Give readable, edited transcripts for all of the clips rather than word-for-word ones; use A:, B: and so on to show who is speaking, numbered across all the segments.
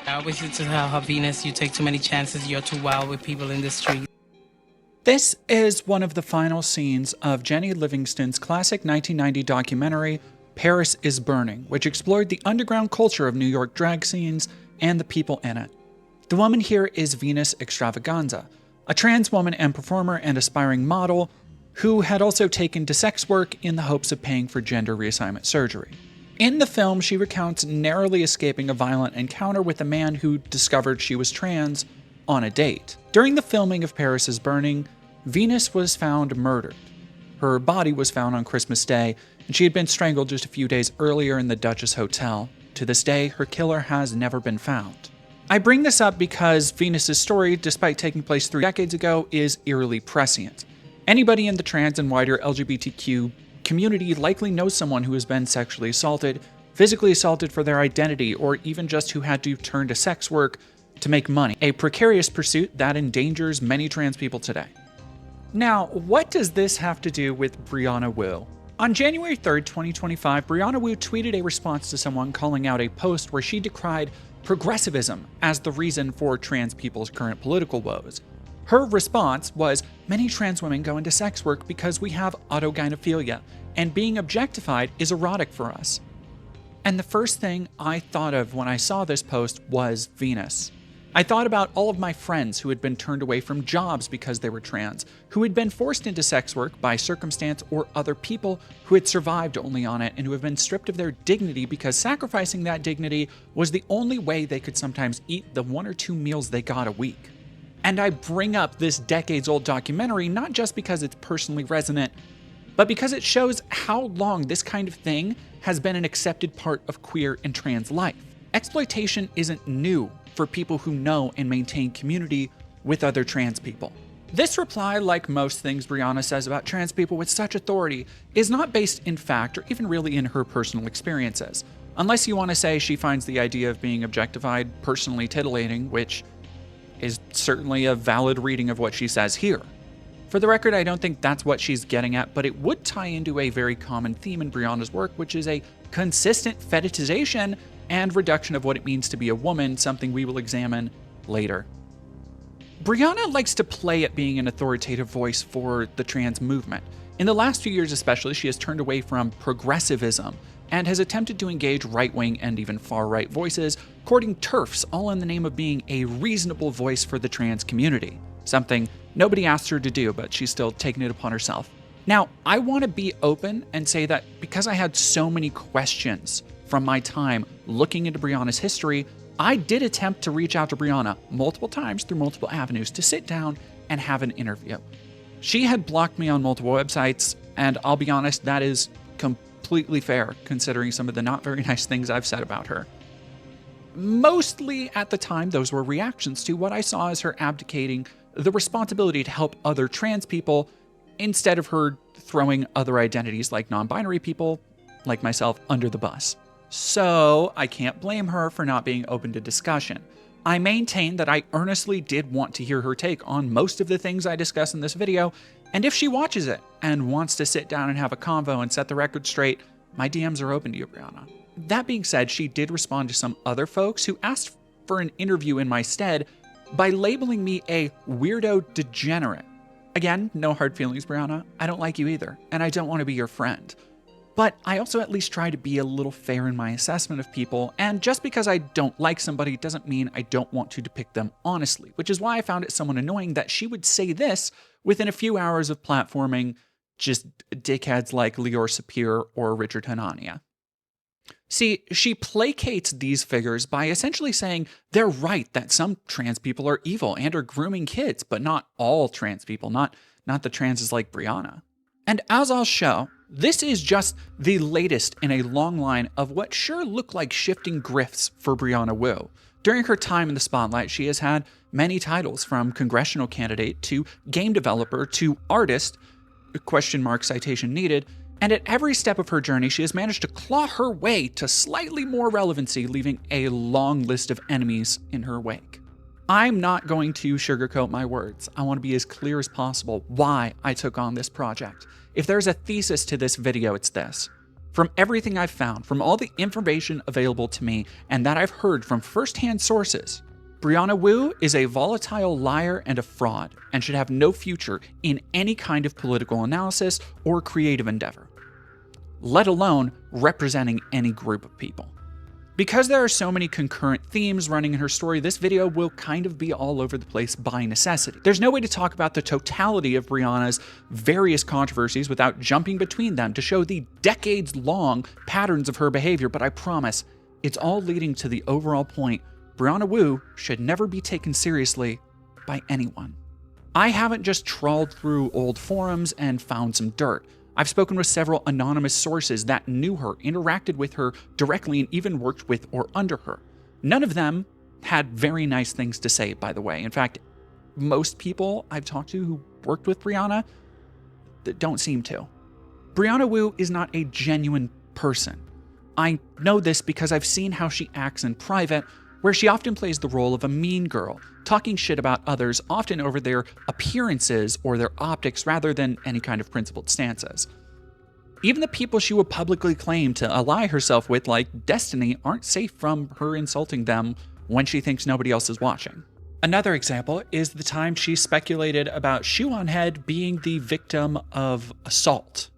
A: I wish you to tell her, Venus, you take too many chances. You're too wild with people in the street.
B: This is one of the final scenes of Jenny Livingston's classic 1990 documentary, Paris is Burning, which explored the underground culture of New York drag scenes and the people in it. The woman here is Venus Extravaganza, a trans woman and performer and aspiring model who had also taken to sex work in the hopes of paying for gender reassignment surgery. In the film, she recounts narrowly escaping a violent encounter with a man who discovered she was trans on a date. During the filming of Paris is Burning, Venus was found murdered. Her body was found on Christmas Day, and she had been strangled just a few days earlier in the Duchess Hotel. To this day, her killer has never been found. I bring this up because Venus's story, despite taking place 3 decades ago, is eerily prescient. Anybody in the trans and wider LGBTQ community likely knows someone who has been sexually assaulted, physically assaulted for their identity, or even just who had to turn to sex work to make money, a precarious pursuit that endangers many trans people today. Now, what does this have to do with Brianna Wu? On January 3rd, 2025, Brianna Wu tweeted a response to someone calling out a post where she decried progressivism as the reason for trans people's current political woes. Her response was, many trans women go into sex work because we have autogynephilia, and being objectified is erotic for us. And the first thing I thought of when I saw this post was Venus. I thought about all of my friends who had been turned away from jobs because they were trans, who had been forced into sex work by circumstance or other people who had survived only on it and who have been stripped of their dignity because sacrificing that dignity was the only way they could sometimes eat the 1 or 2 meals they got a week. And I bring up this decades-old documentary not just because it's personally resonant, but because it shows how long this kind of thing has been an accepted part of queer and trans life. Exploitation isn't new for people who know and maintain community with other trans people. This reply, like most things Brianna says about trans people with such authority, is not based in fact or even really in her personal experiences. Unless you want to say she finds the idea of being objectified personally titillating, which is certainly a valid reading of what she says here. For the record, I don't think that's what she's getting at, but it would tie into a very common theme in Brianna's work, which is a consistent fetishization and reduction of what it means to be a woman, something we will examine later. Brianna likes to play at being an authoritative voice for the trans movement. In the last few years especially, she has turned away from progressivism and has attempted to engage right-wing and even far-right voices, courting TERFs, all in the name of being a reasonable voice for the trans community. Something nobody asked her to do, but she's still taken it upon herself. Now, I want to be open and say that because I had so many questions from my time looking into Brianna's history, I did attempt to reach out to Brianna multiple times through multiple avenues to sit down and have an interview. She had blocked me on multiple websites, and I'll be honest, that is completely fair considering some of the not very nice things I've said about her. Mostly at the time, those were reactions to what I saw as her abdicating the responsibility to help other trans people instead of her throwing other identities like non-binary people, like myself, under the bus. So I can't blame her for not being open to discussion. I maintain that I earnestly did want to hear her take on most of the things I discuss in this video, and if she watches it and wants to sit down and have a convo and set the record straight, my DMs are open to you, Brianna. That being said, she did respond to some other folks who asked for an interview in my stead by labeling me a weirdo degenerate. Again, no hard feelings, Brianna. I don't like you either, and I don't want to be your friend. But I also at least try to be a little fair in my assessment of people, and just because I don't like somebody doesn't mean I don't want to depict them honestly, which is why I found it somewhat annoying that she would say this within a few hours of platforming just dickheads like Lior Sapir or Richard Hanania. See, she placates these figures by essentially saying they're right that some trans people are evil and are grooming kids, but not all trans people, not the transes like Brianna. And as I'll show, this is just the latest in a long line of what sure look like shifting grifts for Brianna Wu. During her time in the spotlight, she has had many titles from congressional candidate to game developer to artist, question mark citation needed, and at every step of her journey, she has managed to claw her way to slightly more relevancy, leaving a long list of enemies in her wake. I'm not going to sugarcoat my words. I want to be as clear as possible why I took on this project. If there's a thesis to this video, it's this. From everything I've found, from all the information available to me, and that I've heard from first-hand sources, Brianna Wu is a volatile liar and a fraud, and should have no future in any kind of political analysis or creative endeavor, let alone representing any group of people. Because there are so many concurrent themes running in her story, this video will kind of be all over the place by necessity. There's no way to talk about the totality of Brianna's various controversies without jumping between them to show the decades-long patterns of her behavior, but I promise it's all leading to the overall point: Brianna Wu should never be taken seriously by anyone. I haven't just trawled through old forums and found some dirt. I've spoken with several anonymous sources that knew her, interacted with her directly, and even worked with or under her. None of them had very nice things to say, by the way. In fact, most people I've talked to who worked with Brianna don't seem to. Brianna Wu is not a genuine person. I know this because I've seen how she acts in private, where she often plays the role of a mean girl, talking shit about others, often over their appearances or their optics rather than any kind of principled stances. Even the people she would publicly claim to ally herself with, like Destiny, aren't safe from her insulting them when she thinks nobody else is watching. Another example is the time she speculated about Shoe on Head being the victim of assault.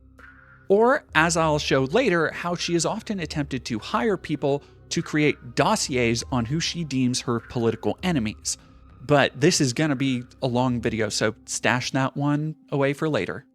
B: Or, as I'll show later, how she has often attempted to hire people to create dossiers on who she deems her political enemies. But this is gonna be a long video, so stash that one away for later.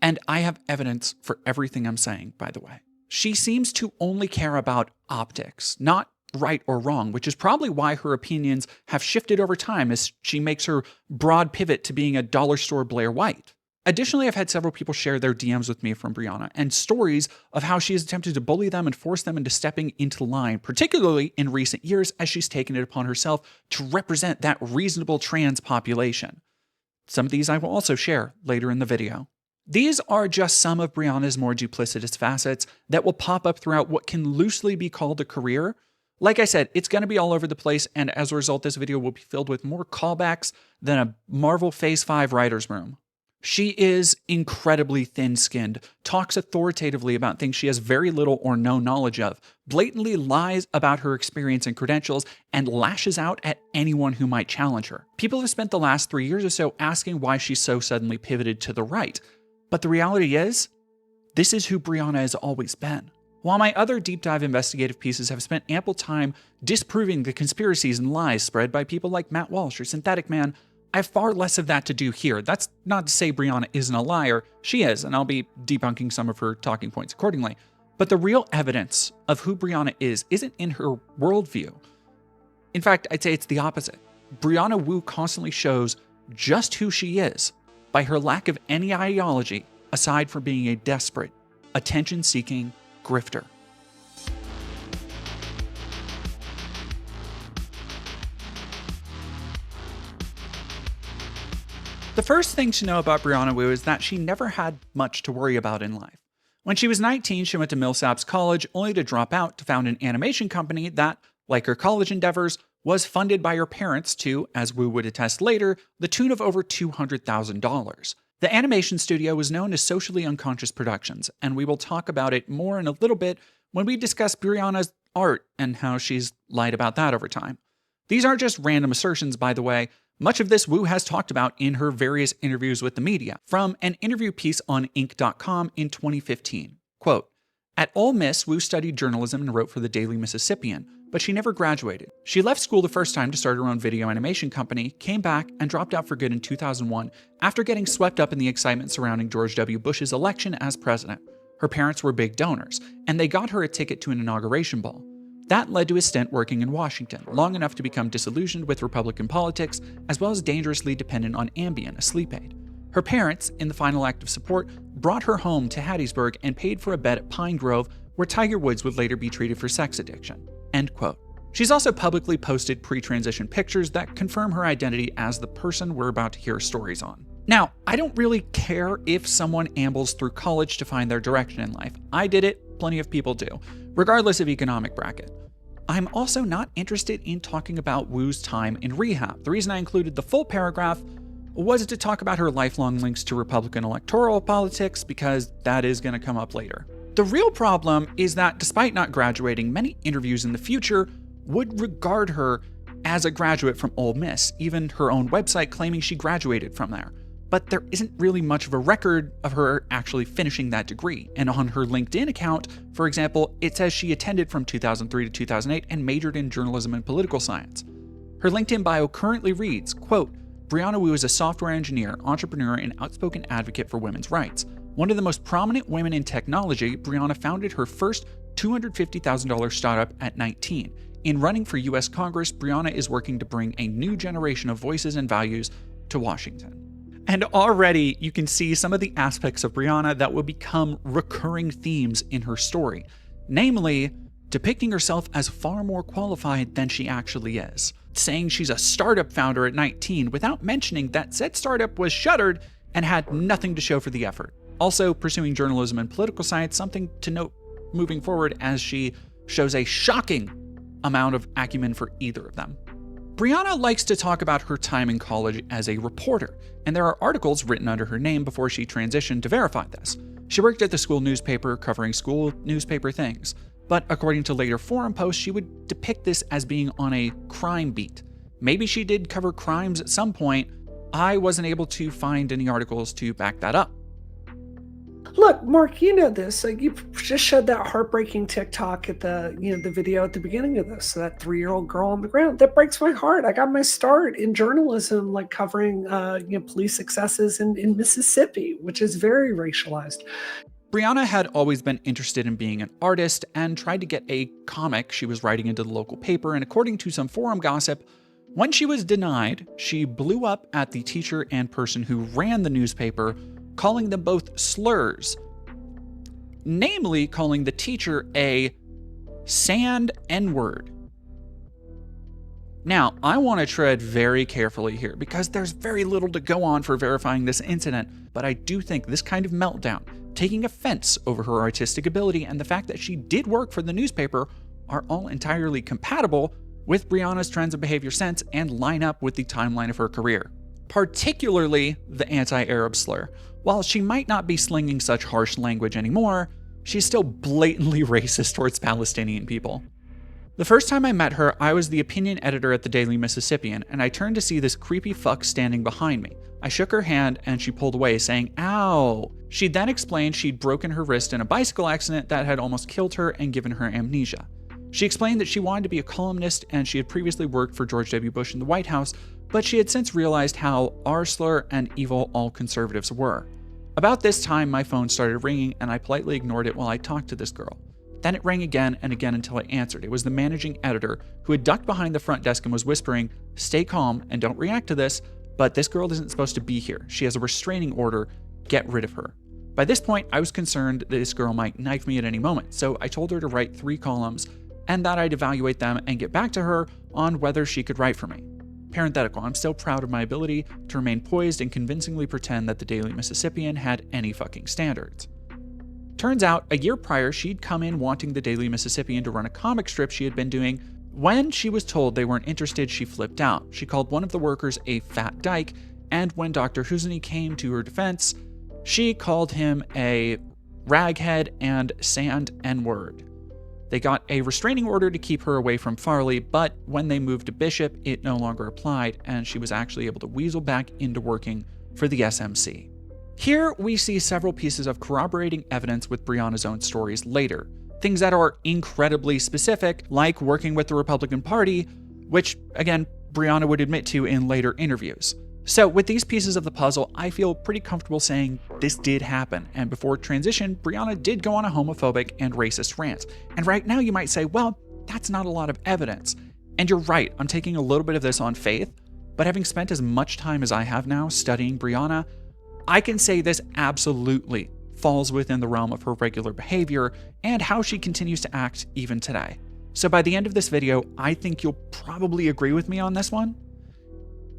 B: And I have evidence for everything I'm saying, by the way. She seems to only care about optics, not right or wrong, which is probably why her opinions have shifted over time as she makes her broad pivot to being a dollar store Blair White. Additionally, I've had several people share their DMs with me from Brianna and stories of how she has attempted to bully them and force them into stepping into line, particularly in recent years as she's taken it upon herself to represent that reasonable trans population. Some of these I will also share later in the video. These are just some of Brianna's more duplicitous facets that will pop up throughout what can loosely be called a career. Like I said, it's going to be all over the place, and as a result, this video will be filled with more callbacks than a Marvel Phase 5 writer's room. She is incredibly thin-skinned, talks authoritatively about things she has very little or no knowledge of, blatantly lies about her experience and credentials, and lashes out at anyone who might challenge her. People have spent the last 3 years or so asking why she so suddenly pivoted to the right. But the reality is, this is who Brianna has always been. While my other deep dive investigative pieces have spent ample time disproving the conspiracies and lies spread by people like Matt Walsh or Synthetic Man, I have far less of that to do here. That's not to say Brianna isn't a liar. She is, and I'll be debunking some of her talking points accordingly. But the real evidence of who Brianna is isn't in her worldview. In fact, I'd say it's the opposite. Brianna Wu constantly shows just who she is by her lack of any ideology aside from being a desperate, attention-seeking grifter. The first thing to know about Brianna Wu is that she never had much to worry about in life. When she was 19, she went to Millsaps College only to drop out to found an animation company that, like her college endeavors, was funded by her parents to, as Wu would attest later, the tune of over $200,000. The animation studio was known as Socially Unconscious Productions, and we will talk about it more in a little bit when we discuss Brianna's art and how she's lied about that over time. These aren't just random assertions, by the way. Much of this Wu has talked about in her various interviews with the media, from an interview piece on Inc.com in 2015. Quote, "At Ole Miss, Wu studied journalism and wrote for the Daily Mississippian, but she never graduated. She left school the first time to start her own video animation company, came back, and dropped out for good in 2001 after getting swept up in the excitement surrounding George W. Bush's election as president. Her parents were big donors, and they got her a ticket to an inauguration ball. That led to a stint working in Washington, long enough to become disillusioned with Republican politics, as well as dangerously dependent on Ambien, a sleep aid. Her parents, in the final act of support, brought her home to Hattiesburg and paid for a bed at Pine Grove, where Tiger Woods would later be treated for sex addiction." End quote. She's also publicly posted pre-transition pictures that confirm her identity as the person we're about to hear stories on. Now, I don't really care if someone ambles through college to find their direction in life. I did it, plenty of people do, regardless of economic bracket. I'm also not interested in talking about Wu's time in rehab. The reason I included the full paragraph was to talk about her lifelong links to Republican electoral politics, because that is going to come up later. The real problem is that despite not graduating, many interviews in the future would regard her as a graduate from Ole Miss, even her own website claiming she graduated from there. But there isn't really much of a record of her actually finishing that degree. And on her LinkedIn account, for example, it says she attended from 2003 to 2008 and majored in journalism and political science. Her LinkedIn bio currently reads, quote, Brianna Wu is a software engineer, entrepreneur, and outspoken advocate for women's rights. One of the most prominent women in technology, Brianna founded her first $250,000 startup at 19. In running for US Congress, Brianna is working to bring a new generation of voices and values to Washington. And already you can see some of the aspects of Brianna that will become recurring themes in her story, namely depicting herself as far more qualified than she actually is, saying she's a startup founder at 19 without mentioning that said startup was shuttered and had nothing to show for the effort. Also pursuing journalism and political science, something to note moving forward as she shows a shocking amount of acumen for either of them. Brianna likes to talk about her time in college as a reporter, and there are articles written under her name before she transitioned to verify this. She worked at the school newspaper covering school newspaper things, but according to later forum posts, she would depict this as being on a crime beat. Maybe she did cover crimes at some point. I wasn't able to find any articles to back that up.
C: Look, Mark, you know this. Like, you just showed that heartbreaking TikTok at the video at the beginning of this. That 3-year-old girl on the ground. That breaks my heart. I got my start in journalism, like covering police successes in Mississippi, which is very racialized.
B: Brianna had always been interested in being an artist and tried to get a comic she was writing into the local paper. And according to some forum gossip, when she was denied, she blew up at the teacher and person who ran the newspaper, calling them both slurs, namely calling the teacher a sand N-word. Now, I want to tread very carefully here because there's very little to go on for verifying this incident, but I do think this kind of meltdown, taking offense over her artistic ability, and the fact that she did work for the newspaper are all entirely compatible with Brianna's trends of behavior since and line up with the timeline of her career. Particularly the anti-Arab slur. While she might not be slinging such harsh language anymore, she's still blatantly racist towards Palestinian people. The first time I met her, I was the opinion editor at the Daily Mississippian, and I turned to see this creepy fuck standing behind me. I shook her hand and she pulled away, saying, "Ow." She then explained she'd broken her wrist in a bicycle accident that had almost killed her and given her amnesia. She explained that she wanted to be a columnist and she had previously worked for George W. Bush in the White House, but she had since realized how R-slur and evil all conservatives were. About this time, my phone started ringing and I politely ignored it while I talked to this girl. Then it rang again and again until I answered. It was the managing editor who had ducked behind the front desk and was whispering, "Stay calm and don't react to this, but this girl isn't supposed to be here. She has a restraining order. Get rid of her." By this point, I was concerned that this girl might knife me at any moment, so I told her to write 3 columns and that I'd evaluate them and get back to her on whether she could write for me. Parenthetical, I'm still proud of my ability to remain poised and convincingly pretend that the Daily Mississippian had any fucking standards. Turns out, a year prior, she'd come in wanting the Daily Mississippian to run a comic strip she had been doing. When she was told they weren't interested, she flipped out. She called one of the workers a fat dyke, and when Dr. Husney came to her defense, she called him a raghead and sand N-word. They got a restraining order to keep her away from Farley, but when they moved to Bishop, it no longer applied, and she was actually able to weasel back into working for the SMC. Here, we see several pieces of corroborating evidence with Brianna's own stories later. Things that are incredibly specific, like working with the Republican Party, which, again, Brianna would admit to in later interviews. So with these pieces of the puzzle, I feel pretty comfortable saying this did happen, and before transition, Brianna did go on a homophobic and racist rant. And right now you might say, well, that's not a lot of evidence. And you're right, I'm taking a little bit of this on faith, but having spent as much time as I have now studying Brianna, I can say this absolutely falls within the realm of her regular behavior and how she continues to act even today. So by the end of this video, I think you'll probably agree with me on this one.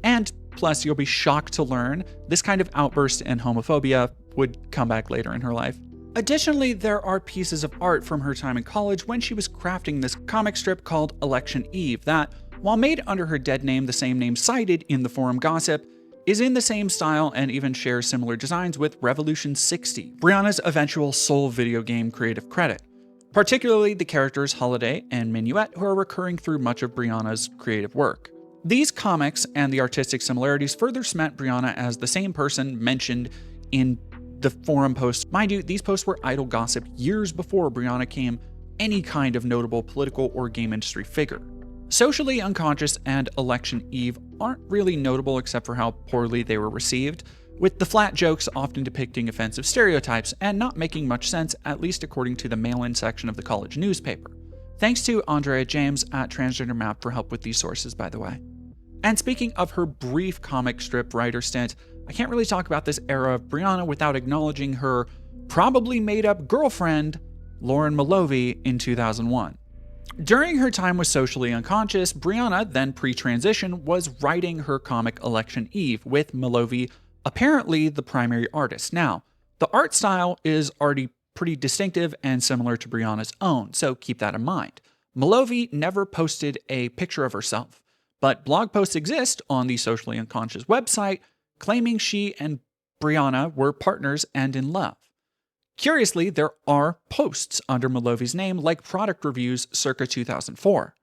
B: And plus, you'll be shocked to learn this kind of outburst and homophobia would come back later in her life. Additionally, there are pieces of art from her time in college when she was crafting this comic strip called Election Eve that, while made under her dead name, the same name cited in the forum gossip, is in the same style and even shares similar designs with Revolution 60, Brianna's eventual sole video game creative credit, particularly the characters Holiday and Minuet, who are recurring through much of Brianna's creative work. These comics and the artistic similarities further cement Brianna as the same person mentioned in the forum posts. Mind you, these posts were idle gossip years before Brianna became any kind of notable political or game industry figure. Socially Unconscious and Election Eve aren't really notable except for how poorly they were received, with the flat jokes often depicting offensive stereotypes and not making much sense, at least according to the mail-in section of the college newspaper. Thanks to Andrea James at Transgender Map for help with these sources, by the way. And speaking of her brief comic strip writer stint, I can't really talk about this era of Brianna without acknowledging her probably made-up girlfriend, Lauren Malovey, in 2001. During her time with Socially Unconscious, Brianna, then pre-transition, was writing her comic Election Eve, with Malovey apparently the primary artist. Now, the art style is already pretty distinctive and similar to Brianna's own, so keep that in mind. Malovey never posted a picture of herself, but blog posts exist on the Socially Unconscious website claiming she and Brianna were partners and in love. Curiously, there are posts under Malovey's name, like product reviews circa 2004.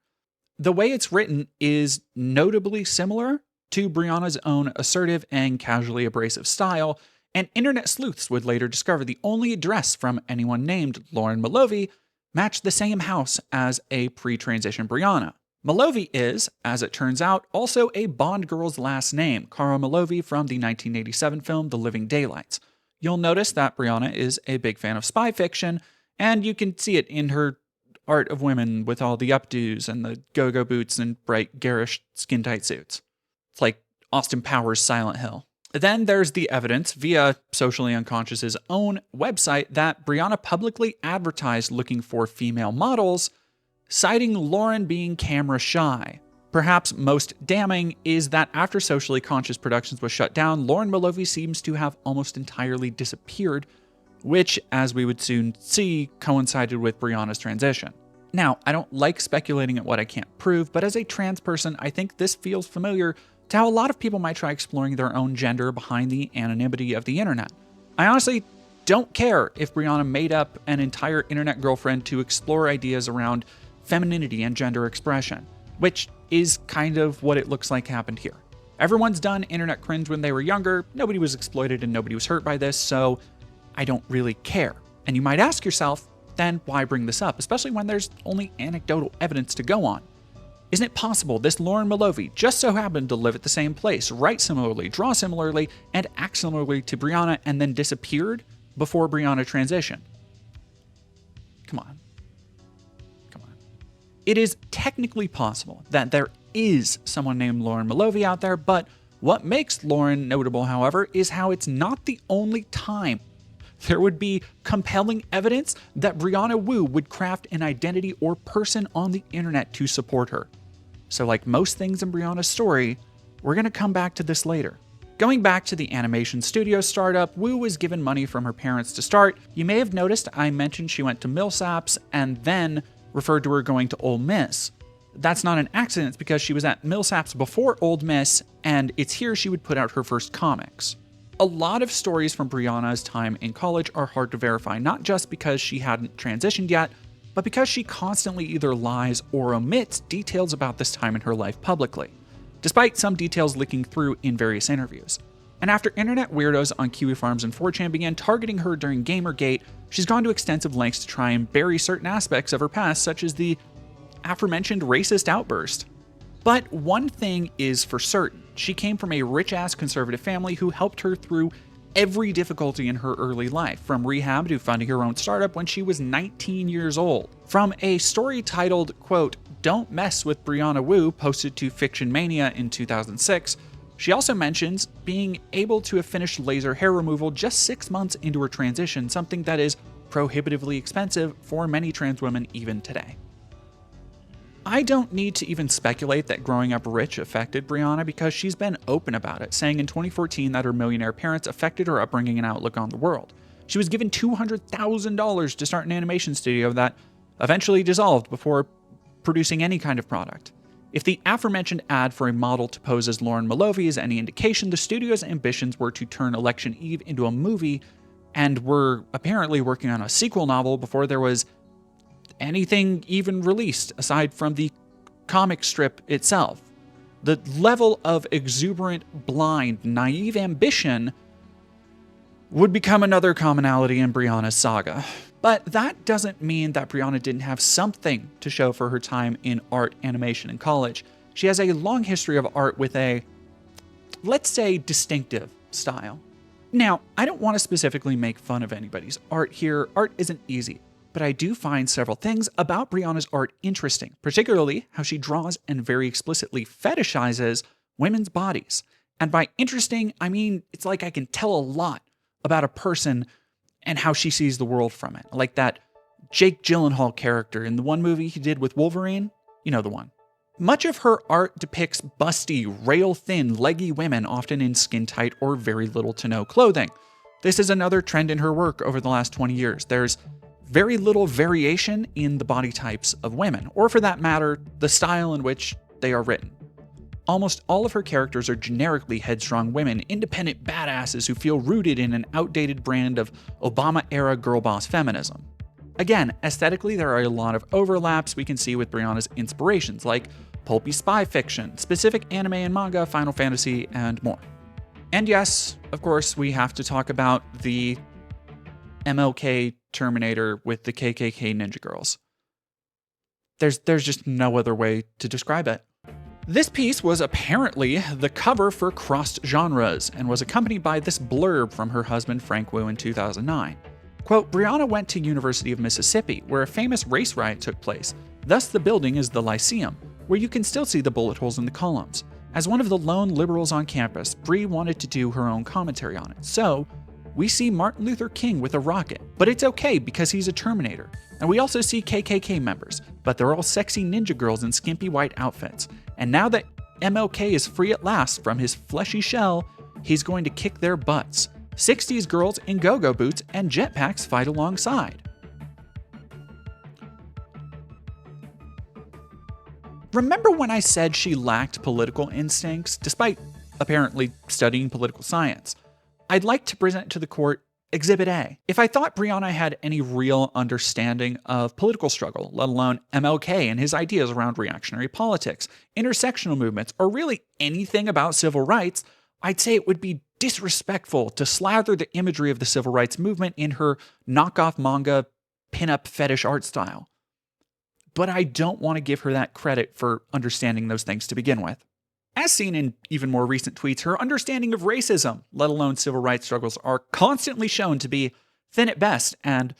B: The way it's written is notably similar to Brianna's own assertive and casually abrasive style, and internet sleuths would later discover the only address from anyone named Lauren Malovey matched the same house as a pre-transition Brianna. Malovey is, as it turns out, also a Bond girl's last name, Cara Malovey from the 1987 film The Living Daylights. You'll notice that Brianna is a big fan of spy fiction, and you can see it in her art of women with all the updos and the go-go boots and bright, garish, skin-tight suits. It's like Austin Powers' Silent Hill. Then there's the evidence via Socially Unconscious's own website that Brianna publicly advertised looking for female models, citing Lauren being camera shy. Perhaps most damning is that after Socially Conscious Productions was shut down, Lauren Malovey seems to have almost entirely disappeared, which, as we would soon see, coincided with Brianna's transition. Now, I don't like speculating at what I can't prove, but as a trans person, I think this feels familiar to how a lot of people might try exploring their own gender behind the anonymity of the internet. I honestly don't care if Brianna made up an entire internet girlfriend to explore ideas around femininity and gender expression, which is kind of what it looks like happened here. Everyone's done internet cringe when they were younger, nobody was exploited and nobody was hurt by this, so I don't really care. And you might ask yourself, then why bring this up, especially when there's only anecdotal evidence to go on? Isn't it possible this Lauren Malovey just so happened to live at the same place, write similarly, draw similarly, and act similarly to Brianna, and then disappeared before Brianna transitioned? Come on. It is technically possible that there is someone named Lauren Malovey out there, but what makes Lauren notable, however, is how it's not the only time there would be compelling evidence that Brianna Wu would craft an identity or person on the internet to support her. So like most things in Brianna's story, we're going to come back to this later. Going back to the animation studio startup, Wu was given money from her parents to start. You may have noticed I mentioned she went to Millsaps and then referred to her going to Ole Miss. That's not an accident, it's because she was at Millsaps before Ole Miss, and it's here she would put out her first comics. A lot of stories from Brianna's time in college are hard to verify, not just because she hadn't transitioned yet, but because she constantly either lies or omits details about this time in her life publicly, despite some details leaking through in various interviews. And after internet weirdos on Kiwi Farms and 4chan began targeting her during Gamergate, she's gone to extensive lengths to try and bury certain aspects of her past, such as the aforementioned racist outburst. But one thing is for certain, she came from a rich-ass conservative family who helped her through every difficulty in her early life, from rehab to funding her own startup when she was 19 years old. From a story titled, quote, "Don't Mess with Brianna Wu," posted to Fiction Mania in 2006, she also mentions being able to have finished laser hair removal just 6 months into her transition, something that is prohibitively expensive for many trans women even today. I don't need to even speculate that growing up rich affected Brianna because she's been open about it, saying in 2014 that her millionaire parents affected her upbringing and outlook on the world. She was given $200,000 to start an animation studio that eventually dissolved before producing any kind of product. If the aforementioned ad for a model to pose as Lauren Malovey is any indication, the studio's ambitions were to turn Election Eve into a movie, and were apparently working on a sequel novel before there was anything even released aside from the comic strip itself. The level of exuberant, blind, naive ambition would become another commonality in Brianna's saga. But that doesn't mean that Brianna didn't have something to show for her time in art animation in college. She has a long history of art with a, let's say, distinctive style. Now, I don't want to specifically make fun of anybody's art here. Art isn't easy, but I do find several things about Brianna's art interesting, particularly how she draws and very explicitly fetishizes women's bodies. And by interesting, I mean it's like I can tell a lot about a person and how she sees the world from it. Like that Jake Gyllenhaal character in the one movie he did with Wolverine. You know the one. Much of her art depicts busty, rail-thin, leggy women, often in skin-tight or very little to no clothing. This is another trend in her work over the last 20 years. There's very little variation in the body types of women, or for that matter, the style in which they are written. Almost all of her characters are generically headstrong women, independent badasses who feel rooted in an outdated brand of Obama-era girl boss feminism. Again, aesthetically, there are a lot of overlaps we can see with Brianna's inspirations, like pulpy spy fiction, specific anime and manga, Final Fantasy, and more. And yes, of course, we have to talk about the MLK Terminator with the KKK Ninja Girls. There's just no other way to describe it. This piece was apparently the cover for Crossed Genres and was accompanied by this blurb from her husband Frank Wu in 2009. Quote, Brianna went to University of Mississippi, where a famous race riot took place. Thus the building is the Lyceum, where you can still see the bullet holes in the columns. As one of the lone liberals on campus, Bree wanted to do her own commentary on it. So, we see Martin Luther King with a rocket, but it's okay because he's a Terminator. And we also see KKK members, but they're all sexy ninja girls in skimpy white outfits. And now that MLK is free at last from his fleshy shell, he's going to kick their butts. 60s girls in go-go boots and jetpacks fight alongside. Remember when I said she lacked political instincts, despite apparently studying political science? I'd like to present to the court Exhibit A. If I thought Brianna had any real understanding of political struggle, let alone MLK and his ideas around reactionary politics, intersectional movements, or really anything about civil rights, I'd say it would be disrespectful to slather the imagery of the civil rights movement in her knockoff manga pinup fetish art style. But I don't want to give her that credit for understanding those things to begin with. As seen in even more recent tweets, her understanding of racism, let alone civil rights struggles, are constantly shown to be thin at best and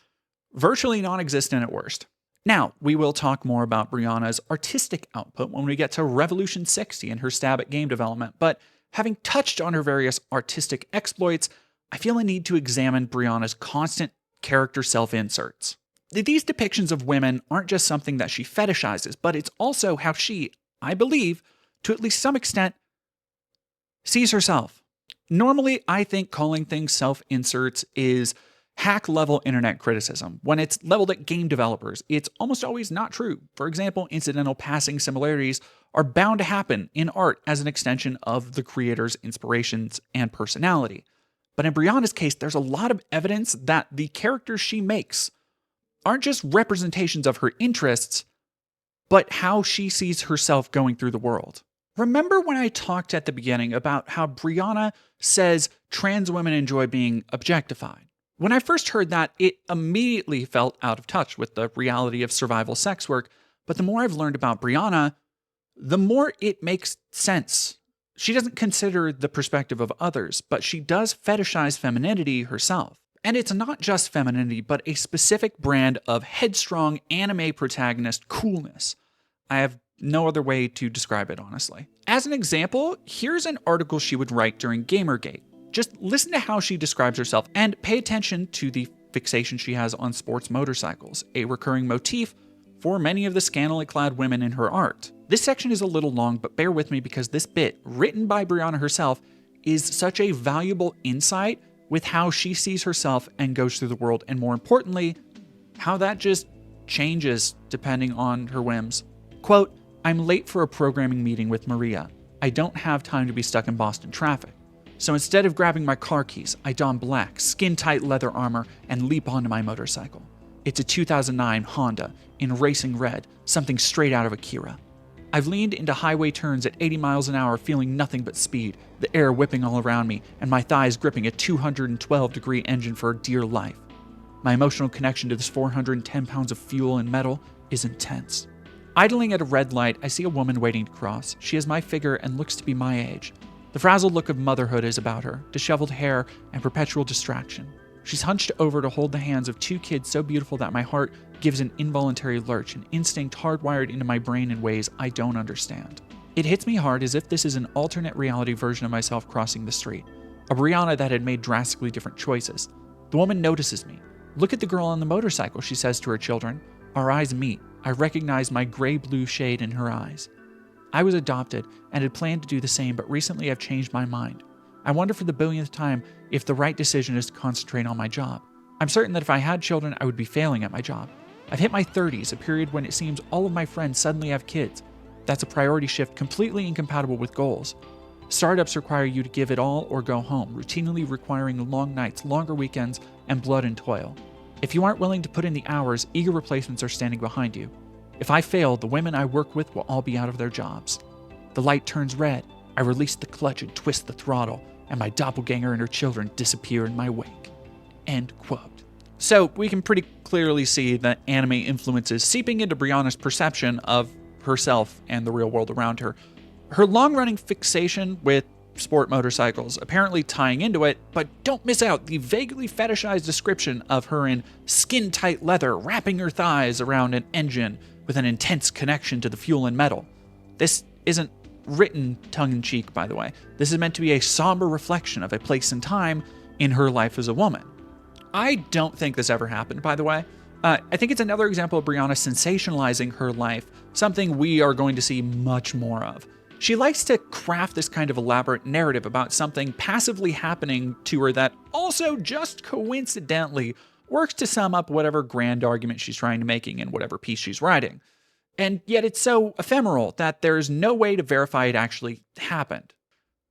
B: virtually non-existent at worst. Now, we will talk more about Brianna's artistic output when we get to Revolution 60 and her stab at game development, but having touched on her various artistic exploits, I feel a need to examine Brianna's constant character self-inserts. These depictions of women aren't just something that she fetishizes, but it's also how she, I believe, to at least some extent, sees herself. Normally, I think calling things self-inserts is hack-level internet criticism. When it's leveled at game developers, it's almost always not true. For example, incidental passing similarities are bound to happen in art as an extension of the creator's inspirations and personality. But in Brianna's case, there's a lot of evidence that the characters she makes aren't just representations of her interests, but how she sees herself going through the world. Remember when I talked at the beginning about how Brianna says trans women enjoy being objectified? When I first heard that, it immediately felt out of touch with the reality of survival sex work, but the more I've learned about Brianna, the more it makes sense. She doesn't consider the perspective of others, but she does fetishize femininity herself. And it's not just femininity, but a specific brand of headstrong anime protagonist coolness. I have no other way to describe it, honestly. As an example, here's an article she would write during Gamergate. Just listen to how she describes herself and pay attention to the fixation she has on sports motorcycles, a recurring motif for many of the scantily clad women in her art. This section is a little long, but bear with me because this bit, written by Brianna herself, is such a valuable insight with how she sees herself and goes through the world, and more importantly, how that just changes depending on her whims. Quote, I'm late for a programming meeting with Maria. I don't have time to be stuck in Boston traffic. So instead of grabbing my car keys, I don black, skin-tight leather armor and leap onto my motorcycle. It's a 2009 Honda in racing red, something straight out of Akira. I've leaned into highway turns at 80 miles an hour, feeling nothing but speed, the air whipping all around me, and my thighs gripping a 212-degree engine for dear life. My emotional connection to this 410 pounds of fuel and metal is intense. Idling at a red light, I see a woman waiting to cross. She has my figure and looks to be my age. The frazzled look of motherhood is about her, disheveled hair and perpetual distraction. She's hunched over to hold the hands of two kids so beautiful that my heart gives an involuntary lurch, an instinct hardwired into my brain in ways I don't understand. It hits me hard as if this is an alternate reality version of myself crossing the street, a Brianna that had made drastically different choices. The woman notices me. "Look at the girl on the motorcycle," she says to her children. Our eyes meet. I recognize my gray-blue shade in her eyes. I was adopted and had planned to do the same, but recently I've changed my mind. I wonder for the billionth time if the right decision is to concentrate on my job. I'm certain that if I had children, I would be failing at my job. I've hit my 30s, a period when it seems all of my friends suddenly have kids. That's a priority shift completely incompatible with goals. Startups require you to give it all or go home, routinely requiring long nights, longer weekends, and blood and toil. If you aren't willing to put in the hours, eager replacements are standing behind you. If I fail, the women I work with will all be out of their jobs. The light turns red. I release the clutch and twist the throttle, and my doppelganger and her children disappear in my wake. End quote. So we can pretty clearly see that anime influences seeping into Brianna's perception of herself and the real world around her. Her long-running fixation with sport motorcycles apparently tying into it, but don't miss out the vaguely fetishized description of her in skin-tight leather wrapping her thighs around an engine with an intense connection to the fuel and metal. This isn't written tongue-in-cheek, by the way. This is meant to be a somber reflection of a place and time in her life as a woman. I don't think this ever happened, by the way. I think it's another example of Brianna sensationalizing her life, something we are going to see much more of. She likes to craft this kind of elaborate narrative about something passively happening to her that also just coincidentally works to sum up whatever grand argument she's trying to making in whatever piece she's writing. And yet it's so ephemeral that there's no way to verify it actually happened.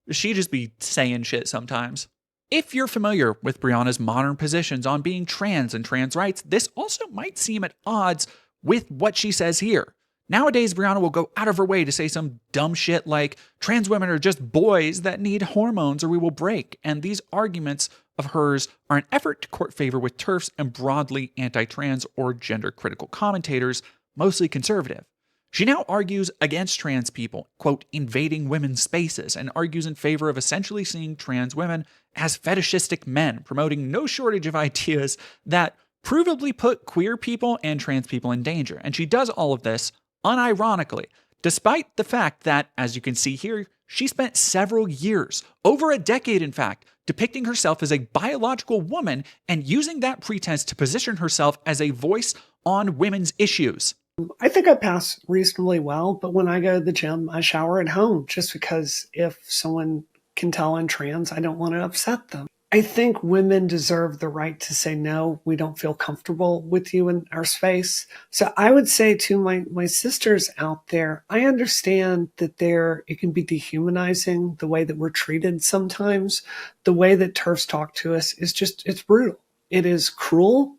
B: She just be saying shit sometimes. If you're familiar with Brianna's modern positions on being trans and trans rights, this also might seem at odds with what she says here. Nowadays, Brianna will go out of her way to say some dumb shit like, trans women are just boys that need hormones or we will break. And these arguments of hers are an effort to court favor with TERFs and broadly anti-trans or gender-critical commentators, mostly conservative. She now argues against trans people, quote, invading women's spaces, and argues in favor of essentially seeing trans women as fetishistic men, promoting no shortage of ideas that provably put queer people and trans people in danger. And she does all of this unironically, despite the fact that, as you can see here, she spent several years, over a decade in fact, depicting herself as a biological woman and using that pretense to position herself as a voice on women's issues.
C: I think I pass reasonably well, but when I go to the gym, I shower at home just because if someone can tell I'm trans, I don't want to upset them. I think women deserve the right to say, no, we don't feel comfortable with you in our space. So I would say to my sisters out there, I understand that it can be dehumanizing the way that we're treated sometimes. The way that TERFs talk to us is just, it's brutal. It is cruel.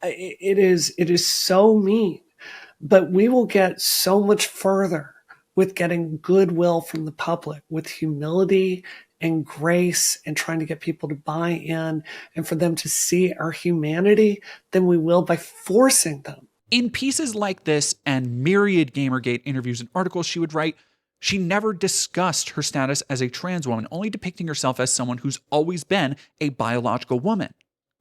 C: It is so mean. But we will get so much further with getting goodwill from the public, with humility and grace and trying to get people to buy in and for them to see our humanity than we will by forcing them.
B: In pieces like this and myriad Gamergate interviews and articles she would write, she never discussed her status as a trans woman, only depicting herself as someone who's always been a biological woman.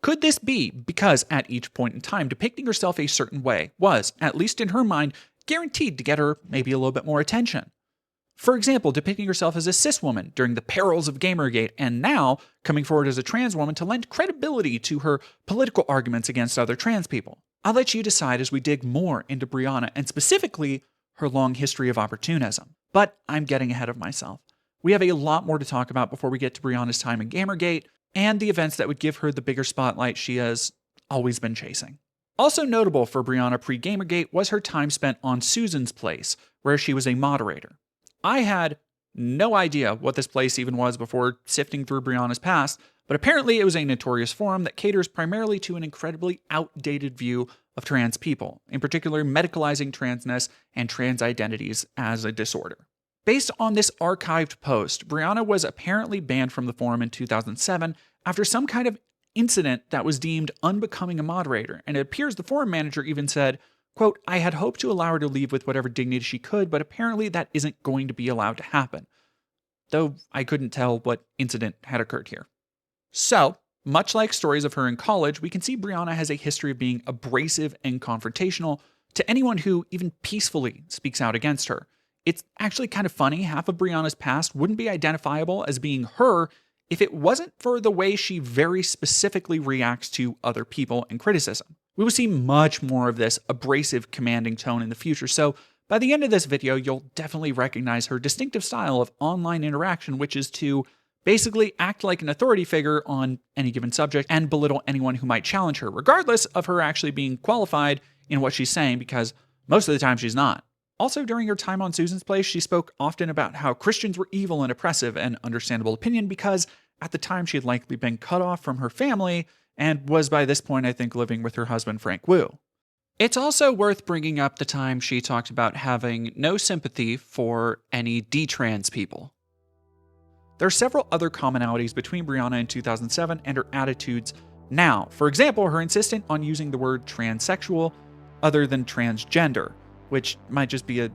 B: Could this be because at each point in time, depicting herself a certain way was, at least in her mind, guaranteed to get her maybe a little bit more attention? For example, depicting herself as a cis woman during the perils of Gamergate, and now coming forward as a trans woman to lend credibility to her political arguments against other trans people. I'll let you decide as we dig more into Brianna and specifically her long history of opportunism. But I'm getting ahead of myself. We have a lot more to talk about before we get to Brianna's time in Gamergate and the events that would give her the bigger spotlight she has always been chasing. Also notable for Brianna pre-Gamergate was her time spent on Susan's Place, where she was a moderator. I had no idea what this place even was before sifting through Brianna's past, but apparently it was a notorious forum that caters primarily to an incredibly outdated view of trans people, in particular medicalizing transness and trans identities as a disorder. Based on this archived post, Brianna was apparently banned from the forum in 2007 after some kind of incident that was deemed unbecoming a moderator, and it appears the forum manager even said, quote, "I had hoped to allow her to leave with whatever dignity she could, but apparently that isn't going to be allowed to happen." Though I couldn't tell what incident had occurred here. So, much like stories of her in college, we can see Brianna has a history of being abrasive and confrontational to anyone who even peacefully speaks out against her. It's actually kind of funny, half of Brianna's past wouldn't be identifiable as being her if it wasn't for the way she very specifically reacts to other people and criticism. We will see much more of this abrasive, commanding tone in the future, so by the end of this video, you'll definitely recognize her distinctive style of online interaction, which is to basically act like an authority figure on any given subject and belittle anyone who might challenge her, regardless of her actually being qualified in what she's saying, because most of the time she's not. Also, during her time on Susan's Place, she spoke often about how Christians were evil and oppressive, an understandable opinion because at the time she had likely been cut off from her family and was by this point, I think, living with her husband Frank Wu. It's also worth bringing up the time she talked about having no sympathy for any detrans people. There are several other commonalities between Brianna in 2007 and her attitudes now. For example, her insistence on using the word transsexual other than transgender, which might just be a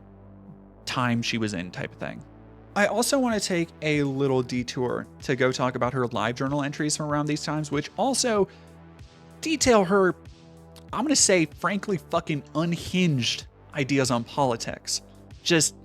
B: time she was in type of thing. I also want to take a little detour to go talk about her live journal entries from around these times, which also detail her, I'm going to say, frankly, fucking unhinged ideas on politics. Just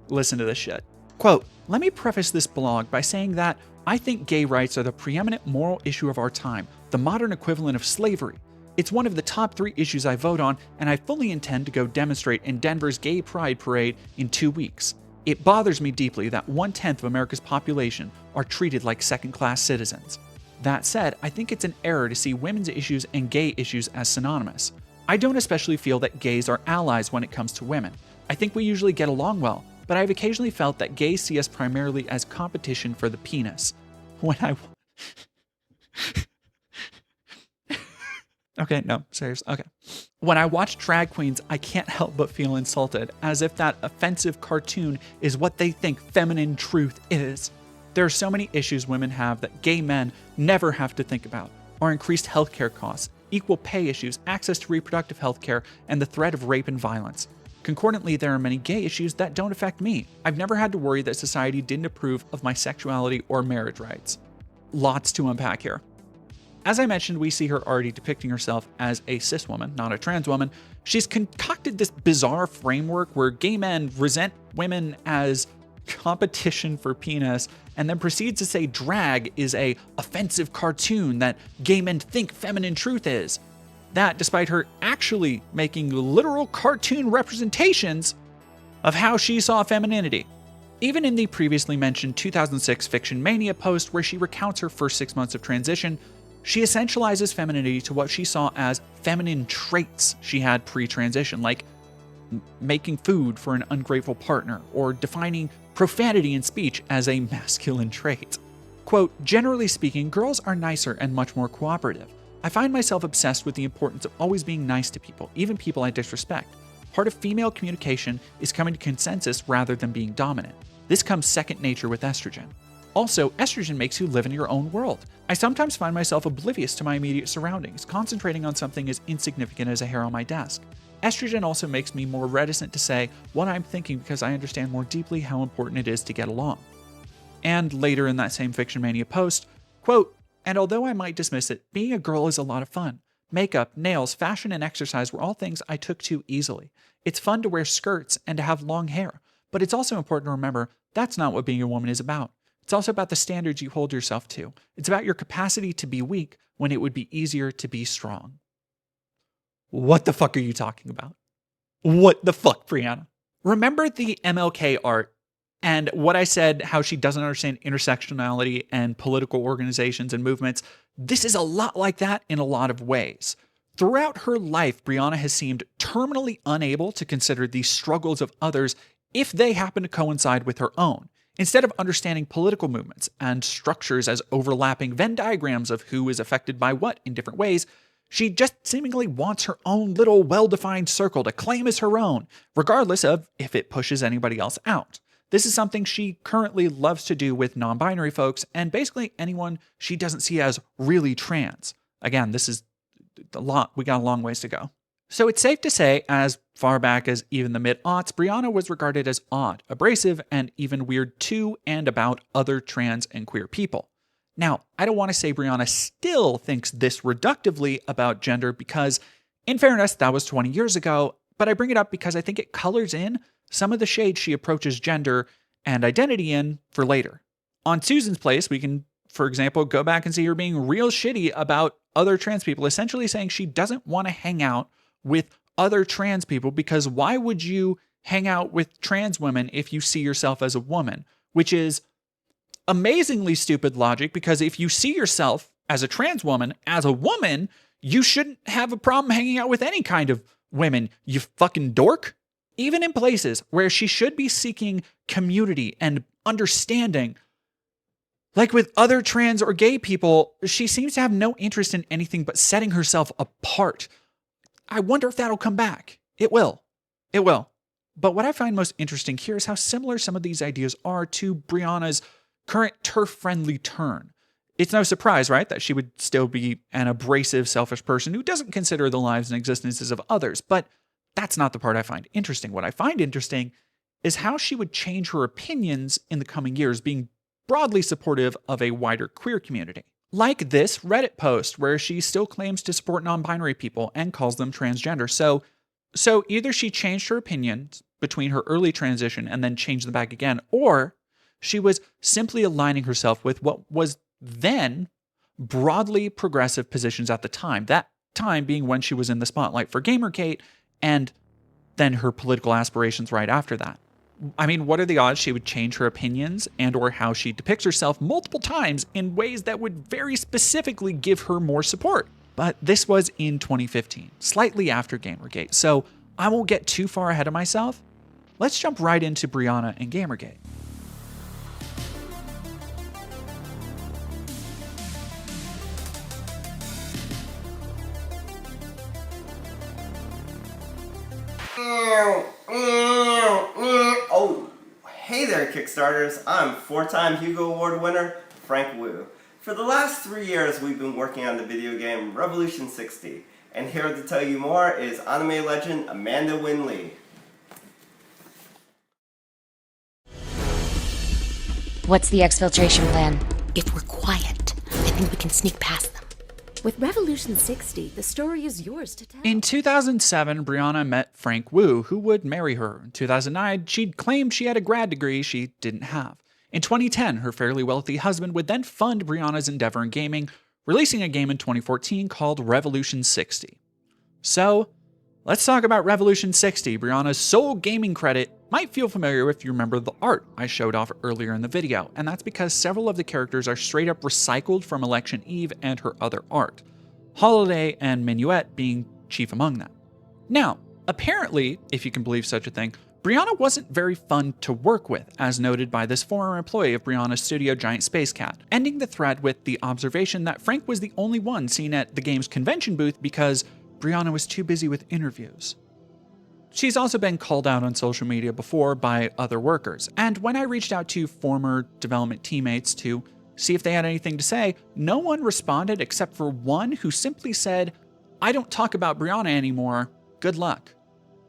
B: listen to this shit. Quote, "Let me preface this blog by saying that I think gay rights are the preeminent moral issue of our time, the modern equivalent of slavery. It's one of the top 3 issues I vote on, and I fully intend to go demonstrate in Denver's Gay Pride Parade in 2 weeks. It bothers me deeply that 1/10 of America's population are treated like second-class citizens. That said, I think it's an error to see women's issues and gay issues as synonymous. I don't especially feel that gays are allies when it comes to women. I think we usually get along well, but I've occasionally felt that gays see us primarily as competition for the penis. When I... Okay, no, serious. Okay. When I watch drag queens, I can't help but feel insulted, as if that offensive cartoon is what they think feminine truth is. There are so many issues women have that gay men never have to think about. Our increased healthcare costs, equal pay issues, access to reproductive healthcare, and the threat of rape and violence. Concordantly, there are many gay issues that don't affect me. I've never had to worry that society didn't approve of my sexuality or marriage rights." Lots to unpack here. As I mentioned, we see her already depicting herself as a cis woman, not a trans woman. She's concocted this bizarre framework where gay men resent women as competition for penis, and then proceeds to say drag is a offensive cartoon that gay men think feminine truth is. That despite her actually making literal cartoon representations of how she saw femininity. Even in the previously mentioned 2006 Fiction Mania post where she recounts her first 6 months of transition, she essentializes femininity to what she saw as feminine traits she had pre-transition, like making food for an ungrateful partner, or defining profanity in speech as a masculine trait. Quote, "Generally speaking, girls are nicer and much more cooperative. I find myself obsessed with the importance of always being nice to people, even people I disrespect. Part of female communication is coming to consensus rather than being dominant. This comes second nature with estrogen. Also, estrogen makes you live in your own world. I sometimes find myself oblivious to my immediate surroundings, concentrating on something as insignificant as a hair on my desk. Estrogen also makes me more reticent to say what I'm thinking because I understand more deeply how important it is to get along." And later in that same Fiction Mania post, quote, "And although I might dismiss it, being a girl is a lot of fun. Makeup, nails, fashion, and exercise were all things I took to easily. It's fun to wear skirts and to have long hair, but it's also important to remember that's not what being a woman is about. It's also about the standards you hold yourself to. It's about your capacity to be weak when it would be easier to be strong." What the fuck are you talking about? What the fuck, Brianna? Remember the MLK art and what I said, how she doesn't understand intersectionality and political organizations and movements? This is a lot like that in a lot of ways. Throughout her life, Brianna has seemed terminally unable to consider the struggles of others if they happen to coincide with her own. Instead of understanding political movements and structures as overlapping Venn diagrams of who is affected by what in different ways, she just seemingly wants her own little well-defined circle to claim as her own, regardless of if it pushes anybody else out. This is something she currently loves to do with non-binary folks and basically anyone she doesn't see as really trans. Again, this is a lot. We got a long ways to go. So it's safe to say, as far back as even the mid-aughts, Brianna was regarded as odd, abrasive, and even weird to and about other trans and queer people. Now, I don't want to say Brianna still thinks this reductively about gender because, in fairness, that was 20 years ago, but I bring it up because I think it colors in some of the shade she approaches gender and identity in for later. On Susan's Place, we can, for example, go back and see her being real shitty about other trans people, essentially saying she doesn't want to hang out with other trans people because why would you hang out with trans women if you see yourself as a woman? Which is amazingly stupid logic because if you see yourself as a trans woman, you shouldn't have a problem hanging out with any kind of women, you fucking dork. Even in places where she should be seeking community and understanding, like with other trans or gay people, she seems to have no interest in anything but setting herself apart. I wonder if that'll come back. It will. It will. But what I find most interesting here is how similar some of these ideas are to Brianna's current turf-friendly turn. It's no surprise, right, that she would still be an abrasive, selfish person who doesn't consider the lives and existences of others, but that's not the part I find interesting. What I find interesting is how she would change her opinions in the coming years, being broadly supportive of a wider queer community. Like this Reddit post where she still claims to support non-binary people and calls them transgender. So either she changed her opinions between her early transition and then changed them back again, or she was simply aligning herself with what was then broadly progressive positions at the time, that time being when she was in the spotlight for Gamergate and then her political aspirations right after that. I mean, what are the odds she would change her opinions and or how she depicts herself multiple times in ways that would very specifically give her more support? But this was in 2015, slightly after Gamergate, so I won't get too far ahead of myself. Let's jump right into Brianna and Gamergate.
D: Oh, hey there, Kickstarters. I'm four-time Hugo Award winner, Frank Wu. For the last 3 years, we've been working on the video game Revolution 60, and here to tell you more is anime legend Amanda Wynn Lee.
E: What's the exfiltration plan?
F: If we're quiet, I think we can sneak past them. With Revolution 60, the story is yours to tell.
B: In 2007, Brianna met Frank Wu, who would marry her. In 2009, she'd claimed she had a grad degree she didn't have. In 2010, her fairly wealthy husband would then fund Brianna's endeavor in gaming, releasing a game in 2014 called Revolution 60. So, let's talk about Revolution 60. Brianna's sole gaming credit might feel familiar if you remember the art I showed off earlier in the video, and that's because several of the characters are straight up recycled from Election Eve and her other art, Holiday and Minuet being chief among them. Now, apparently, if you can believe such a thing, Brianna wasn't very fun to work with, as noted by this former employee of Brianna's studio Giant Space Cat, ending the thread with the observation that Frank was the only one seen at the game's convention booth because Brianna was too busy with interviews. She's also been called out on social media before by other workers, and when I reached out to former development teammates to see if they had anything to say, no one responded except for one who simply said, "I don't talk about Brianna anymore, good luck."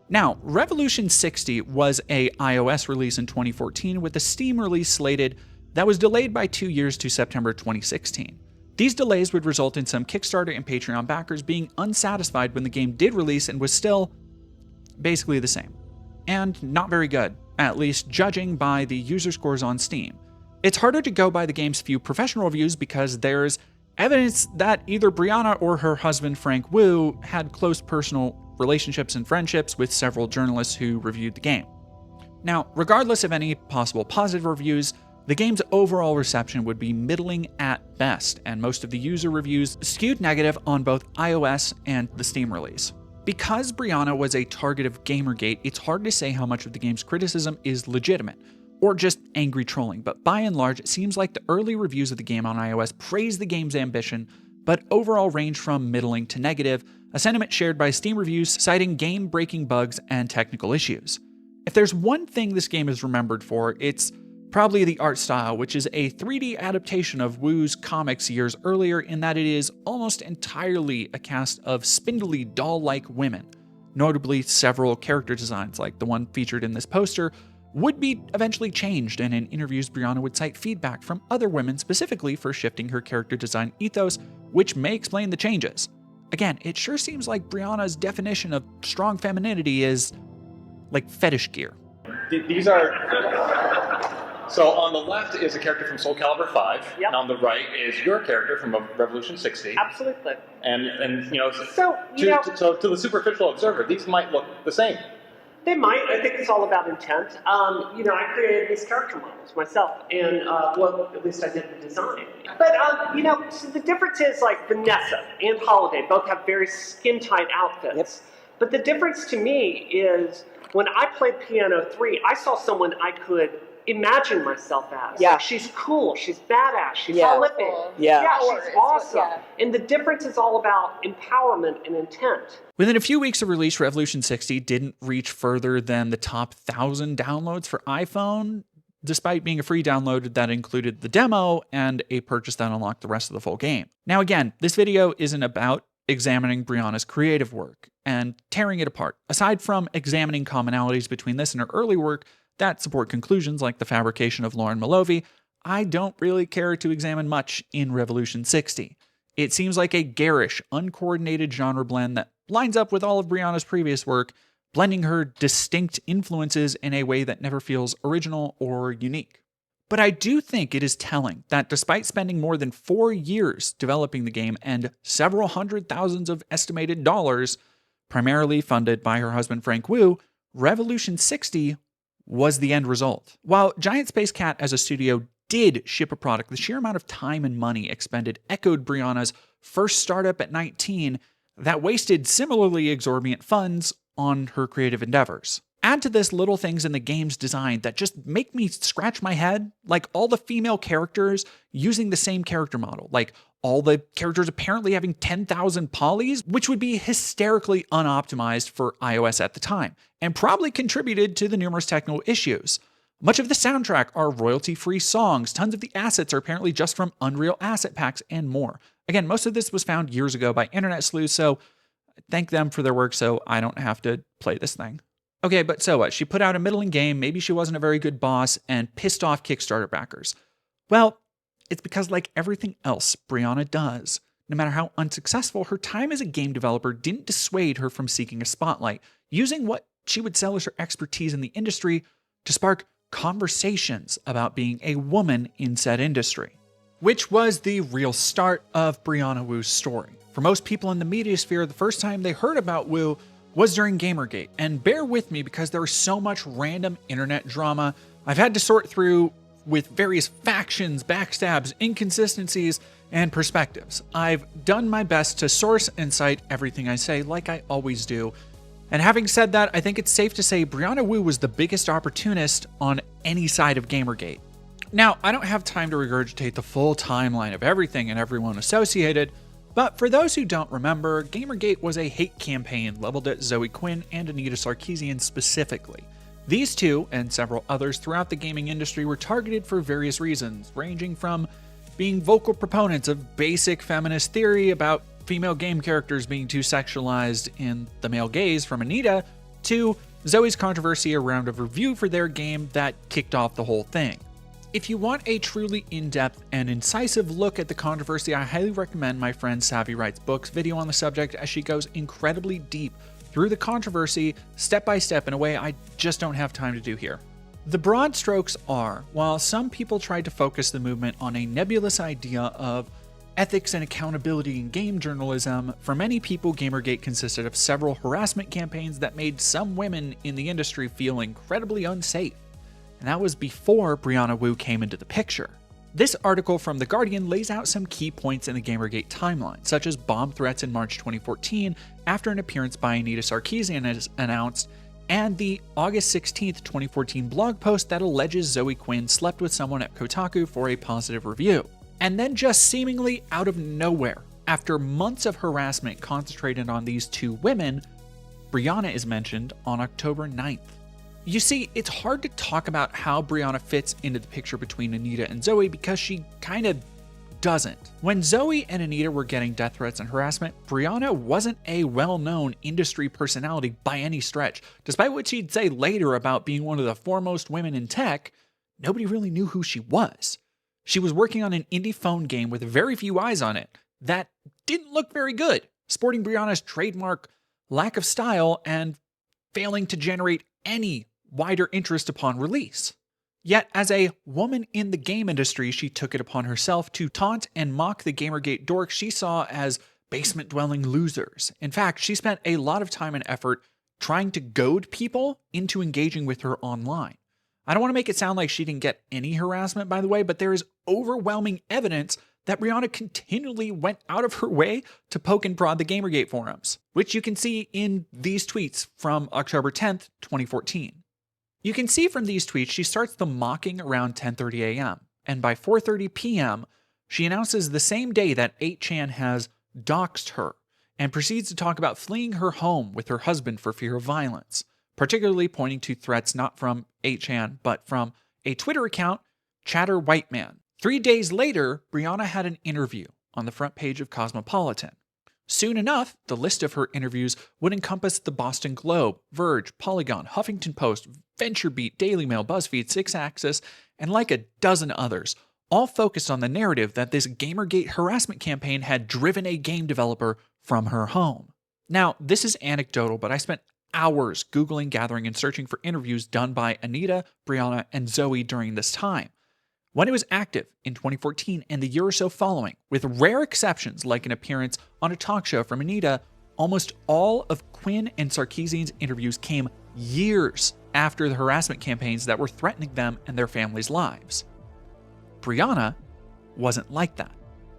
B: Now, Revolution 60 was a iOS release in 2014 with a Steam release slated that was delayed by 2 years to September 2016. These delays would result in some Kickstarter and Patreon backers being unsatisfied when the game did release and was still basically the same. And not very good, at least judging by the user scores on Steam. It's harder to go by the game's few professional reviews because there's evidence that either Brianna or her husband Frank Wu had close personal relationships and friendships with several journalists who reviewed the game. Now, regardless of any possible positive reviews, the game's overall reception would be middling at best, and most of the user reviews skewed negative on both iOS and the Steam release. Because Brianna was a target of Gamergate, it's hard to say how much of the game's criticism is legitimate, or just angry trolling, but by and large, it seems like the early reviews of the game on iOS praise the game's ambition, but overall range from middling to negative, a sentiment shared by Steam reviews citing game-breaking bugs and technical issues. If there's one thing this game is remembered for, it's probably the art style, which is a 3D adaptation of Wu's comics years earlier in that it is almost entirely a cast of spindly doll-like women. Notably, several character designs, like the one featured in this poster, would be eventually changed, and in interviews Brianna would cite feedback from other women specifically for shifting her character design ethos, which may explain the changes. Again, it sure seems like Brianna's definition of strong femininity is like fetish gear.
G: These are... So on the left is a character from Soul Calibur 5,
H: Yep.
G: and on the right is your character from Revolution 60.
H: Absolutely.
G: And you know,
H: So, you know,
G: so to the superficial observer, these might look the same.
H: they might. I think it's all about intent. You know, I created these character models myself, and well, at least I did the design. But you know, so the difference is like Vanessa and Holiday both have very skin-tight outfits.
I: Yep.
H: But the difference to me is when I played Piano 3, I saw someone I could imagine myself as.
I: Yeah.
H: Like, she's cool, she's badass, she's
I: Yeah.
H: prolific.
I: Yeah.
H: Yeah,
J: Power
H: she's
J: is what-
H: awesome.
J: yeah.
H: And the difference is all about empowerment and intent.
B: Within a few weeks of release, Revolution 60 didn't reach further than the top 1,000 downloads for iPhone, despite being a free download that included the demo and a purchase that unlocked the rest of the full game. Now again, this video isn't about examining Brianna's creative work and tearing it apart. Aside from examining commonalities between this and her early work that support conclusions like the fabrication of Lauren Malovey, I don't really care to examine much in Revolution 60. It seems like a garish, uncoordinated genre blend that lines up with all of Brianna's previous work, blending her distinct influences in a way that never feels original or unique. But I do think it is telling that despite spending more than 4 years developing the game and several hundred thousands of estimated dollars, primarily funded by her husband Frank Wu, Revolution 60 was the end result. While Giant Space Cat as a studio did ship a product, the sheer amount of time and money expended echoed Brianna's first startup at 19 that wasted similarly exorbitant funds on her creative endeavors. Add to this little things in the game's design that just make me scratch my head, like all the female characters using the same character model, like all the characters apparently having 10,000 polys, which would be hysterically unoptimized for iOS at the time, and probably contributed to the numerous technical issues. Much of the soundtrack are royalty-free songs, tons of the assets are apparently just from Unreal Asset Packs, and more. Again, most of this was found years ago by internet sleuths, so thank them for their work so I don't have to play this thing. Okay, but so what? She put out a middling game, maybe she wasn't a very good boss, and pissed off Kickstarter backers. Well, it's because like everything else Brianna does, no matter how unsuccessful, her time as a game developer didn't dissuade her from seeking a spotlight, using what she would sell as her expertise in the industry to spark conversations about being a woman in said industry. Which was the real start of Brianna Wu's story. For most people in the media sphere, the first time they heard about Wu was during Gamergate, and bear with me because there was so much random internet drama I've had to sort through with various factions, backstabs, inconsistencies, and perspectives. I've done my best to source and cite everything I say like I always do. And having said that, I think it's safe to say Brianna Wu was the biggest opportunist on any side of Gamergate. Now, I don't have time to regurgitate the full timeline of everything and everyone associated, but for those who don't remember, Gamergate was a hate campaign leveled at Zoe Quinn and Anita Sarkeesian specifically. These two, and several others throughout the gaming industry, were targeted for various reasons, ranging from being vocal proponents of basic feminist theory about female game characters being too sexualized in the male gaze from Anita, to Zoe's controversy around a review for their game that kicked off the whole thing. If you want a truly in-depth and incisive look at the controversy, I highly recommend my friend Savvy Writes Books video on the subject, as she goes incredibly deep through the controversy step by step in a way I just don't have time to do here. The broad strokes are, while some people tried to focus the movement on a nebulous idea of ethics and accountability in game journalism, for many people Gamergate consisted of several harassment campaigns that made some women in the industry feel incredibly unsafe. And that was before Brianna Wu came into the picture. This article from The Guardian lays out some key points in the Gamergate timeline, such as bomb threats in March 2014 after an appearance by Anita Sarkeesian is announced, and the August 16, 2014 blog post that alleges Zoe Quinn slept with someone at Kotaku for a positive review. And then just seemingly out of nowhere, after months of harassment concentrated on these two women, Brianna is mentioned on October 9th. You see, it's hard to talk about how Brianna fits into the picture between Anita and Zoe because she kind of doesn't. When Zoe and Anita were getting death threats and harassment, Brianna wasn't a well-known industry personality by any stretch. Despite what she'd say later about being one of the foremost women in tech, nobody really knew who she was. She was working on an indie phone game with very few eyes on it that didn't look very good, sporting Brianna's trademark lack of style and failing to generate any wider interest upon release. Yet, as a woman in the game industry, she took it upon herself to taunt and mock the Gamergate dorks she saw as basement-dwelling losers. In fact, she spent a lot of time and effort trying to goad people into engaging with her online. I don't want to make it sound like she didn't get any harassment, by the way, but there is overwhelming evidence that Brianna continually went out of her way to poke and prod the Gamergate forums, which you can see in these tweets from October 10th, 2014. You can see from these tweets she starts the mocking around 10:30 a.m., and by 4:30 p.m., she announces the same day that 8chan has doxed her, and proceeds to talk about fleeing her home with her husband for fear of violence, particularly pointing to threats not from 8chan, but from a Twitter account, Chatter Whiteman. 3 days later, Brianna had an interview on the front page of Cosmopolitan. Soon enough, the list of her interviews would encompass the Boston Globe, Verge, Polygon, Huffington Post, VentureBeat, Daily Mail, BuzzFeed, Six Axis, and like a dozen others, all focused on the narrative that this Gamergate harassment campaign had driven a game developer from her home. Now, this is anecdotal, but I spent hours Googling, gathering, and searching for interviews done by Anita, Brianna, and Zoe during this time. When it was active in 2014 and the year or so following, with rare exceptions like an appearance on a talk show from Anita, almost all of Quinn and Sarkeesian's interviews came years after the harassment campaigns that were threatening them and their families' lives. Brianna wasn't like that.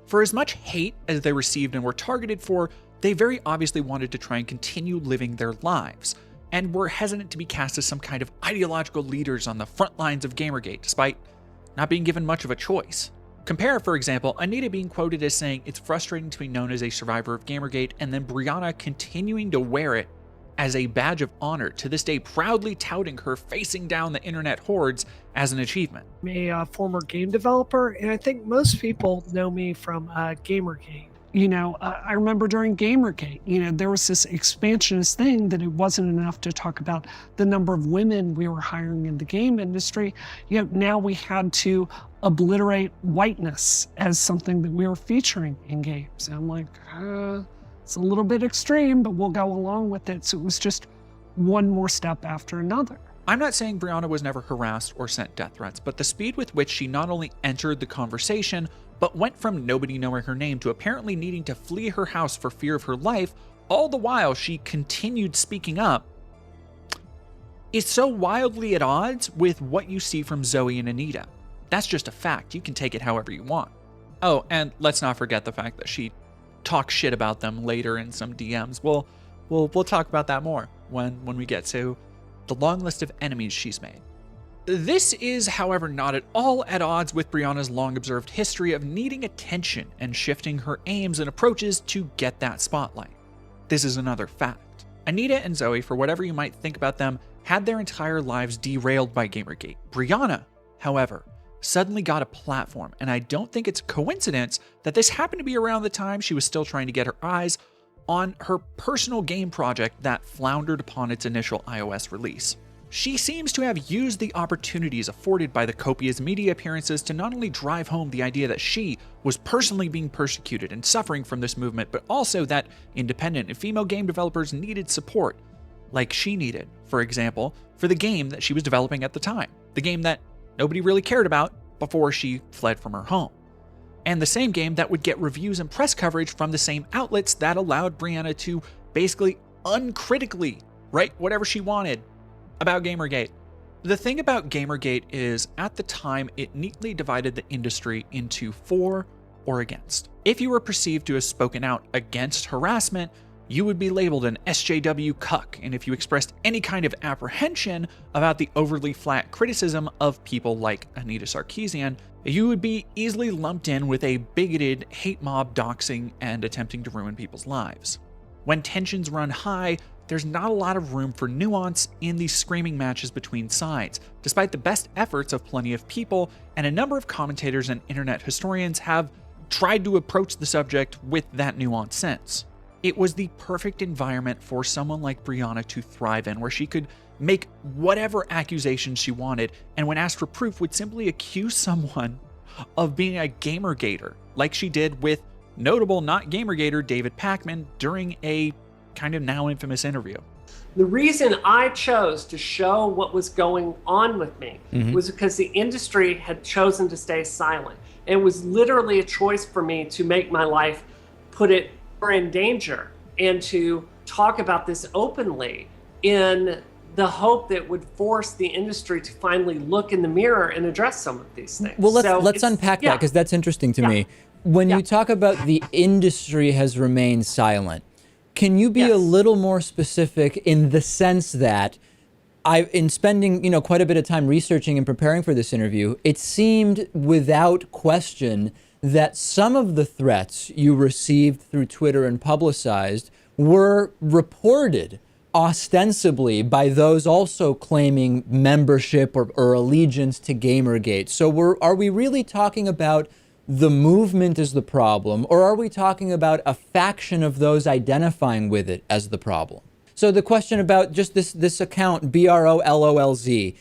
B: For as much hate as they received and were targeted for, they very obviously wanted to try and continue living their lives, and were hesitant to be cast as some kind of ideological leaders on the front lines of Gamergate, despite not being given much of a choice. Compare, for example, Anita being quoted as saying it's frustrating to be known as a survivor of Gamergate, and then Brianna continuing to wear it as a badge of honor, to this day proudly touting her facing down the internet hordes as an achievement.
C: I'm a former game developer, and I think most people know me from Gamergate. I remember during Gamergate, there was this expansionist thing that it wasn't enough to talk about the number of women we were hiring in the game industry. Now we had to obliterate whiteness as something that we were featuring in games. And I'm like, it's a little bit extreme, but we'll go along with it. So it was just one more step after another.
B: I'm not saying Brianna was never harassed or sent death threats, but the speed with which she not only entered the conversation, but went from nobody knowing her name to apparently needing to flee her house for fear of her life, all the while she continued speaking up, is so wildly at odds with what you see from Zoe and Anita. That's just a fact. You can take it however you want. Oh, and let's not forget the fact that she talks shit about them later in some DMs. We'll talk about that more when we get to the long list of enemies she's made. This is, however, not at all at odds with Brianna's long-observed history of needing attention and shifting her aims and approaches to get that spotlight. This is another fact. Anita and Zoe, for whatever you might think about them, had their entire lives derailed by Gamergate. Brianna, however, suddenly got a platform, and I don't think it's a coincidence that this happened to be around the time she was still trying to get her eyes on her personal game project that floundered upon its initial iOS release. She seems to have used the opportunities afforded by the copious media appearances to not only drive home the idea that she was personally being persecuted and suffering from this movement, but also that independent and female game developers needed support, like she needed, for example, for the game that she was developing at the time, the game that nobody really cared about before she fled from her home, and the same game that would get reviews and press coverage from the same outlets that allowed Brianna to basically uncritically write whatever she wanted about Gamergate. The thing about Gamergate is, at the time, it neatly divided the industry into for or against. If you were perceived to have spoken out against harassment, you would be labeled an SJW cuck, and if you expressed any kind of apprehension about the overly flat criticism of people like Anita Sarkeesian, you would be easily lumped in with a bigoted hate mob doxing and attempting to ruin people's lives. When tensions run high, there's not a lot of room for nuance in these screaming matches between sides, despite the best efforts of plenty of people, and a number of commentators and internet historians have tried to approach the subject with that nuanced sense. It was the perfect environment for someone like Brianna to thrive in, where she could make whatever accusations she wanted, and when asked for proof, would simply accuse someone of being a Gamergater, like she did with notable not Gamergater David Pakman during a kind of now infamous interview.
H: The reason I chose to show what was going on with me was because the industry had chosen to stay silent. It was literally a choice for me to make my life, put it in danger, and to talk about this openly in the hope that would force the industry to finally look in the mirror and address some of these things.
I: Well, let's unpack that, because that's interesting to me. When you talk about the industry has remained silent, can you be a little more specific in the sense that in spending, quite a bit of time researching and preparing for this interview, it seemed without question that some of the threats you received through Twitter and publicized were reported ostensibly by those also claiming membership or allegiance to Gamergate. So are we really talking about the movement as the problem, or are we talking about a faction of those identifying with it as the problem? So the question about just this account, BROLOLZ,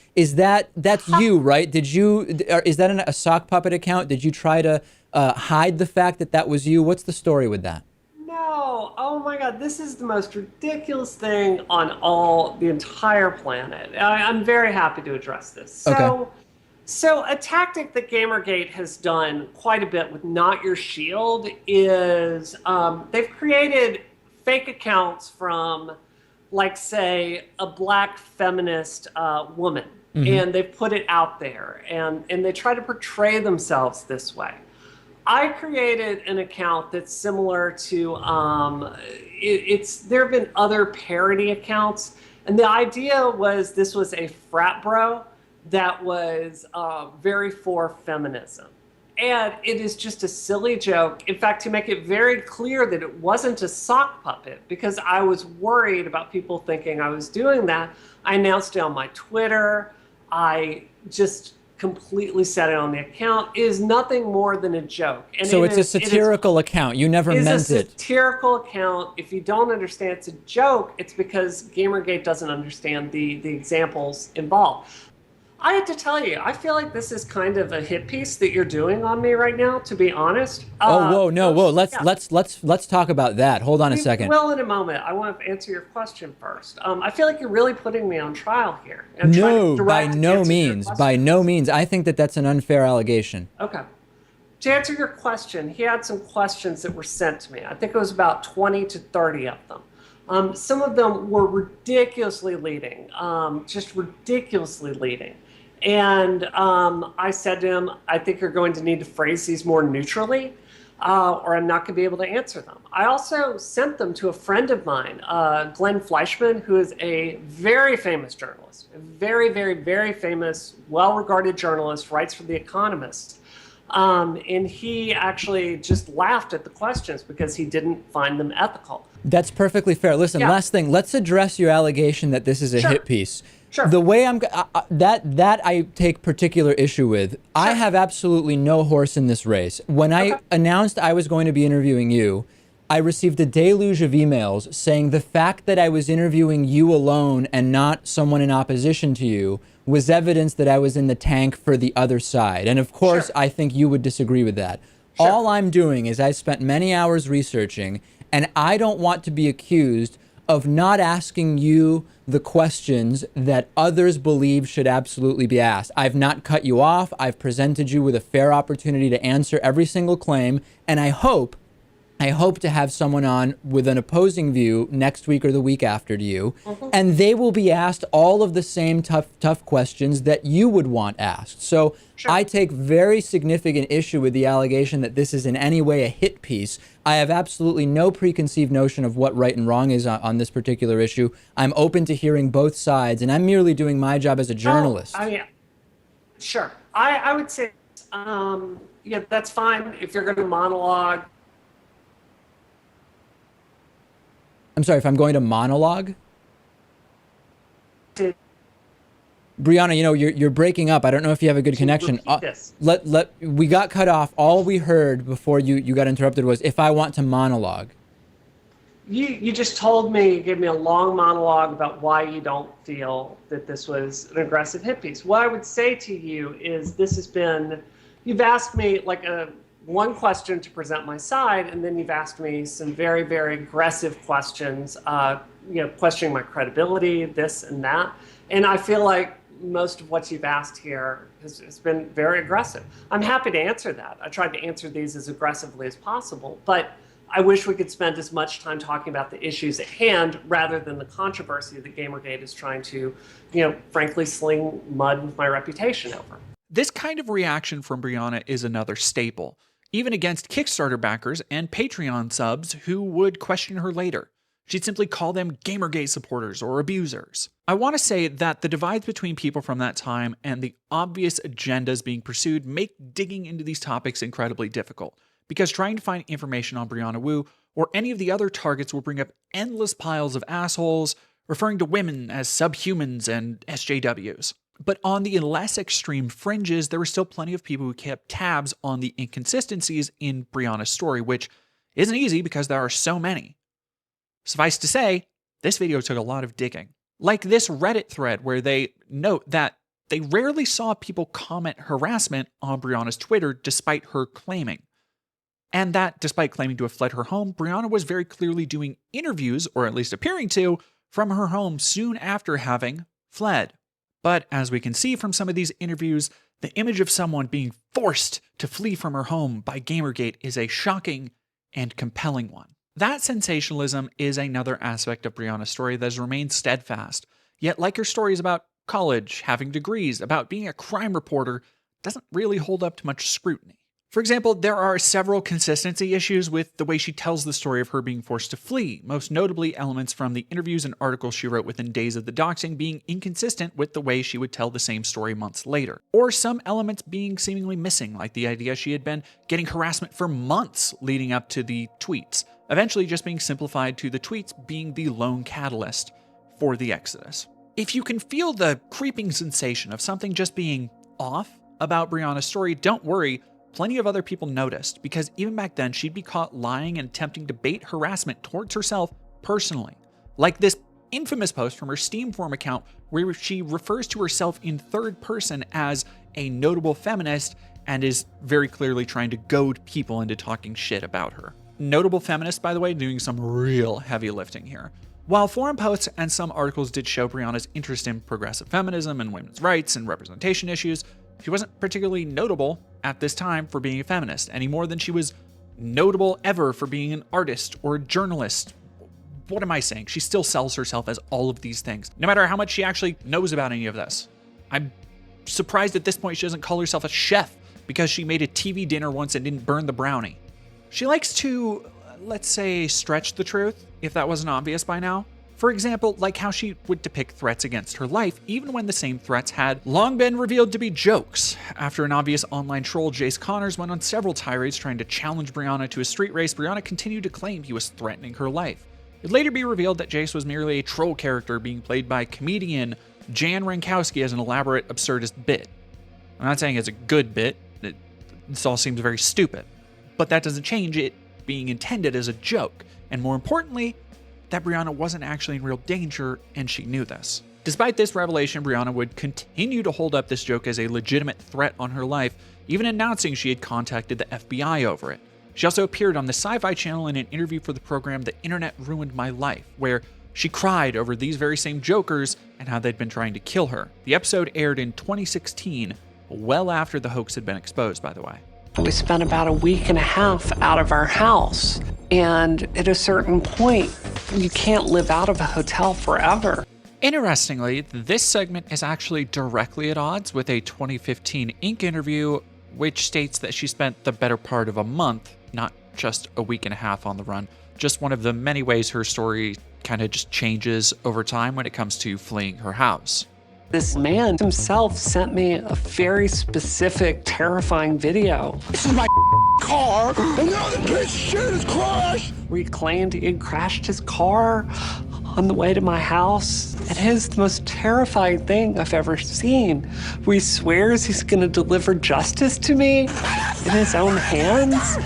I: that's you, right? Is that a sock puppet account? Did you try to hide the fact that was you? What's the story with that?
H: No, oh my God, this is the most ridiculous thing on the entire planet. I'm very happy to address this. So a tactic that Gamergate has done quite a bit with Not Your Shield is they've created fake accounts from, like, say, a black feminist woman, and they've put it out there, and they try to portray themselves this way. I created an account that's similar to, there have been other parody accounts, and the idea was this was a frat bro that was very for feminism. And it is just a silly joke. In fact, to make it very clear that it wasn't a sock puppet, because I was worried about people thinking I was doing that, I announced it on my Twitter. I just completely set it on the account. It is nothing more than a joke. And
I: so it's a satirical account. You never meant it.
H: It's a satirical account. If you don't understand it's a joke, it's because Gamergate doesn't understand the examples involved. I have to tell you, I feel like this is kind of a hit piece that you're doing on me right now, to be honest.
I: Whoa. Let's talk about that. Hold on a second.
H: Well, in a moment. I want to answer your question first. I feel like you're really putting me on trial here.
I: No, by no means. By no means. I think that's an unfair allegation.
H: Okay. To answer your question, he had some questions that were sent to me. I think it was about 20 to 30 of them. Some of them were ridiculously leading, just ridiculously leading. And I said to him, I think you're going to need to phrase these more neutrally, or I'm not going to be able to answer them. I also sent them to a friend of mine, Glenn Fleischman, who is a very famous journalist, a very, very, very famous, well-regarded journalist, writes for The Economist. And he actually just laughed at the questions because he didn't find them ethical.
I: That's perfectly fair. Listen, last thing, let's address your allegation that this is a hit piece.
H: Sure.
I: The way that I take particular issue with, I have absolutely no horse in this race. When I announced I was going to be interviewing you, I received a deluge of emails saying the fact that I was interviewing you alone and not someone in opposition to you was evidence that I was in the tank for the other side. And of course, I think you would disagree with that. All I'm doing is I spent many hours researching, and I don't want to be accused of not asking you the questions that others believe should absolutely be asked. I've not cut you off. I've presented you with a fair opportunity to answer every single claim, and I hope I hope to have someone on with an opposing view next week or the week after to you, and they will be asked all of the same tough questions that you would want asked. So I take very significant issue with the allegation that this is in any way a hit piece. I have absolutely no preconceived notion of what right and wrong is on this particular issue. I'm open to hearing both sides, and I'm merely doing my job as a journalist.
H: Sure. I would say, yeah, that's fine if you're going to monologue.
I: I'm sorry, if I'm going to monologue? Brianna, you know, you're breaking up. I don't know if you have a good connection. We got cut off. All we heard before you got interrupted was, if I want to monologue.
H: You just told me, you gave me a long monologue about why you don't feel that this was an aggressive hit piece. What I would say to you is this has been, you've asked me like one question to present my side, and then you've asked me some very, very aggressive questions, you know, questioning my credibility, this and that. And I feel like most of what you've asked here has been very aggressive. I'm happy to answer that. I tried to answer these as aggressively as possible, but I wish we could spend as much time talking about the issues at hand rather than the controversy that Gamergate is trying to, you know, frankly sling mud with my reputation over.
B: This kind of reaction from Brianna is another staple, even against Kickstarter backers and Patreon subs who would question her later. She'd simply call them Gamergate supporters or abusers. I want to say that the divides between people from that time and the obvious agendas being pursued make digging into these topics incredibly difficult, because trying to find information on Brianna Wu or any of the other targets will bring up endless piles of assholes referring to women as subhumans and SJWs. But on the less extreme fringes, there were still plenty of people who kept tabs on the inconsistencies in Brianna's story, which isn't easy because there are so many. Suffice to say, this video took a lot of digging. Like this Reddit thread where they note that they rarely saw people comment harassment on Brianna's Twitter despite her claiming. And that, despite claiming to have fled her home, Brianna was very clearly doing interviews, or at least appearing to, from her home soon after having fled. But as we can see from some of these interviews, the image of someone being forced to flee from her home by Gamergate is a shocking and compelling one. That sensationalism is another aspect of Brianna's story that has remained steadfast. Yet, like her stories about college, having degrees, about being a crime reporter, doesn't really hold up to much scrutiny. For example, there are several consistency issues with the way she tells the story of her being forced to flee, most notably elements from the interviews and articles she wrote within days of the doxing being inconsistent with the way she would tell the same story months later. Or some elements being seemingly missing, like the idea she had been getting harassment for months leading up to the tweets, eventually just being simplified to the tweets being the lone catalyst for the exodus. If you can feel the creeping sensation of something just being off about Brianna's story, don't worry. Plenty of other people noticed, because even back then she'd be caught lying and attempting to bait harassment towards herself personally. Like this infamous post from her Steam forum account where she refers to herself in third person as a notable feminist and is very clearly trying to goad people into talking shit about her. Notable feminist, by the way, doing some real heavy lifting here. While forum posts and some articles did show Brianna's interest in progressive feminism and women's rights and representation issues, she wasn't particularly notable at this time for being a feminist, any more than she was notable ever for being an artist or a journalist. What am I saying? She still sells herself as all of these things, no matter how much she actually knows about any of this. I'm surprised at this point she doesn't call herself a chef because she made a TV dinner once and didn't burn the brownie. She likes to, let's say, stretch the truth, if that wasn't obvious by now. For example, like how she would depict threats against her life, even when the same threats had long been revealed to be jokes. After an obvious online troll, Jace Connors went on several tirades trying to challenge Brianna to a street race, Brianna continued to claim he was threatening her life. It would later be revealed that Jace was merely a troll character being played by comedian Jan Rankowski as an elaborate absurdist bit. I'm not saying it's a good bit, this all seems very stupid, but that doesn't change it being intended as a joke, and more importantly, that Brianna wasn't actually in real danger, and she knew this. Despite this revelation, Brianna would continue to hold up this joke as a legitimate threat on her life, even announcing she had contacted the FBI over it. She also appeared on the Sci-Fi Channel in an interview for the program The Internet Ruined My Life, where she cried over these very same jokers and how they'd been trying to kill her. The episode aired in 2016, well after the hoax had been exposed, by the way.
C: We spent about a week and a half out of our house. And at a certain point, you can't live out of a hotel forever.
B: Interestingly, this segment is actually directly at odds with a 2015 Inc. interview, which states that she spent the better part of a month, not just a week and a half on the run. Just one of the many ways her story kind of just changes over time when it comes to fleeing her house.
C: This man himself sent me a very specific, terrifying video.
J: This is my car, and now the bitch shit is crashed.
C: Where he claimed he had crashed his car on the way to my house. It is the most terrifying thing I've ever seen. Where he swears he's gonna deliver justice to me in his own hands.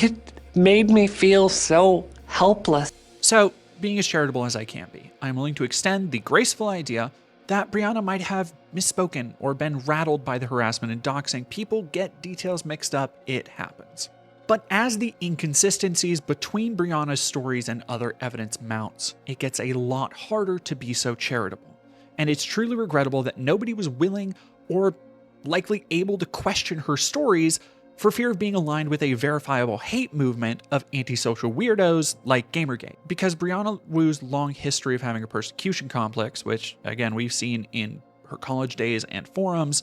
C: It made me feel so helpless.
B: So, being as charitable as I can be, I'm willing to extend the graceful idea that Brianna might have misspoken or been rattled by the harassment and doxing. People get details mixed up, it happens. But as the inconsistencies between Brianna's stories and other evidence mounts, it gets a lot harder to be so charitable. And it's truly regrettable that nobody was willing or likely able to question her stories for fear of being aligned with a verifiable hate movement of antisocial weirdos like Gamergate. Because Brianna Wu's long history of having a persecution complex, which again we've seen in her college days and forums,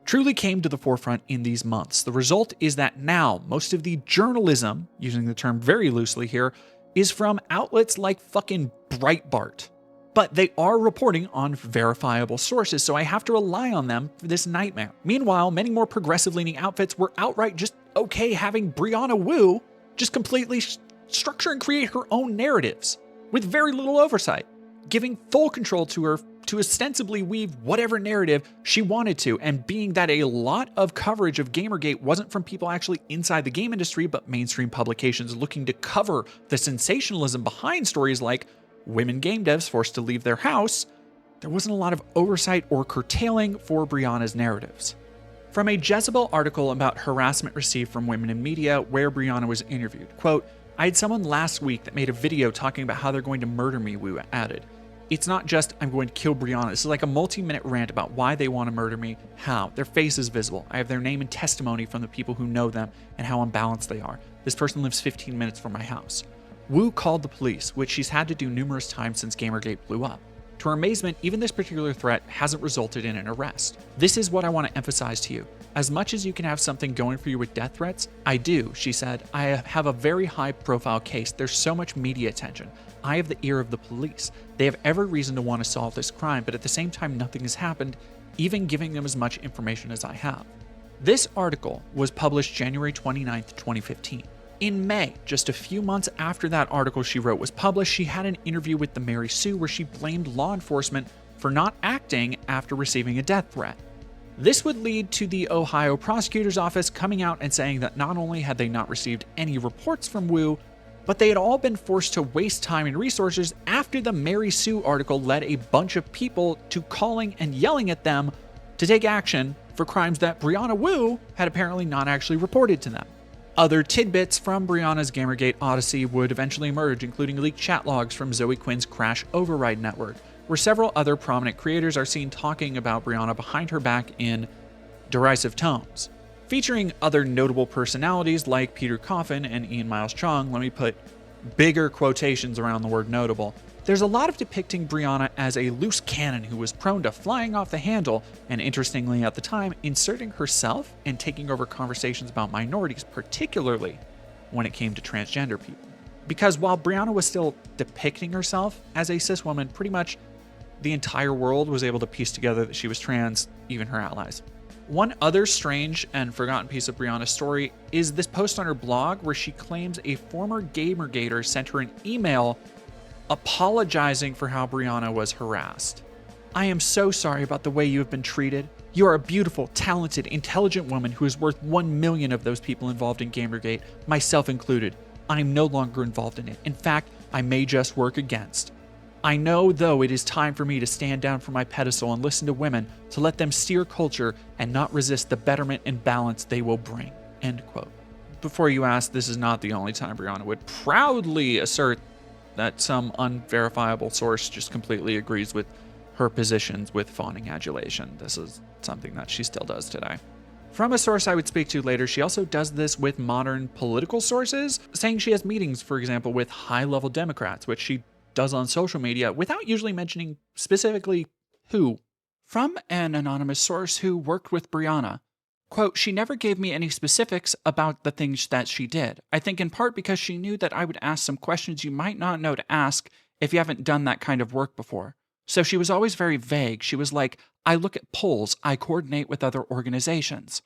B: truly came to the forefront in these months. The result is that now most of the journalism, using the term very loosely here, is from outlets like fucking Breitbart. But they are reporting on verifiable sources, so I have to rely on them for this nightmare. Meanwhile, many more progressive-leaning outfits were outright just okay having Brianna Wu just completely structure and create her own narratives with very little oversight, giving full control to her to ostensibly weave whatever narrative she wanted to, and being that a lot of coverage of Gamergate wasn't from people actually inside the game industry, but mainstream publications looking to cover the sensationalism behind stories like women game devs forced to leave their house, there wasn't a lot of oversight or curtailing for Brianna's narratives. From a Jezebel article about harassment received from women in media where Brianna was interviewed, quote, "I had someone last week that made a video talking about how they're going to murder me," Wu added. "It's not just I'm going to kill Brianna. This is like a multi-minute rant about why they want to murder me, how. Their face is visible. I have their name and testimony from the people who know them and how unbalanced they are. This person lives 15 minutes from my house." Wu called the police, which she's had to do numerous times since Gamergate blew up. To her amazement, even this particular threat hasn't resulted in an arrest. This is what I want to emphasize to you. As much as you can have something going for you with death threats, I do, she said. I have a very high profile case. There's so much media attention. I have the ear of the police. They have every reason to want to solve this crime, but at the same time, nothing has happened, even giving them as much information as I have. This article was published January 29th, 2015. In May, just a few months after that article she wrote was published, she had an interview with the Mary Sue where she blamed law enforcement for not acting after receiving a death threat. This would lead to the Ohio prosecutor's office coming out and saying that not only had they not received any reports from Wu, but they had all been forced to waste time and resources after the Mary Sue article led a bunch of people to calling and yelling at them to take action for crimes that Brianna Wu had apparently not actually reported to them. Other tidbits from Brianna's Gamergate odyssey would eventually emerge, including leaked chat logs from Zoe Quinn's Crash Override network, where several other prominent creators are seen talking about Brianna behind her back in derisive tones. Featuring other notable personalities like Peter Coffin and Ian Miles Chong, let me put bigger quotations around the word notable, there's a lot of depicting Brianna as a loose cannon who was prone to flying off the handle, and interestingly at the time, inserting herself and taking over conversations about minorities, particularly when it came to transgender people. Because while Brianna was still depicting herself as a cis woman, pretty much the entire world was able to piece together that she was trans, even her allies. One other strange and forgotten piece of Brianna's story is this post on her blog where she claims a former Gamergater sent her an email apologizing for how Brianna was harassed. "I am so sorry about the way you have been treated. You are a beautiful, talented, intelligent woman who is worth 1 million of those people involved in Gamergate, myself included. I am no longer involved in it. In fact, I may just work against. I know, though, it is time for me to stand down from my pedestal and listen to women, to let them steer culture and not resist the betterment and balance they will bring." End quote. Before you ask, this is not the only time Brianna would proudly assert that some unverifiable source just completely agrees with her positions with fawning adulation. This is something that she still does today. From a source I would speak to later, she also does this with modern political sources, saying she has meetings, for example, with high-level Democrats, which she does on social media without usually mentioning specifically who. From an anonymous source who worked with Brianna, quote, she never gave me any specifics about the things that she did. I think in part because she knew that I would ask some questions you might not know to ask if you haven't done that kind of work before. So she was always very vague. She was like, I look at polls, I coordinate with other organizations.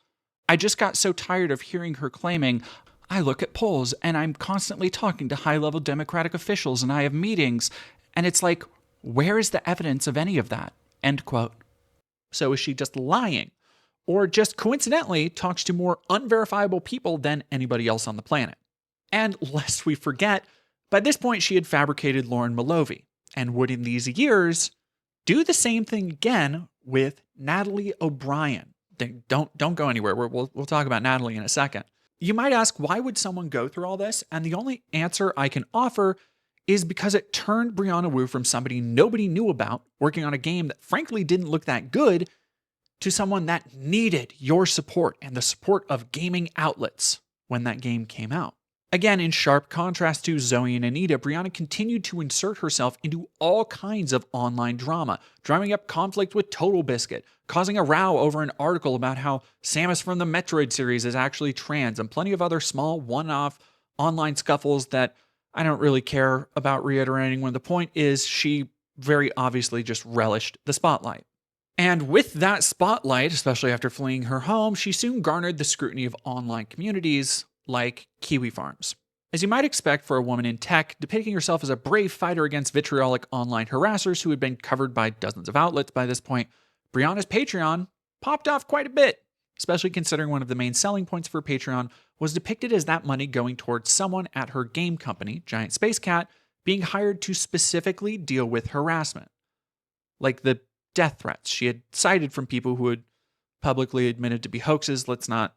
B: I just got so tired of hearing her claiming, I look at polls and I'm constantly talking to high-level Democratic officials and I have meetings. And it's like, where is the evidence of any of that? End quote. So is she just lying? Or just coincidentally talks to more unverifiable people than anybody else on the planet? And lest we forget, by this point she had fabricated Lauren Malovey and would in these years do the same thing again with Natalie O'Brien. Don't go anywhere. We'll talk about Natalie in a second. You might ask, why would someone go through all this? And the only answer I can offer is because it turned Brianna Wu from somebody nobody knew about, working on a game that frankly didn't look that good, to someone that needed your support and the support of gaming outlets when that game came out. Again, in sharp contrast to Zoe and Anita, Brianna continued to insert herself into all kinds of online drama, drumming up conflict with Total Biscuit, causing a row over an article about how Samus from the Metroid series is actually trans, and plenty of other small one-off online scuffles that I don't really care about reiterating when the point is she very obviously just relished the spotlight. And with that spotlight, especially after fleeing her home, she soon garnered the scrutiny of online communities like Kiwi Farms. As you might expect for a woman in tech, depicting herself as a brave fighter against vitriolic online harassers who had been covered by dozens of outlets by this point, Brianna's Patreon popped off quite a bit, especially considering one of the main selling points for Patreon was depicted as that money going towards someone at her game company, Giant Space Cat, being hired to specifically deal with harassment. Like the death threats she had cited from people who had publicly admitted to be hoaxes. Let's not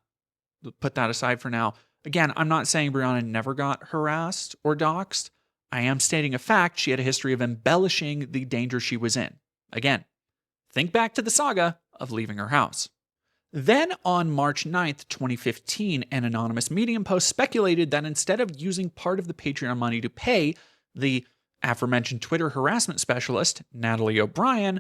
B: put that aside for now. Again, I'm not saying Brianna never got harassed or doxxed. I am stating a fact. She had a history of embellishing the danger she was in. Again, think back to the saga of leaving her house. Then on March 9th, 2015, an anonymous Medium post speculated that instead of using part of the Patreon money to pay the aforementioned Twitter harassment specialist, Natalie O'Brien,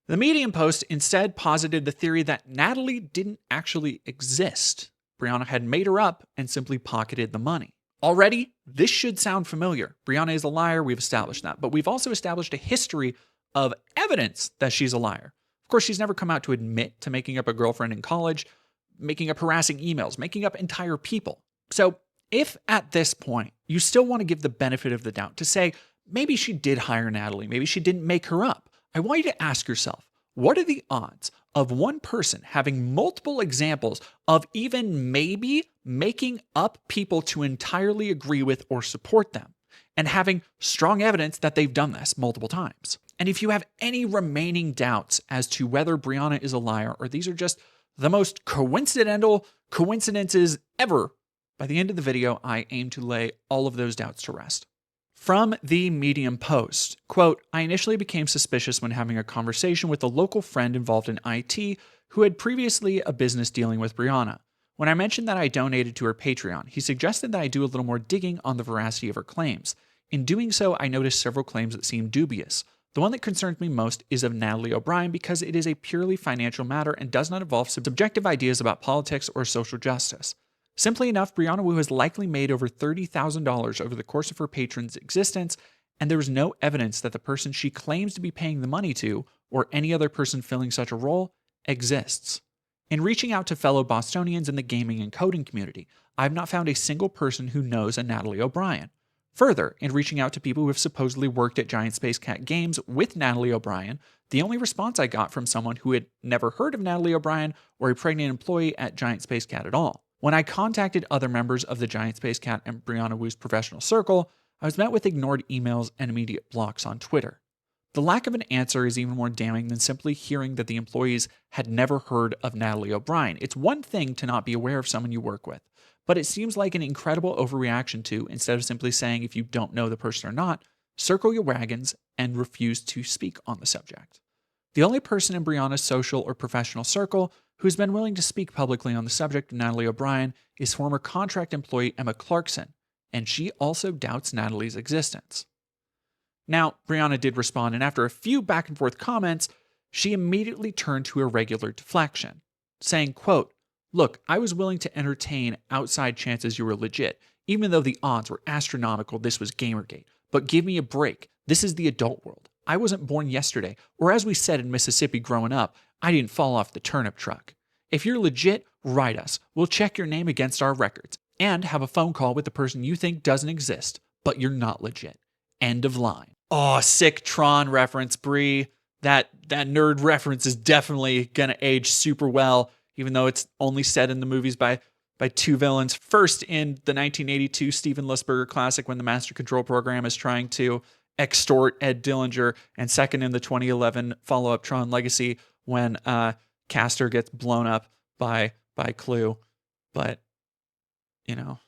B: the Medium post instead posited the theory that Natalie didn't actually exist. Brianna had made her up and simply pocketed the money. Already, this should sound familiar. Brianna is a liar, we've established that. But we've also established a history of evidence that she's a liar. Of course, she's never come out to admit to making up a girlfriend in college, making up harassing emails, making up entire people. So if at this point you still want to give the benefit of the doubt to say, maybe she did hire Natalie, maybe she didn't make her up, I want you to ask yourself, what are the odds of one person having multiple examples of even maybe making up people to entirely agree with or support them, and having strong evidence that they've done this multiple times? And if you have any remaining doubts as to whether Brianna is a liar or these are just the most coincidental coincidences ever, by the end of the video, I aim to lay all of those doubts to rest. From the Medium post, quote, I initially became suspicious when having a conversation with a local friend involved in IT who had previously a business dealing with Brianna. When I mentioned that I donated to her Patreon, he suggested that I do a little more digging on the veracity of her claims. In doing so, I noticed several claims that seemed dubious. The one that concerns me most is of Natalie O'Brien because it is a purely financial matter and does not involve subjective ideas about politics or social justice. Simply enough, Brianna Wu has likely made over $30,000 over the course of her patron's existence, and there is no evidence that the person she claims to be paying the money to, or any other person filling such a role, exists. In reaching out to fellow Bostonians in the gaming and coding community, I have not found a single person who knows a Natalie O'Brien. Further, in reaching out to people who have supposedly worked at Giant Space Cat Games with Natalie O'Brien, the only response I got from someone who had never heard of Natalie O'Brien or a pregnant employee at Giant Space Cat at all. When I contacted other members of the Giant Space Cat and Brianna Wu's professional circle, I was met with ignored emails and immediate blocks on Twitter. The lack of an answer is even more damning than simply hearing that the employees had never heard of Natalie O'Brien. It's one thing to not be aware of someone you work with, but it seems like an incredible overreaction to, instead of simply saying if you don't know the person or not, circle your wagons and refuse to speak on the subject. The only person in Brianna's social or professional circle who's been willing to speak publicly on the subject of Natalie O'Brien is former contract employee Emma Clarkson, and she also doubts Natalie's existence. Now, Brianna did respond, and after a few back and forth comments, she immediately turned to a regular deflection, saying, quote, "Look, I was willing to entertain outside chances you were legit, even though the odds were astronomical this was Gamergate. But give me a break. This is the adult world. I wasn't born yesterday, or as we said in Mississippi growing up, I didn't fall off the turnip truck. If you're legit, write us. We'll check your name against our records and have a phone call with the person you think doesn't exist, but you're not legit. End of line." Oh, sick Tron reference, Bree. That nerd reference is definitely gonna age super well, even though it's only said in the movies by two villains. First, in the 1982 Steven Lisberger classic, when the Master Control Program is trying to extort Ed Dillinger, and second in the 2011 follow-up Tron Legacy, when Castor gets blown up by Clue. But, you know.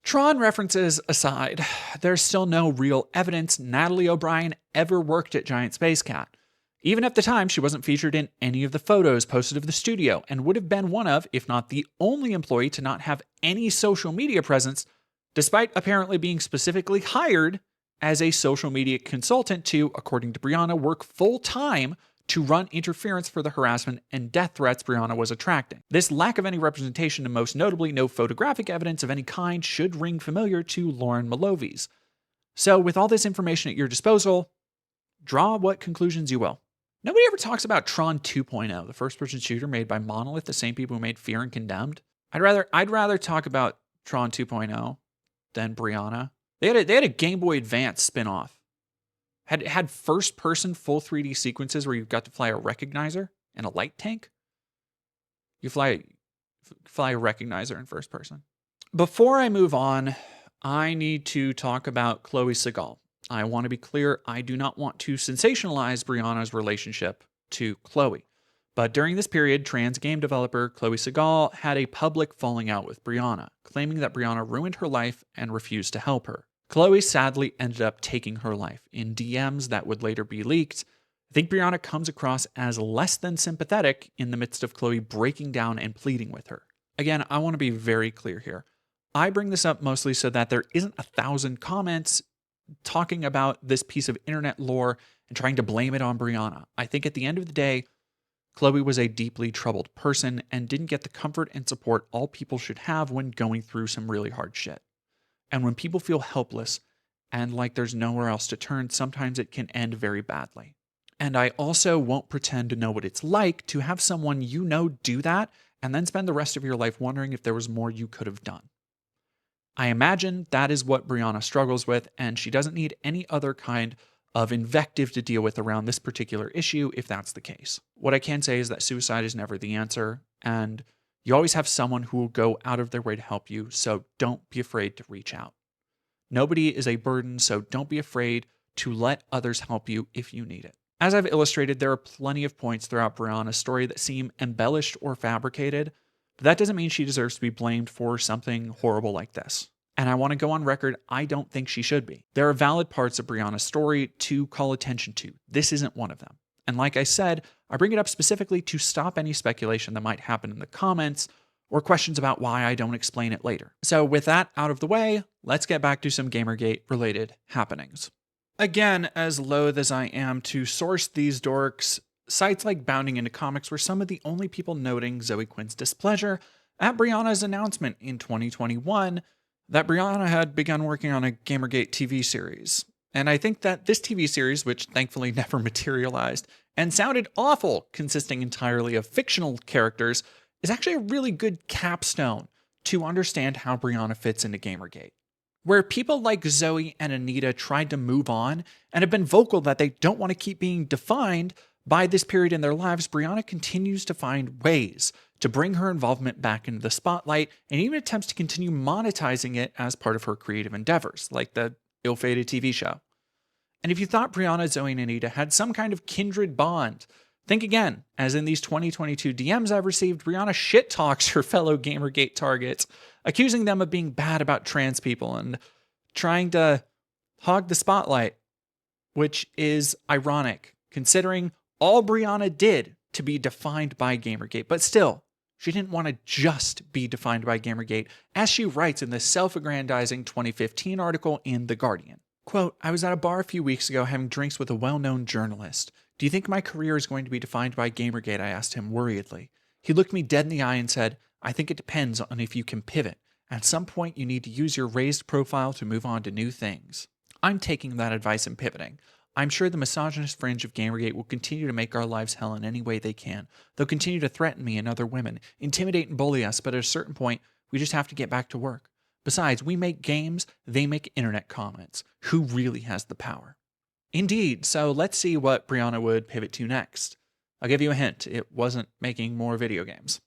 B: Tron references aside, there's still no real evidence Natalie O'Brien ever worked at Giant Space Cat. Even at the time, she wasn't featured in any of the photos posted of the studio and would have been one of, if not the only employee to not have any social media presence, despite apparently being specifically hired as a social media consultant to, according to Brianna, work full-time to run interference for the harassment and death threats Brianna was attracting. This lack of any representation and most notably no photographic evidence of any kind should ring familiar to Lauren Malovies. So with all this information at your disposal, draw what conclusions you will. Nobody ever talks about Tron 2.0, the first-person shooter made by Monolith, the same people who made Fear and Condemned. I'd rather talk about Tron 2.0 than Brianna. They had a Game Boy Advance spin-off. Had first-person full 3D sequences where you got to fly a recognizer and a light tank. You fly a recognizer in first person. Before I move on, I need to talk about Chloe Segal. I want to be clear, I do not want to sensationalize Brianna's relationship to Chloe. But during this period, trans game developer Chloe Segal had a public falling out with Brianna, claiming that Brianna ruined her life and refused to help her. Chloe sadly ended up taking her life in DMs that would later be leaked. I think Brianna comes across as less than sympathetic in the midst of Chloe breaking down and pleading with her. Again, I want to be very clear here. I bring this up mostly so that there isn't 1,000 comments talking about this piece of internet lore and trying to blame it on Brianna. I think at the end of the day, Chloe was a deeply troubled person and didn't get the comfort and support all people should have when going through some really hard shit. And when people feel helpless and like there's nowhere else to turn, sometimes it can end very badly. And I also won't pretend to know what it's like to have someone you know do that and then spend the rest of your life wondering if there was more you could have done. I imagine that is what Brianna struggles with, and she doesn't need any other kind of invective to deal with around this particular issue if that's the case. What I can say is that suicide is never the answer, and you always have someone who will go out of their way to help you, so don't be afraid to reach out. Nobody is a burden, so don't be afraid to let others help you if you need it. As I've illustrated, there are plenty of points throughout Brianna's story that seem embellished or fabricated, but that doesn't mean she deserves to be blamed for something horrible like this. And I want to go on record, I don't think she should be. There are valid parts of Brianna's story to call attention to. This isn't one of them. And like I said, I bring it up specifically to stop any speculation that might happen in the comments or questions about why I don't explain it later. So with that out of the way, let's get back to some Gamergate-related happenings. Again, as loath as I am to source these dorks, sites like Bounding Into Comics were some of the only people noting Zoe Quinn's displeasure at Brianna's announcement in 2021 that Brianna had begun working on a Gamergate TV series. And I think that this TV series, which thankfully never materialized and sounded awful, consisting entirely of fictional characters, is actually a really good capstone to understand how Brianna fits into Gamergate. Where people like Zoe and Anita tried to move on and have been vocal that they don't want to keep being defined by this period in their lives, Brianna continues to find ways to bring her involvement back into the spotlight and even attempts to continue monetizing it as part of her creative endeavors, like the ill-fated TV show. And if you thought Brianna, Zoe, and Anita had some kind of kindred bond, think again, as in these 2022 DMs I've received, Brianna shit-talks her fellow Gamergate targets, accusing them of being bad about trans people and trying to hog the spotlight, which is ironic, considering all Brianna did to be defined by Gamergate, but still, she didn't want to just be defined by Gamergate, as she writes in the self-aggrandizing 2015 article in The Guardian. Quote, I was at a bar a few weeks ago having drinks with a well-known journalist. Do you think my career is going to be defined by Gamergate? I asked him worriedly. He looked me dead in the eye and said, I think it depends on if you can pivot. At some point, you need to use your raised profile to move on to new things. I'm taking that advice and pivoting. I'm sure the misogynist fringe of Gamergate will continue to make our lives hell in any way they can. They'll continue to threaten me and other women, intimidate and bully us, but at a certain point, we just have to get back to work. Besides, we make games, they make internet comments. Who really has the power? Indeed, so let's see what Brianna would pivot to next. I'll give you a hint, it wasn't making more video games.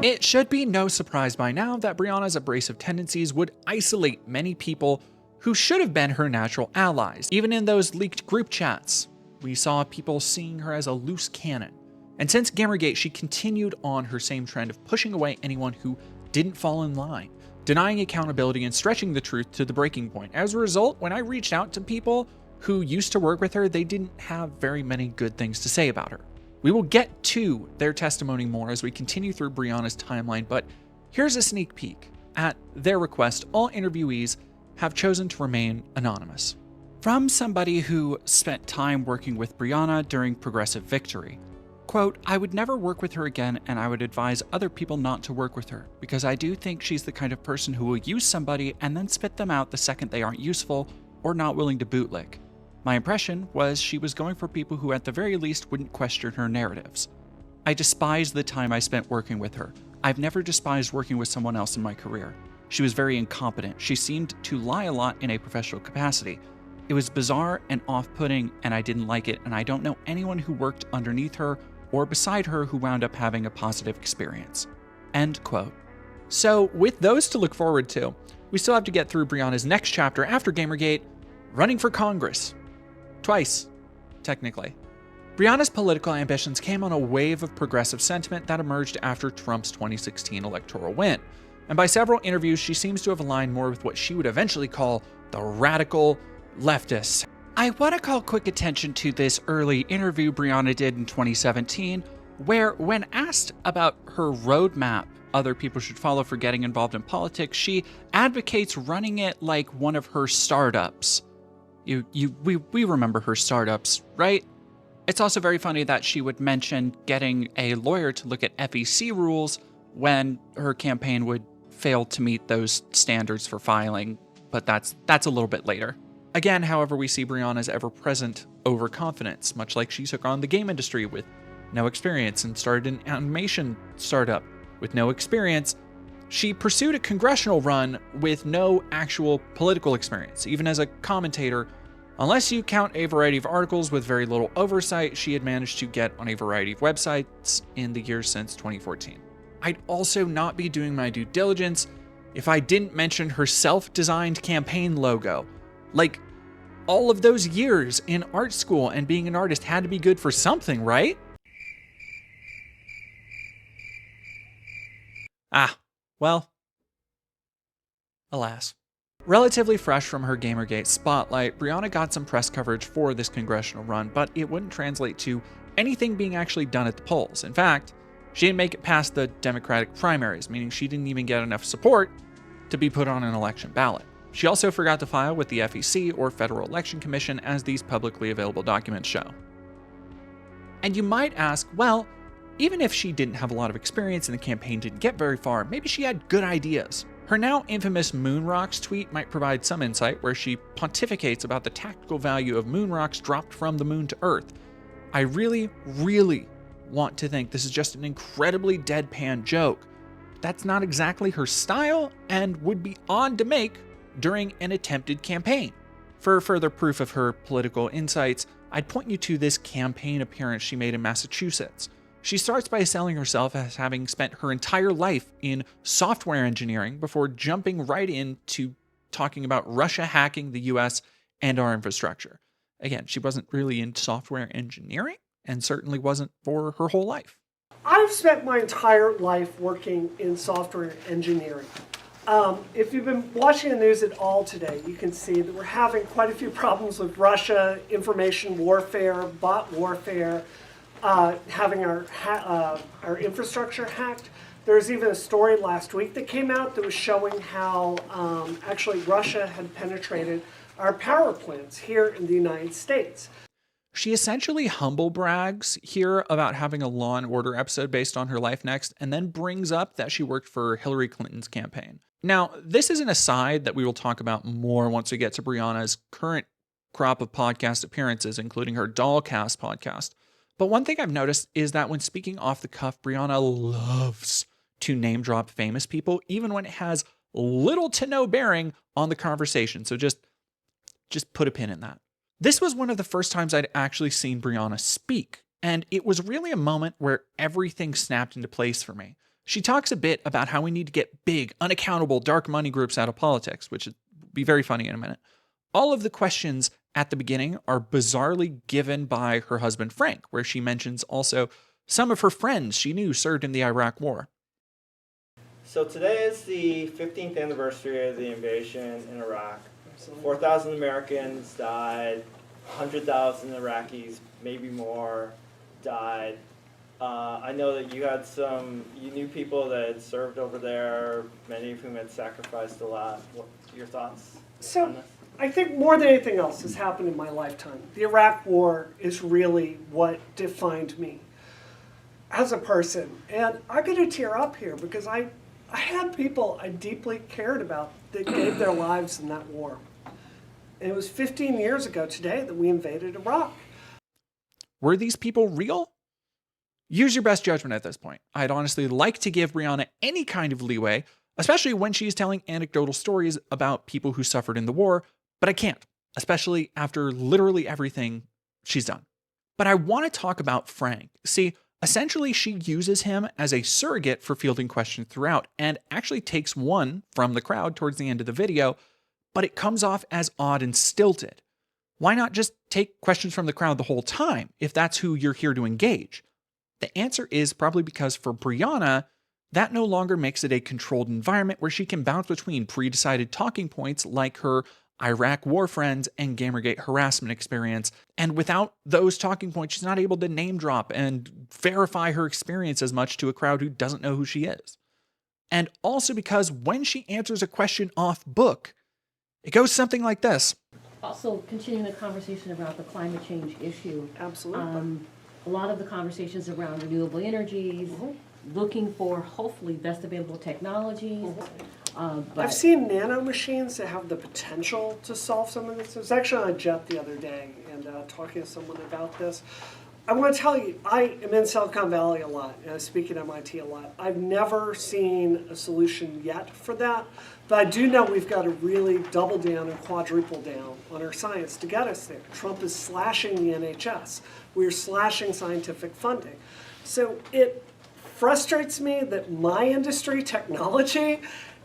B: It should be no surprise by now that Brianna's abrasive tendencies would isolate many people who should have been her natural allies. Even in those leaked group chats, we saw people seeing her as a loose cannon. And since Gamergate, she continued on her same trend of pushing away anyone who didn't fall in line, denying accountability and stretching the truth to the breaking point. As a result, when I reached out to people who used to work with her, they didn't have very many good things to say about her. We will get to their testimony more as we continue through Brianna's timeline, but here's a sneak peek. At their request, all interviewees have chosen to remain anonymous. From somebody who spent time working with Brianna during Progressive Victory. Quote, I would never work with her again, and I would advise other people not to work with her, because I do think she's the kind of person who will use somebody and then spit them out the second they aren't useful or not willing to bootlick. My impression was she was going for people who at the very least wouldn't question her narratives. I despise the time I spent working with her. I've never despised working with someone else in my career. She was very incompetent. She seemed to lie a lot in a professional capacity. It was bizarre and off-putting, and I didn't like it, and I don't know anyone who worked underneath her or beside her who wound up having a positive experience. End quote. So with those to look forward to, we still have to get through Brianna's next chapter after Gamergate, running for Congress. Twice, technically. Brianna's political ambitions came on a wave of progressive sentiment that emerged after Trump's 2016 electoral win. And by several interviews, she seems to have aligned more with what she would eventually call the radical leftists. I want to call quick attention to this early interview Brianna did in 2017, where when asked about her roadmap other people should follow for getting involved in politics, she advocates running it like one of her startups. We remember her startups, right? It's also very funny that she would mention getting a lawyer to look at FEC rules when her campaign would fail to meet those standards for filing, but that's a little bit later. Again, however, we see Brianna's ever-present overconfidence, much like she took on the game industry with no experience and started an animation startup with no experience. She pursued a congressional run with no actual political experience, even as a commentator. Unless you count a variety of articles with very little oversight, she had managed to get on a variety of websites in the years since 2014. I'd also not be doing my due diligence if I didn't mention her self-designed campaign logo. Like, all of those years in art school and being an artist had to be good for something, right? Well, alas. Relatively fresh from her Gamergate spotlight, Brianna got some press coverage for this congressional run, but it wouldn't translate to anything being actually done at the polls. In fact, she didn't make it past the Democratic primaries, meaning she didn't even get enough support to be put on an election ballot. She also forgot to file with the FEC or Federal Election Commission, as these publicly available documents show. And you might ask, well, even if she didn't have a lot of experience and the campaign didn't get very far, maybe she had good ideas. Her now infamous moon rocks tweet might provide some insight, where she pontificates about the tactical value of moon rocks dropped from the moon to Earth. I really, really want to think this is just an incredibly deadpan joke. That's not exactly her style and would be odd to make during an attempted campaign. For further proof of her political insights, I'd point you to this campaign appearance she made in Massachusetts. She starts by selling herself as having spent her entire life in software engineering before jumping right into talking about Russia hacking the US and our infrastructure. Again, she wasn't really in software engineering and certainly wasn't for her whole life.
C: I've spent my entire life working in software engineering. If you've been watching the news at all today, you can see that we're having quite a few problems with Russia, information warfare, bot warfare, having our infrastructure hacked. There's even a story last week that came out that was showing how actually Russia had penetrated our power plants here in the United States.
B: She essentially humble brags here about having a Law and Order episode based on her life next, and then brings up that she worked for Hillary Clinton's campaign. Now, this is an aside that we will talk about more once we get to Brianna's current crop of podcast appearances, including her Dollcast podcast. But one thing I've noticed is that when speaking off the cuff, Brianna loves to name drop famous people, even when it has little to no bearing on the conversation. So just put a pin in that. This was one of the first times I'd actually seen Brianna speak, and it was really a moment where everything snapped into place for me. She talks a bit about how we need to get big, unaccountable, dark money groups out of politics, which would be very funny in a minute. All of the questions at the beginning are bizarrely given by her husband Frank, where she mentions also some of her friends she knew served in the Iraq War.
K: So today is the 15th anniversary of the invasion in Iraq. 4,000 Americans died, 100,000 Iraqis, maybe more, died. I know that you knew people that had served over there, many of whom had sacrificed a lot. What are your thoughts on this?
C: I think more than anything else has happened in my lifetime. The Iraq War is really what defined me as a person. And I'm going to tear up here because I had people I deeply cared about that gave their lives in that war. And it was 15 years ago today that we invaded Iraq.
B: Were these people real? Use your best judgment at this point. I'd honestly like to give Brianna any kind of leeway, especially when she's telling anecdotal stories about people who suffered in the war, but I can't, especially after literally everything she's done. But I want to talk about Frank. See, essentially she uses him as a surrogate for fielding questions throughout, and actually takes one from the crowd towards the end of the video, but it comes off as odd and stilted. Why not just take questions from the crowd the whole time, if that's who you're here to engage? The answer is probably because for Brianna, that no longer makes it a controlled environment where she can bounce between pre-decided talking points like her Iraq war friends and Gamergate harassment experience. And without those talking points, she's not able to name drop and verify her experience as much to a crowd who doesn't know who she is. And also because when she answers a question off book, it goes something like this.
L: Also, continuing the conversation about the climate change issue.
C: Absolutely.
L: A lot of the conversations around renewable energies, looking for hopefully best available technologies.
C: I've seen nano machines that have the potential to solve some of this. I was actually on a jet the other day and talking to someone about this. I want to tell you, I am in Silicon Valley a lot, and I speak at MIT a lot. I've never seen a solution yet for that, but I do know we've got to really double down and quadruple down on our science to get us there. Trump is slashing the NHS. We're slashing scientific funding. So it frustrates me that my industry, technology,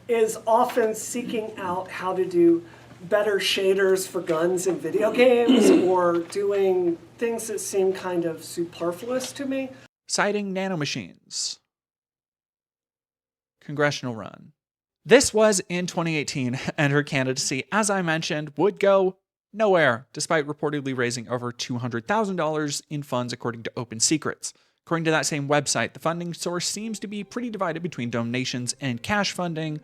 C: is often seeking out how to do better shaders for guns in video games or doing things that seem kind of superfluous to me.
B: Citing nanomachines. Congressional run. This was in 2018, and her candidacy, as I mentioned, would go nowhere, despite reportedly raising over $200,000 in funds according to Open Secrets. According to that same website, the funding source seems to be pretty divided between donations and cash funding,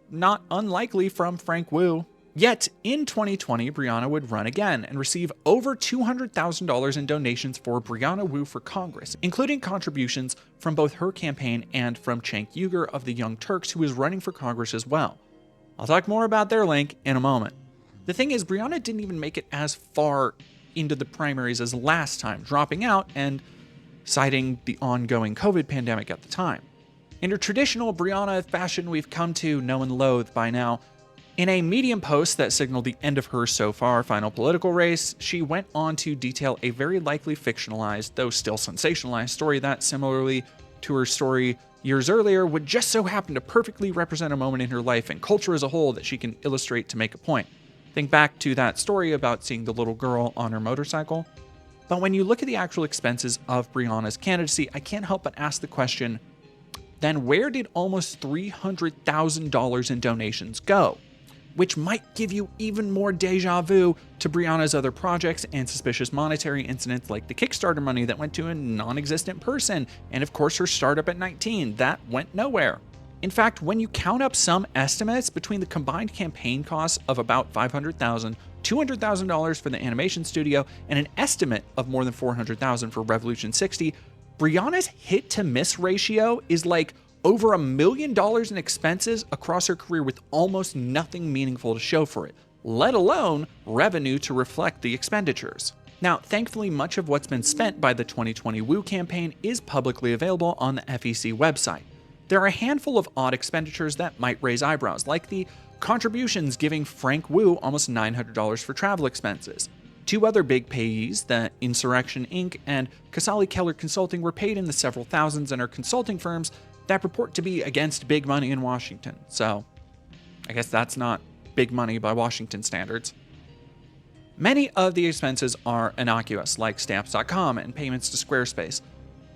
B: not unlikely from Frank Wu. Yet, in 2020, Brianna would run again and receive over $200,000 in donations for Brianna Wu for Congress, including contributions from both her campaign and from Cenk Uygur of the Young Turks, who is running for Congress as well. I'll talk more about their link in a moment. The thing is, Brianna didn't even make it as far into the primaries as last time, dropping out and citing the ongoing COVID pandemic at the time. In her traditional Brianna fashion we've come to know and loathe by now, in a Medium post that signaled the end of her so far final political race, she went on to detail a very likely fictionalized, though still sensationalized story that, similarly to her story years earlier, would just so happen to perfectly represent a moment in her life and culture as a whole that she can illustrate to make a point. Think back to that story about seeing the little girl on her motorcycle. But when you look at the actual expenses of Brianna's candidacy, I can't help but ask the question, then where did almost $300,000 in donations go? Which might give you even more deja vu to Brianna's other projects and suspicious monetary incidents like the Kickstarter money that went to a non-existent person, and of course her startup at 19 that went nowhere. In fact, when you count up some estimates between the combined campaign costs of about $500,000, $200,000 for the animation studio, and an estimate of more than $400,000 for Revolution 60, Brianna's hit-to-miss ratio is like over $1 million in expenses across her career with almost nothing meaningful to show for it, let alone revenue to reflect the expenditures. Now, thankfully, much of what's been spent by the 2020 Wu campaign is publicly available on the FEC website. There are a handful of odd expenditures that might raise eyebrows, like the contributions giving Frank Wu almost $900 for travel expenses. Two other big payees, the Insurrection Inc. and Casali Keller Consulting, were paid in the several thousands and are consulting firms that purport to be against big money in Washington. So, I guess that's not big money by Washington standards. Many of the expenses are innocuous, like stamps.com and payments to Squarespace.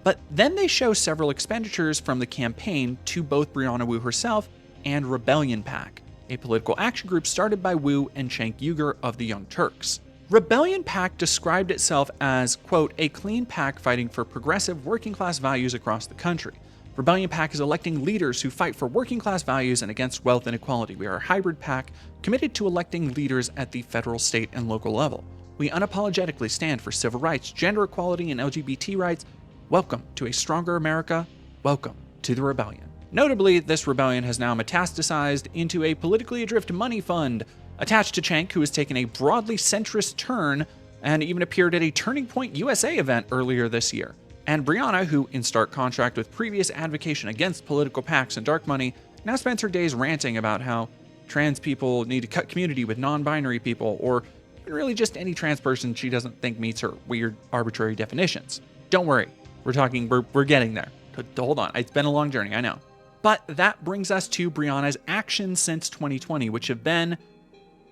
B: But then they show several expenditures from the campaign to both Brianna Wu herself and Rebellion PAC, a political action group started by Wu and Cenk Uygur of the Young Turks. Rebellion PAC described itself as, quote, a clean PAC fighting for progressive working class values across the country. Rebellion PAC is electing leaders who fight for working class values and against wealth inequality. We are a hybrid PAC committed to electing leaders at the federal, state, and local level. We unapologetically stand for civil rights, gender equality, and LGBT rights. Welcome to a stronger America. Welcome to the rebellion. Notably, this rebellion has now metastasized into a politically adrift money fund attached to Cenk, who has taken a broadly centrist turn and even appeared at a Turning Point USA event earlier this year. And Brianna, who, in stark contrast with previous advocation against political PACs and dark money, now spends her days ranting about how trans people need to cut community with non-binary people, or really just any trans person she doesn't think meets her weird, arbitrary definitions. Don't worry, we're getting there. Hold on, it's been a long journey, I know. But that brings us to Brianna's actions since 2020, which have been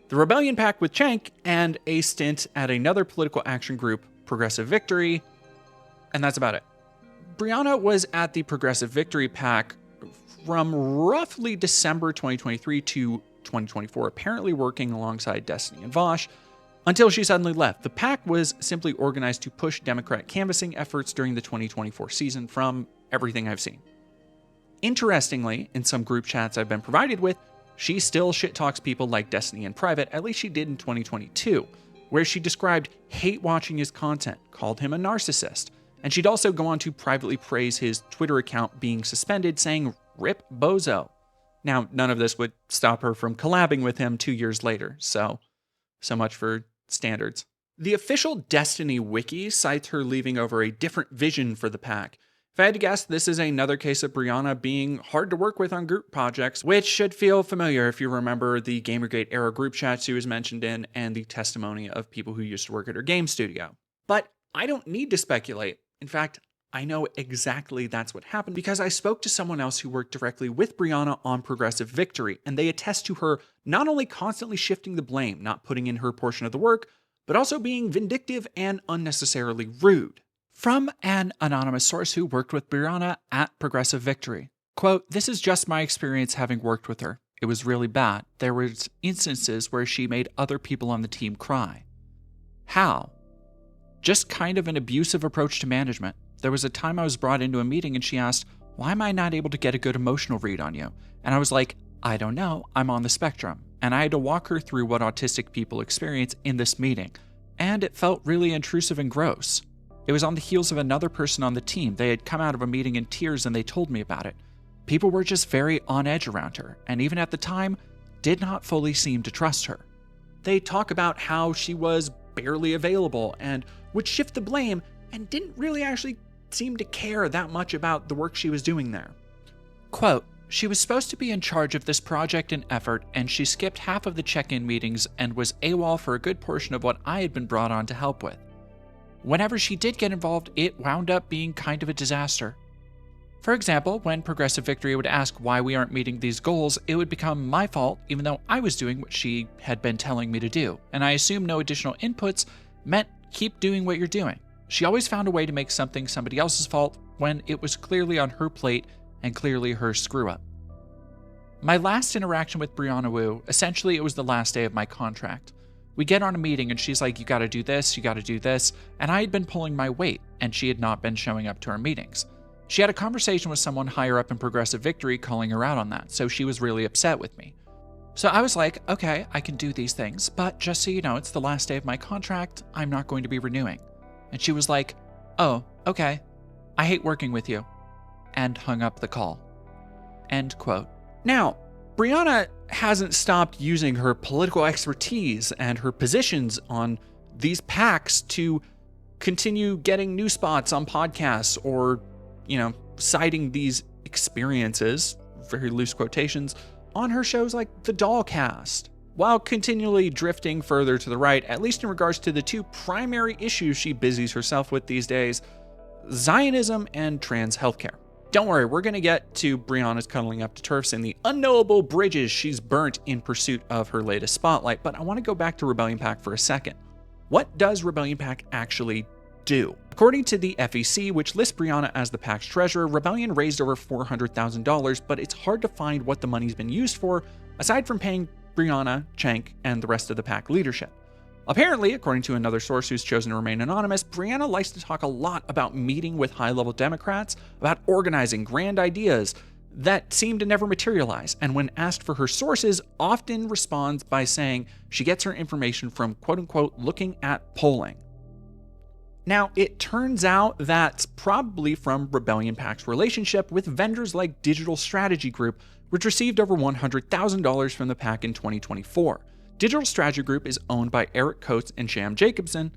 B: the Rebellion PAC with Cenk and a stint at another political action group, Progressive Victory, and that's about it. Brianna was at the Progressive Victory PAC from roughly December 2023 to 2024, apparently working alongside Destiny and Vosh, until she suddenly left. The PAC was simply organized to push Democrat canvassing efforts during the 2024 season, from everything I've seen. Interestingly, in some group chats I've been provided with, she still shit-talks people like Destiny in private, at least she did in 2022, where she described hate watching his content, called him a narcissist, and she'd also go on to privately praise his Twitter account being suspended, saying, "Rip Bozo." Now, none of this would stop her from collabing with him 2 years later, so much for standards. The official Destiny wiki cites her leaving over a different vision for the PAC. If I had to guess, this is another case of Brianna being hard to work with on group projects, which should feel familiar if you remember the Gamergate era group chats she was mentioned in and the testimony of people who used to work at her game studio. But I don't need to speculate. In fact, I know exactly that's what happened because I spoke to someone else who worked directly with Brianna on Progressive Victory, and they attest to her not only constantly shifting the blame, not putting in her portion of the work, but also being vindictive and unnecessarily rude. From an anonymous source who worked with Brianna at Progressive Victory, quote, "This is just my experience having worked with her. It was really bad. There was instances where she made other people on the team cry. How? Just kind of an abusive approach to management. There was a time I was brought into a meeting and she asked, 'Why am I not able to get a good emotional read on you?' And I was like, 'I don't know, I'm on the spectrum.' And I had to walk her through what autistic people experience in this meeting. And it felt really intrusive and gross. It was on the heels of another person on the team. They had come out of a meeting in tears and they told me about it. People were just very on edge around her, and even at the time, did not fully seem to trust her. They talk about how she was barely available and would shift the blame and didn't really actually seem to care that much about the work she was doing there. Quote, "She was supposed to be in charge of this project and effort, and she skipped half of the check-in meetings and was AWOL for a good portion of what I had been brought on to help with. Whenever she did get involved, it wound up being kind of a disaster. For example, when Progressive Victory would ask why we aren't meeting these goals, it would become my fault even though I was doing what she had been telling me to do, and I assume no additional inputs meant keep doing what you're doing. She always found a way to make something somebody else's fault when it was clearly on her plate and clearly her screw-up. My last interaction with Brianna Wu, essentially it was the last day of my contract. We get on a meeting and she's like, you gotta do this, you gotta do this, and I had been pulling my weight, and she had not been showing up to our meetings. She had a conversation with someone higher up in Progressive Victory calling her out on that, so she was really upset with me. So I was like, okay, I can do these things, but just so you know, it's the last day of my contract, I'm not going to be renewing. And she was like, oh, okay, I hate working with you, and hung up the call. End quote. Now, Brianna hasn't stopped using her political expertise and her positions on these PACs to continue getting new spots on podcasts or, citing these experiences, very loose quotations, on her shows like The Dollcast, while continually drifting further to the right, at least in regards to the two primary issues she busies herself with these days, Zionism and trans healthcare. Don't worry, we're going to get to Brianna's cuddling up to turfs and the unknowable bridges she's burnt in pursuit of her latest spotlight, but I want to go back to Rebellion PAC for a second. What does Rebellion PAC actually do? According to the FEC, which lists Brianna as the PAC's treasurer, Rebellion raised over $400,000, but it's hard to find what the money's been used for, aside from paying Brianna, Cenk, and the rest of the PAC leadership. Apparently, according to another source who's chosen to remain anonymous, Brianna likes to talk a lot about meeting with high-level Democrats, about organizing grand ideas that seem to never materialize, and when asked for her sources, often responds by saying she gets her information from quote-unquote looking at polling. Now, it turns out that's probably from Rebellion PAC's relationship with vendors like Digital Strategy Group, which received over $100,000 from the PAC in 2024. Digital Strategy Group is owned by Eric Coates and Sam Jacobson.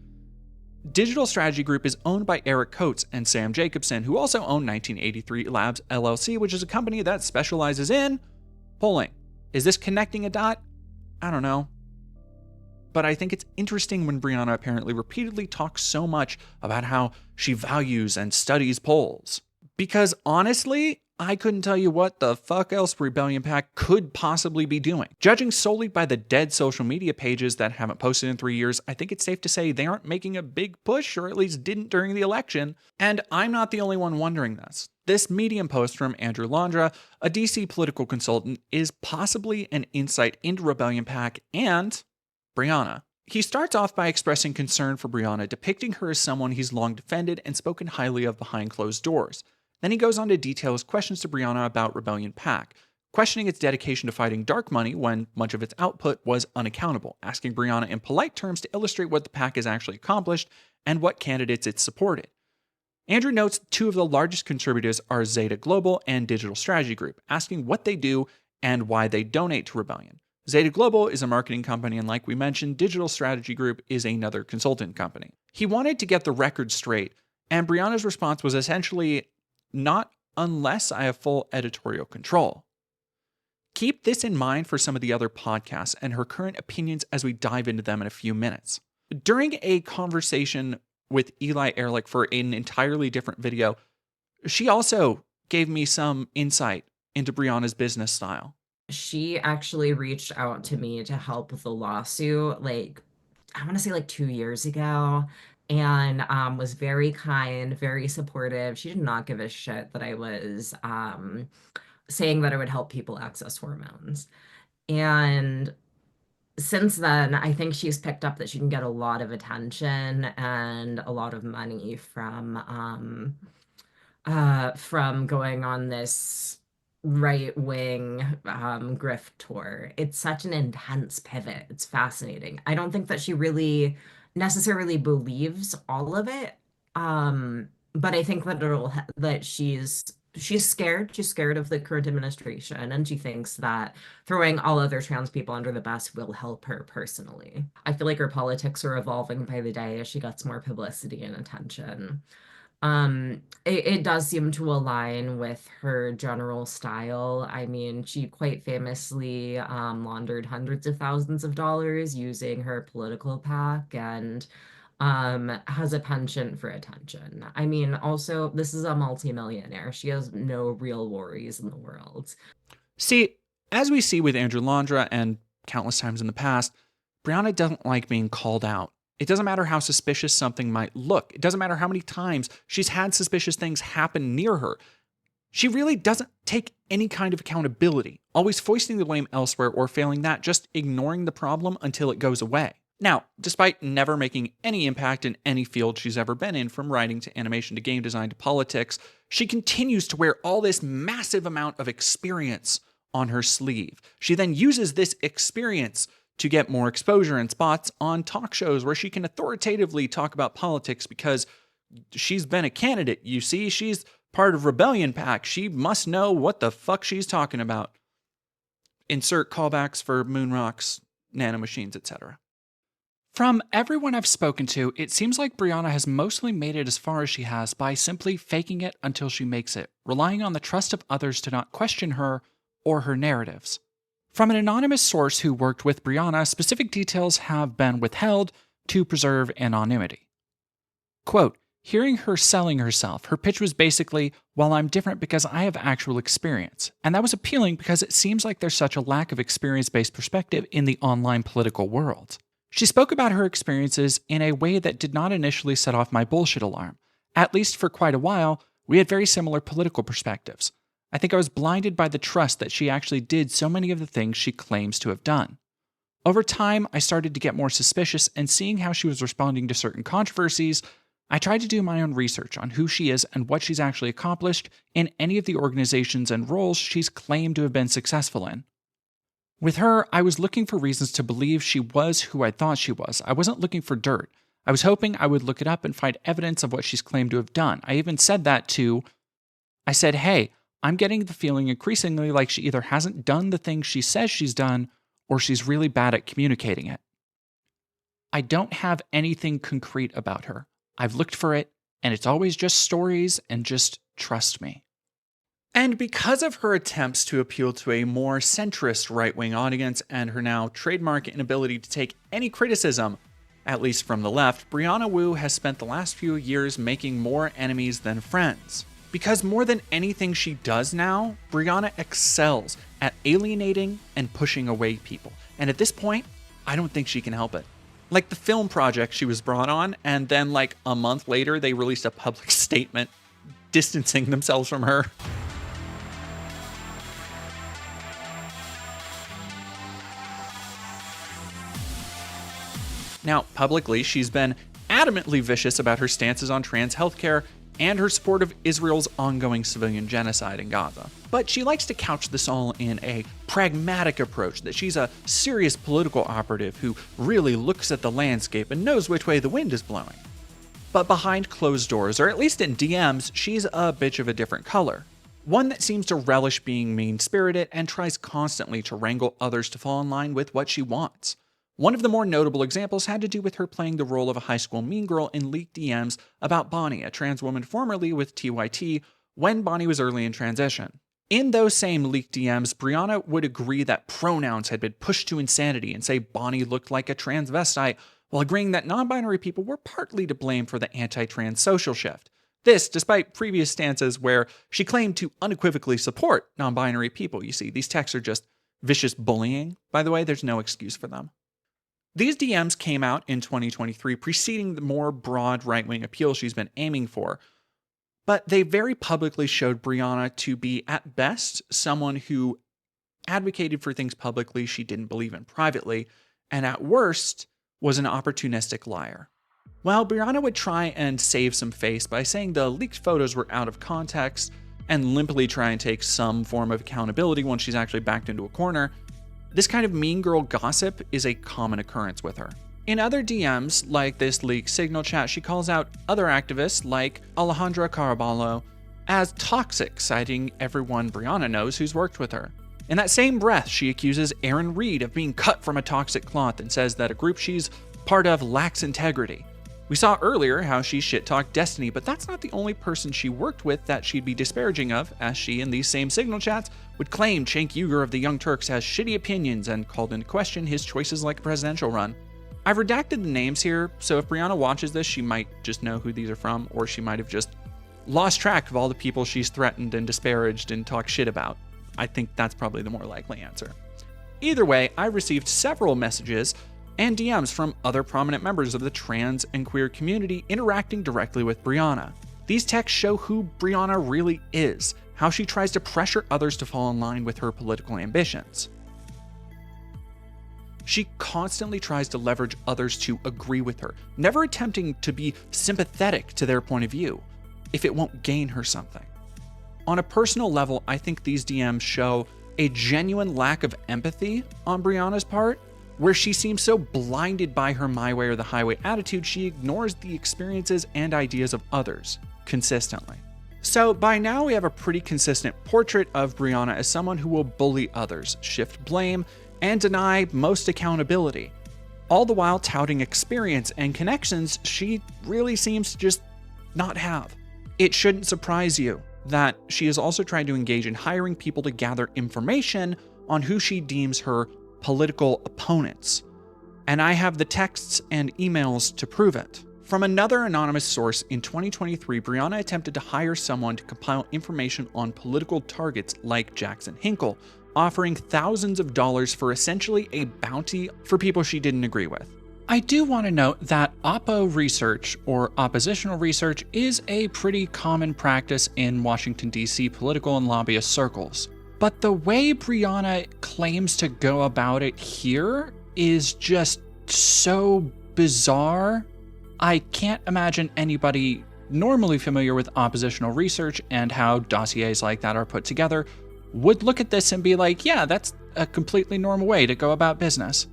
B: Digital Strategy Group is owned by Eric Coates and Sam Jacobson, who also own 1983 Labs LLC, which is a company that specializes in polling. Is this connecting a dot? I don't know. But I think it's interesting when Brianna apparently repeatedly talks so much about how she values and studies polls. Because honestly, I couldn't tell you what the fuck else Rebellion PAC could possibly be doing. Judging solely by the dead social media pages that haven't posted in 3 years, I think it's safe to say they aren't making a big push, or at least didn't during the election. And I'm not the only one wondering this. This Medium post from Andrew Landra, a DC political consultant, is possibly an insight into Rebellion PAC and Brianna. He starts off by expressing concern for Brianna, depicting her as someone he's long defended and spoken highly of behind closed doors. Then he goes on to detail his questions to Brianna about Rebellion PAC, questioning its dedication to fighting dark money when much of its output was unaccountable, asking Brianna in polite terms to illustrate what the PAC has actually accomplished and what candidates it supported. Andrew notes two of the largest contributors are Zeta Global and Digital Strategy Group, asking what they do and why they donate to Rebellion. Zeta Global is a marketing company, and like we mentioned, Digital Strategy Group is another consultant company. He wanted to get the record straight, and Brianna's response was essentially, not unless I have full editorial control. Keep this in mind for some of the other podcasts and her current opinions as we dive into them in a few minutes. During a conversation with Eli Ehrlich for an entirely different video, she also gave me some insight into Brianna's business style.
M: She actually reached out to me to help with the lawsuit, I want to say 2 years ago. And was very kind, very supportive. She did not give a shit that I was saying that I would help people access hormones. And since then, I think she's picked up that she can get a lot of attention and a lot of money from going on this right-wing grift tour. It's such an intense pivot. It's fascinating. I don't think that she really necessarily believes all of it, but I think that she's scared. She's scared of the current administration, and she thinks that throwing all other trans people under the bus will help her personally. I feel like her politics are evolving by the day as she gets more publicity and attention. It does seem to align with her general style. I mean, she quite famously laundered hundreds of thousands of dollars using her political PAC and has a penchant for attention. I mean, also, this is a multimillionaire. She has no real worries in the world.
B: See, as we see with Andrew Landra and countless times in the past, Brianna doesn't like being called out. It doesn't matter how suspicious something might look. It doesn't matter how many times she's had suspicious things happen near her. She really doesn't take any kind of accountability, always foisting the blame elsewhere or failing that, just ignoring the problem until it goes away. Now, despite never making any impact in any field she's ever been in, from writing to animation to game design to politics, she continues to wear all this massive amount of experience on her sleeve. She then uses this experience to get more exposure and spots on talk shows where she can authoritatively talk about politics because she's been a candidate. You see, she's part of Rebellion Pack. She must know what the fuck she's talking about. Insert callbacks for moon rocks, nanomachines, etc. From everyone I've spoken to, it seems like Brianna has mostly made it as far as she has by simply faking it until she makes it, relying on the trust of others to not question her or her narratives. From an anonymous source who worked with Brianna, specific details have been withheld to preserve anonymity. Quote, hearing her selling herself, her pitch was basically, well, I'm different because I have actual experience. And that was appealing because it seems like there's such a lack of experience-based perspective in the online political world. She spoke about her experiences in a way that did not initially set off my bullshit alarm. At least for quite a while, we had very similar political perspectives. I think I was blinded by the trust that she actually did so many of the things she claims to have done. Over time, I started to get more suspicious, and seeing how she was responding to certain controversies, I tried to do my own research on who she is and what she's actually accomplished in any of the organizations and roles she's claimed to have been successful in. With her, I was looking for reasons to believe she was who I thought she was. I wasn't looking for dirt. I was hoping I would look it up and find evidence of what she's claimed to have done. I even said that to... I said, hey, I'm getting the feeling increasingly like she either hasn't done the things she says she's done, or she's really bad at communicating it. I don't have anything concrete about her. I've looked for it, and it's always just stories and just trust me. And because of her attempts to appeal to a more centrist right-wing audience and her now trademark inability to take any criticism, at least from the left, Brianna Wu has spent the last few years making more enemies than friends. Because more than anything she does now, Brianna excels at alienating and pushing away people. And at this point, I don't think she can help it. Like the film project she was brought on, and then like a month later, they released a public statement distancing themselves from her. Now, publicly, she's been adamantly vicious about her stances on trans healthcare and her support of Israel's ongoing civilian genocide in Gaza. But she likes to couch this all in a pragmatic approach, that she's a serious political operative who really looks at the landscape and knows which way the wind is blowing. But behind closed doors, or at least in DMs, she's a bitch of a different color. One that seems to relish being mean-spirited and tries constantly to wrangle others to fall in line with what she wants. One of the more notable examples had to do with her playing the role of a high school mean girl in leaked DMs about Bonnie, a trans woman formerly with TYT, when Bonnie was early in transition. In those same leaked DMs, Brianna would agree that pronouns had been pushed to insanity and say Bonnie looked like a transvestite, while agreeing that non-binary people were partly to blame for the anti-trans social shift. This, despite previous stances where she claimed to unequivocally support non-binary people. You see, these texts are just vicious bullying. By the way, there's no excuse for them. These DMs came out in 2023, preceding the more broad right-wing appeal she's been aiming for. But they very publicly showed Brianna to be, at best, someone who advocated for things publicly she didn't believe in privately, and at worst, was an opportunistic liar. While Brianna would try and save some face by saying the leaked photos were out of context, and limply try and take some form of accountability once she's actually backed into a corner, this kind of mean girl gossip is a common occurrence with her. In other DMs, like this leaked Signal chat, she calls out other activists like Alejandra Caraballo as toxic, citing everyone Brianna knows who's worked with her. In that same breath, she accuses Aaron Reed of being cut from a toxic cloth and says that a group she's part of lacks integrity. We saw earlier how she shit-talked Destiny, but that's not the only person she worked with that she'd be disparaging of, as she, in these same Signal chats, would claim Cenk Uygur of the Young Turks has shitty opinions and called into question his choices like a presidential run. I've redacted the names here, so if Brianna watches this, she might just know who these are from, or she might have just lost track of all the people she's threatened and disparaged and talked shit about. I think that's probably the more likely answer. Either way, I received several messages and DMs from other prominent members of the trans and queer community interacting directly with Brianna. These texts show who Brianna really is, how she tries to pressure others to fall in line with her political ambitions. She constantly tries to leverage others to agree with her, never attempting to be sympathetic to their point of view, if it won't gain her something. On a personal level, I think these DMs show a genuine lack of empathy on Brianna's part, where she seems so blinded by her my way or the highway attitude, she ignores the experiences and ideas of others consistently. So by now we have a pretty consistent portrait of Brianna as someone who will bully others, shift blame, and deny most accountability, all the while touting experience and connections she really seems to just not have. It shouldn't surprise you that she is also trying to engage in hiring people to gather information on who she deems her political opponents. And I have the texts and emails to prove it. From another anonymous source, in 2023, Brianna attempted to hire someone to compile information on political targets like Jackson Hinkle, offering thousands of dollars for essentially a bounty for people she didn't agree with. I do want to note that oppo research, or oppositional research, is a pretty common practice in Washington, D.C. political and lobbyist circles. But the way Brianna claims to go about it here is just so bizarre. I can't imagine anybody normally familiar with oppositional research and how dossiers like that are put together would look at this and be like, yeah, that's a completely normal way to go about business.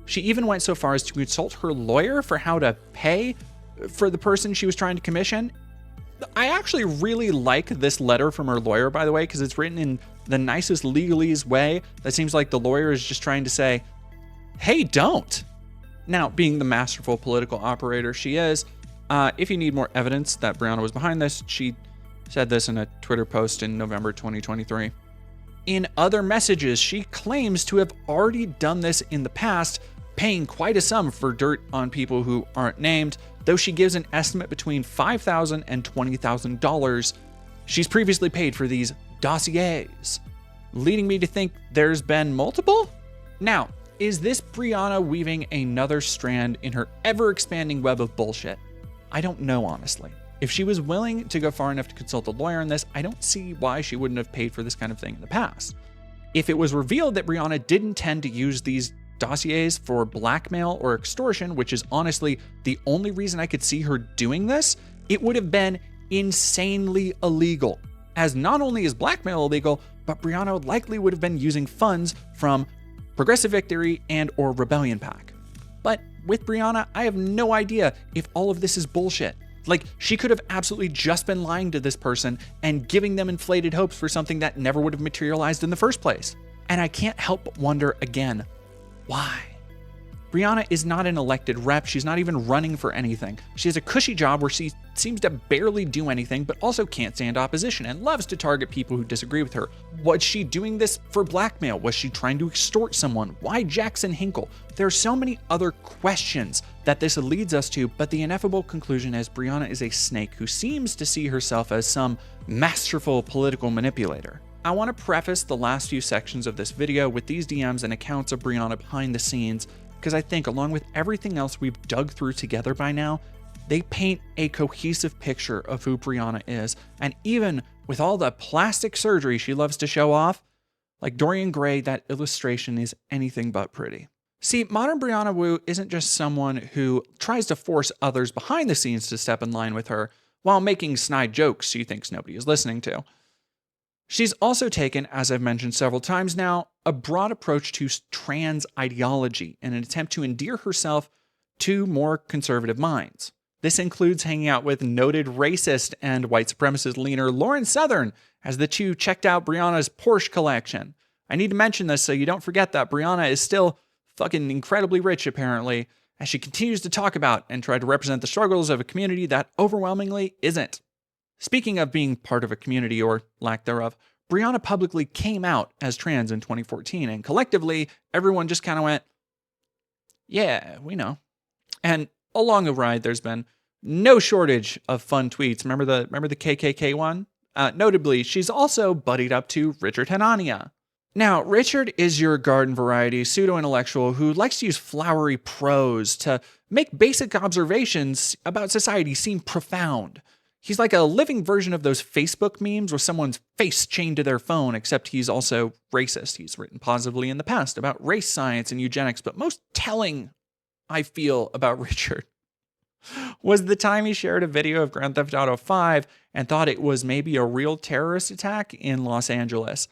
B: She even went so far as to consult her lawyer for how to pay for the person she was trying to commission. I actually really like this letter from her lawyer, by the way, because it's written in the nicest legalese way that seems like the lawyer is just trying to say, hey, don't. Now, being the masterful political operator she is, if you need more evidence that Brianna was behind this, she said this in a Twitter post in November 2023. In other messages, she claims to have already done this in the past, paying quite a sum for dirt on people who aren't named, though she gives an estimate between $5,000 and $20,000 she's previously paid for these dossiers, leading me to think there's been multiple? Now, is this Brianna weaving another strand in her ever-expanding web of bullshit? I don't know, honestly. If she was willing to go far enough to consult a lawyer on this, I don't see why she wouldn't have paid for this kind of thing in the past. If it was revealed that Brianna didn't tend to use these dossiers for blackmail or extortion, which is honestly the only reason I could see her doing this, it would have been insanely illegal. As not only is blackmail illegal, but Brianna likely would have been using funds from Progressive Victory and or Rebellion PAC. But with Brianna, I have no idea if all of this is bullshit. Like, she could have absolutely just been lying to this person and giving them inflated hopes for something that never would have materialized in the first place. And I can't help but wonder again, why? Brianna is not an elected rep. She's not even running for anything. She has a cushy job where she seems to barely do anything, but also can't stand opposition and loves to target people who disagree with her. Was she doing this for blackmail? Was she trying to extort someone? Why Jackson Hinkle? There are so many other questions that this leads us to, but the ineffable conclusion is Brianna is a snake who seems to see herself as some masterful political manipulator. I want to preface the last few sections of this video with these DMs and accounts of Brianna behind the scenes, because I think along with everything else we've dug through together by now, they paint a cohesive picture of who Brianna is. And even with all the plastic surgery she loves to show off, like Dorian Gray, that illustration is anything but pretty. See, modern Brianna Wu isn't just someone who tries to force others behind the scenes to step in line with her while making snide jokes she thinks nobody is listening to. She's also taken, as I've mentioned several times now, a broad approach to trans ideology in an attempt to endear herself to more conservative minds. This includes hanging out with noted racist and white supremacist leaner Lauren Southern as the two checked out Brianna's Porsche collection. I need to mention this so you don't forget that Brianna is still fucking incredibly rich, apparently, as she continues to talk about and try to represent the struggles of a community that overwhelmingly isn't. Speaking of being part of a community or lack thereof, Brianna publicly came out as trans in 2014, and collectively, everyone just kind of went, yeah, we know. And along the ride, there's been no shortage of fun tweets. Remember the KKK one? Notably, she's also buddied up to Richard Hanania. Now, Richard is your garden variety pseudo-intellectual who likes to use flowery prose to make basic observations about society seem profound. He's like a living version of those Facebook memes with someone's face chained to their phone, except he's also racist. He's written positively in the past about race science and eugenics, but most telling, I feel, about Richard was the time he shared a video of Grand Theft Auto 5 and thought it was maybe a real terrorist attack in Los Angeles.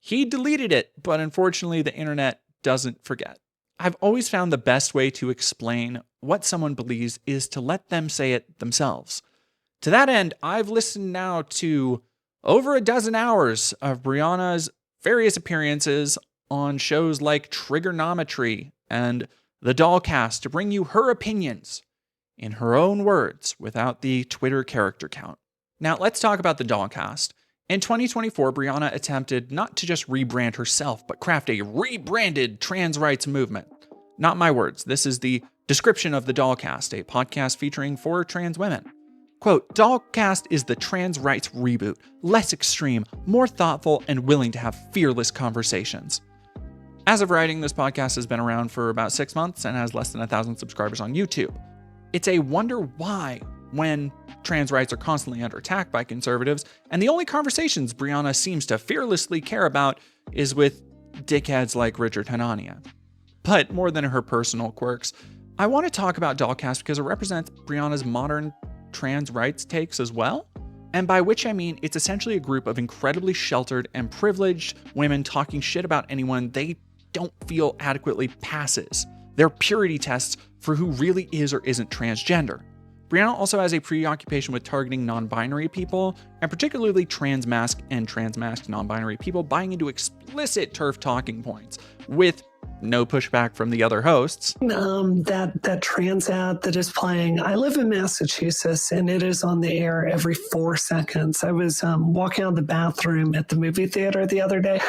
B: He deleted it, but unfortunately the internet doesn't forget. I've always found the best way to explain what someone believes is to let them say it themselves. To that end, I've listened now to over a dozen hours of Brianna's various appearances on shows like Trigonometry and The Dollcast to bring you her opinions in her own words without the Twitter character count. Now, let's talk about The Dollcast. In 2024, Brianna attempted not to just rebrand herself, but craft a rebranded trans rights movement. Not my words. This is the description of The Dollcast, a podcast featuring 4 trans women. Quote, Dollcast is the trans rights reboot, less extreme, more thoughtful, and willing to have fearless conversations. As of writing, this podcast has been around for about 6 months and has less than 1,000 subscribers on YouTube. It's a wonder why when trans rights are constantly under attack by conservatives, and the only conversations Brianna seems to fearlessly care about is with dickheads like Richard Hanania. But more than her personal quirks, I want to talk about Dollcast because it represents Brianna's modern trans rights takes as well, and by which I mean it's essentially a group of incredibly sheltered and privileged women talking shit about anyone they don't feel adequately passes. They're purity tests for who really is or isn't transgender. Brianna also has a preoccupation with targeting non-binary people, and particularly trans-masc and trans-masc non-binary people buying into explicit TERF talking points, with no pushback from the other hosts.
C: That trans ad that is playing. I live in Massachusetts, and it is on the air every 4 seconds. I was walking out of the bathroom at the movie theater the other day,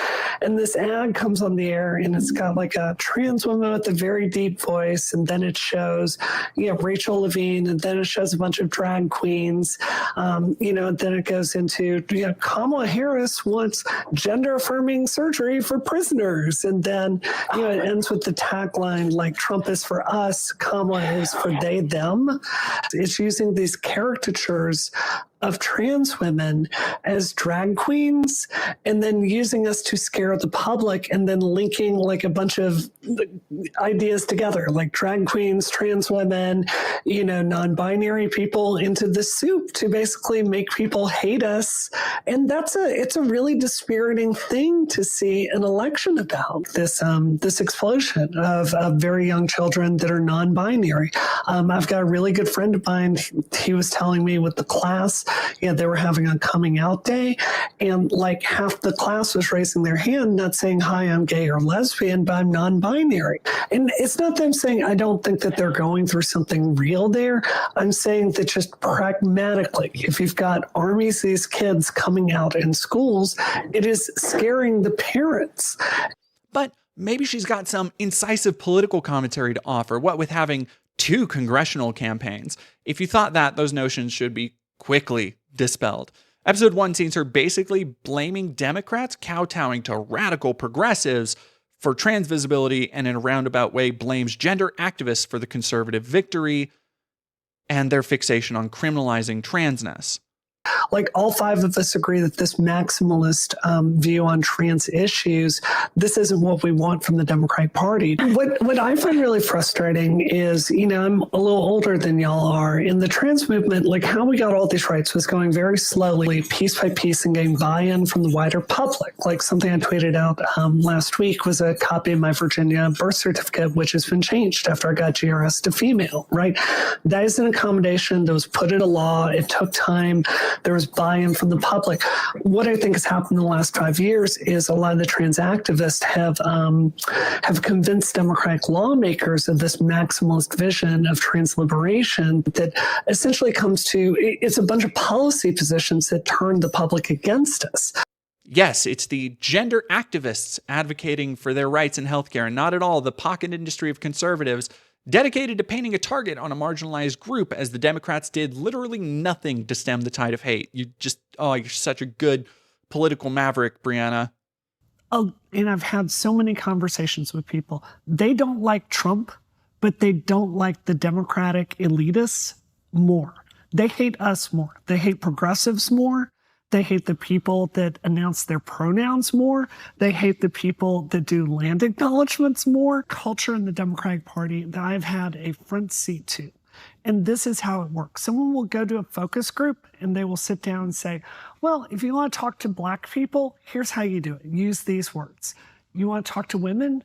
C: and this ad comes on the air, and it's got like a trans woman with a very deep voice, and then it shows, Rachel Levine, and then it shows a bunch of drag queens, and then it goes into, Kamala Harris wants gender-affirming surgery for prisoners, and then, it ends with the tagline like Trump is for us, Kamala is for they, them. It's using these caricatures of trans women as drag queens and then using us to scare the public and then linking like a bunch of ideas together, like drag queens, trans women, non-binary people into the soup to basically make people hate us. And it's a really dispiriting thing to see an election about, this explosion of very young children that are non-binary. I've got a really good friend of mine. He was telling me with the class, they were having a coming out day, and like half the class was raising their hand, not saying, hi, I'm gay or lesbian, but I'm non-binary. And it's not that I'm saying I don't think that they're going through something real there. I'm saying that just pragmatically, if you've got armies of these kids coming out in schools, it is scaring the parents.
B: But maybe she's got some incisive political commentary to offer, what with having 2 congressional campaigns. If you thought that, those notions should be quickly dispelled. Episode 1 sees her basically blaming Democrats kowtowing to radical progressives for trans visibility, and in a roundabout way blames gender activists for the conservative victory and their fixation on criminalizing transness.
C: Like all 5 of us agree that this maximalist view on trans issues, this isn't what we want from the Democratic Party. What I find really frustrating is, I'm a little older than y'all are. In the trans movement, like how we got all these rights was going very slowly, piece by piece, and getting buy-in from the wider public. Like something I tweeted out last week was a copy of my Virginia birth certificate, which has been changed after I got GRS to female, right? That is an accommodation that was put into law. It took time. There was buy-in from the public. What I think has happened in the last 5 years is a lot of the trans activists have convinced Democratic lawmakers of this maximalist vision of trans liberation that essentially comes to, it's a bunch of policy positions that turn the public against us.
B: Yes, it's the gender activists advocating for their rights in healthcare, and not at all the pocket industry of conservatives dedicated to painting a target on a marginalized group, as the Democrats did literally nothing to stem the tide of hate. You're such a good political maverick, Brianna.
C: Oh, and I've had so many conversations with people. They don't like Trump, but they don't like the Democratic elitists more. They hate us more. They hate progressives more. They hate the people that announce their pronouns more. They hate the people that do land acknowledgments more. Culture in the Democratic Party that I've had a front seat to. And this is how it works. Someone will go to a focus group and they will sit down and say, well, if you want to talk to Black people, here's how you do it. Use these words. You want to talk to women?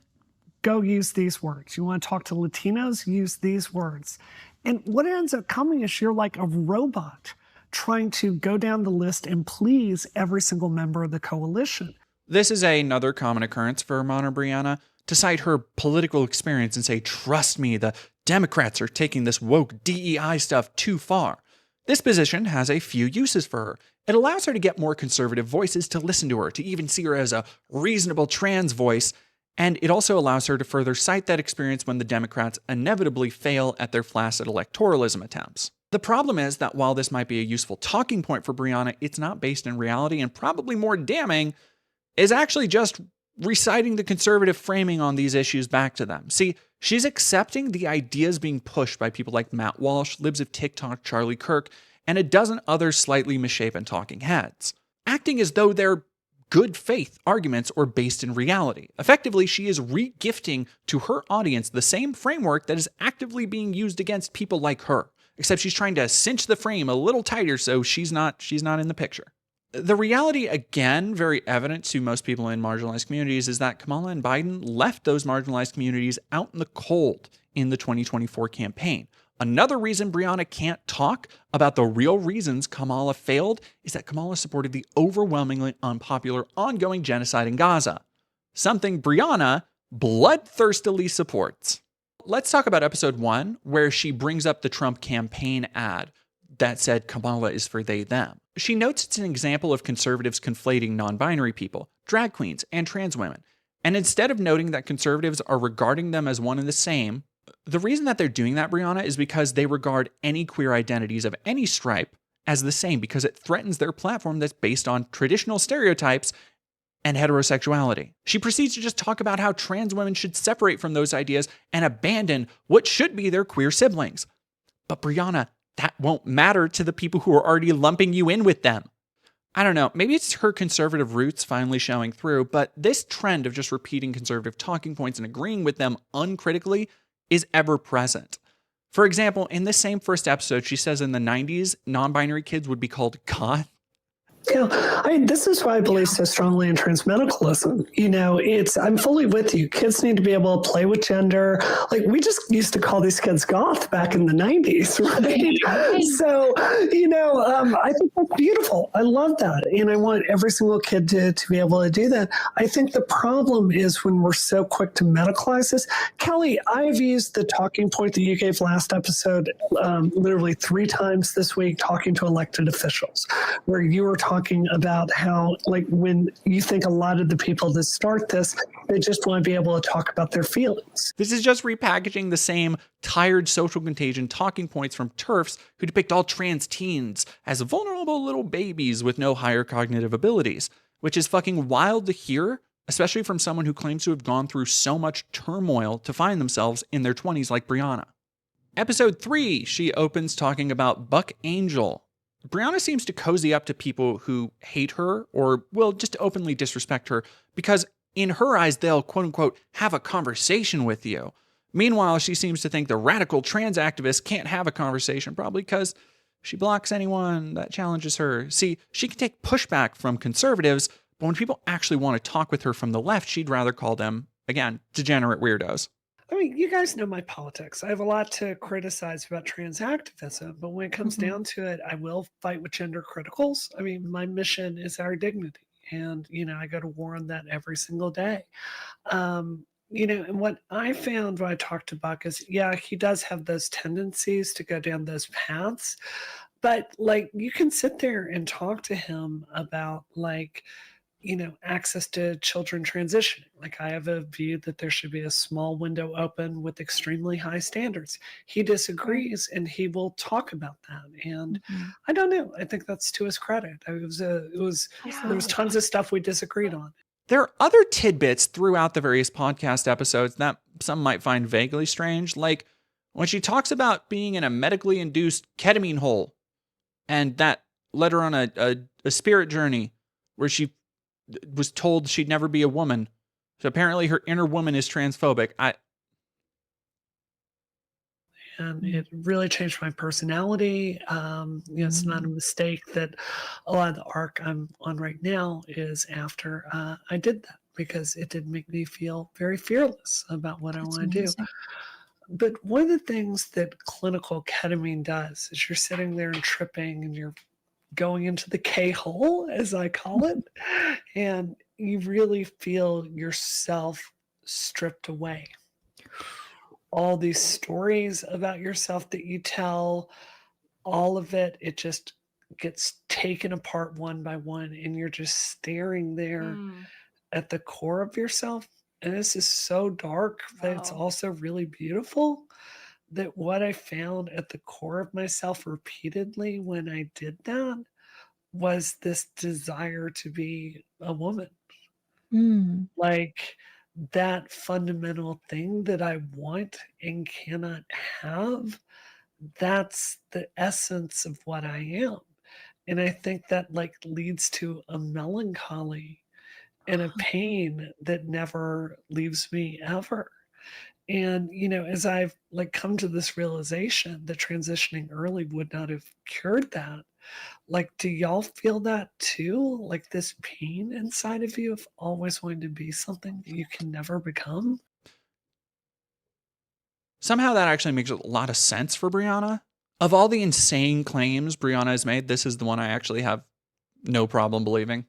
C: Go use these words. You want to talk to Latinos? Use these words. And what ends up coming is you're like a robot trying to go down the list and please every single member of the coalition.
B: This is another common occurrence for modern Brianna, to cite her political experience and say, trust me, the Democrats are taking this woke DEI stuff too far. This position has a few uses for her. It allows her to get more conservative voices to listen to her, to even see her as a reasonable trans voice, and it also allows her to further cite that experience when the Democrats inevitably fail at their flaccid electoralism attempts. The problem is that while this might be a useful talking point for Brianna, it's not based in reality, and probably more damning is actually just reciting the conservative framing on these issues back to them. See, she's accepting the ideas being pushed by people like Matt Walsh, Libs of TikTok, Charlie Kirk, and a dozen other slightly misshapen talking heads, acting as though they're good faith arguments or based in reality. Effectively, she is re-gifting to her audience the same framework that is actively being used against people like her, except she's trying to cinch the frame a little tighter so she's not in the picture. The reality, again, very evident to most people in marginalized communities, is that Kamala and Biden left those marginalized communities out in the cold in the 2024 campaign. Another reason Brianna can't talk about the real reasons Kamala failed is that Kamala supported the overwhelmingly unpopular ongoing genocide in Gaza, something Brianna bloodthirstily supports. Let's talk about episode 1, where she brings up the Trump campaign ad that said Kamala is for they, them. She notes it's an example of conservatives conflating non-binary people, drag queens, and trans women. And instead of noting that conservatives are regarding them as one and the same, the reason that they're doing that, Brianna, is because they regard any queer identities of any stripe as the same, because it threatens their platform that's based on traditional stereotypes and heterosexuality. She proceeds to just talk about how trans women should separate from those ideas and abandon what should be their queer siblings. But Brianna, that won't matter to the people who are already lumping you in with them. I don't know, maybe it's her conservative roots finally showing through, but this trend of just repeating conservative talking points and agreeing with them uncritically is ever present. For example, in this same first episode, she says in the 90s, non-binary kids would be called goth.
C: Yeah, this is why I believe so strongly in transmedicalism. I'm fully with you. Kids need to be able to play with gender. Like, we just used to call these kids goth back in the 90s, right? So, I think that's beautiful. I love that. And I want every single kid to be able to do that. I think the problem is when we're so quick to medicalize this. Kelly, I've used the talking point that you gave last episode literally 3 times this week, talking to elected officials, where you were talking about how, like, when you think a lot of the people that start this, they just want to be able to talk about their feelings.
B: This is just repackaging the same tired social contagion talking points from TERFs who depict all trans teens as vulnerable little babies with no higher cognitive abilities, which is fucking wild to hear, especially from someone who claims to have gone through so much turmoil to find themselves in their 20s like Brianna. Episode 3, she opens talking about Buck Angel. Brianna seems to cozy up to people who hate her or will just openly disrespect her because in her eyes, they'll quote unquote have a conversation with you. Meanwhile, she seems to think the radical trans activists can't have a conversation, probably because she blocks anyone that challenges her. See, she can take pushback from conservatives, but when people actually want to talk with her from the left, she'd rather call them, again, degenerate weirdos.
C: I mean, you guys know my politics. I have a lot to criticize about trans activism, but when it comes down to it, I will fight with gender criticals. I mean, my mission is our dignity. And, I go to war on that every single day. And what I found when I talked to Buck is, yeah, he does have those tendencies to go down those paths. But, like, you can sit there and talk to him about, like, access to children transitioning. Like, I have a view that there should be a small window open with extremely high standards. He disagrees and he will talk about that. And I don't know. I think that's to his credit. There was tons of stuff we disagreed on.
B: There are other tidbits throughout the various podcast episodes that some might find vaguely strange, like when she talks about being in a medically induced ketamine hole And that led her on a spirit journey where she was told she'd never be a woman. So apparently her inner woman is transphobic.
C: And it really changed my personality. It's not a mistake that a lot of the arc I'm on right now is after I did that, because it did make me feel very fearless about what I want to do. But one of the things that clinical ketamine does is you're sitting there and tripping and you're going into the K-hole, as I call it, and you really feel yourself stripped away. All these stories about yourself that you tell, all of it, it just gets taken apart one by one, and you're just staring there at the core of yourself. And this is so dark, but it's also really beautiful. That what I found at the core of myself repeatedly when I did that was this desire to be a woman. Like that fundamental thing that I want and cannot have, that's the essence of what I am. And I think that like leads to a melancholy and a pain that never leaves me ever. And as I've like come to this realization that transitioning early would not have cured that. Like, do y'all feel that too? Like this pain inside of you of always wanting to be something that you can never become?
B: Somehow that actually makes a lot of sense for Brianna. Of all the insane claims Brianna has made, this is the one I actually have no problem believing.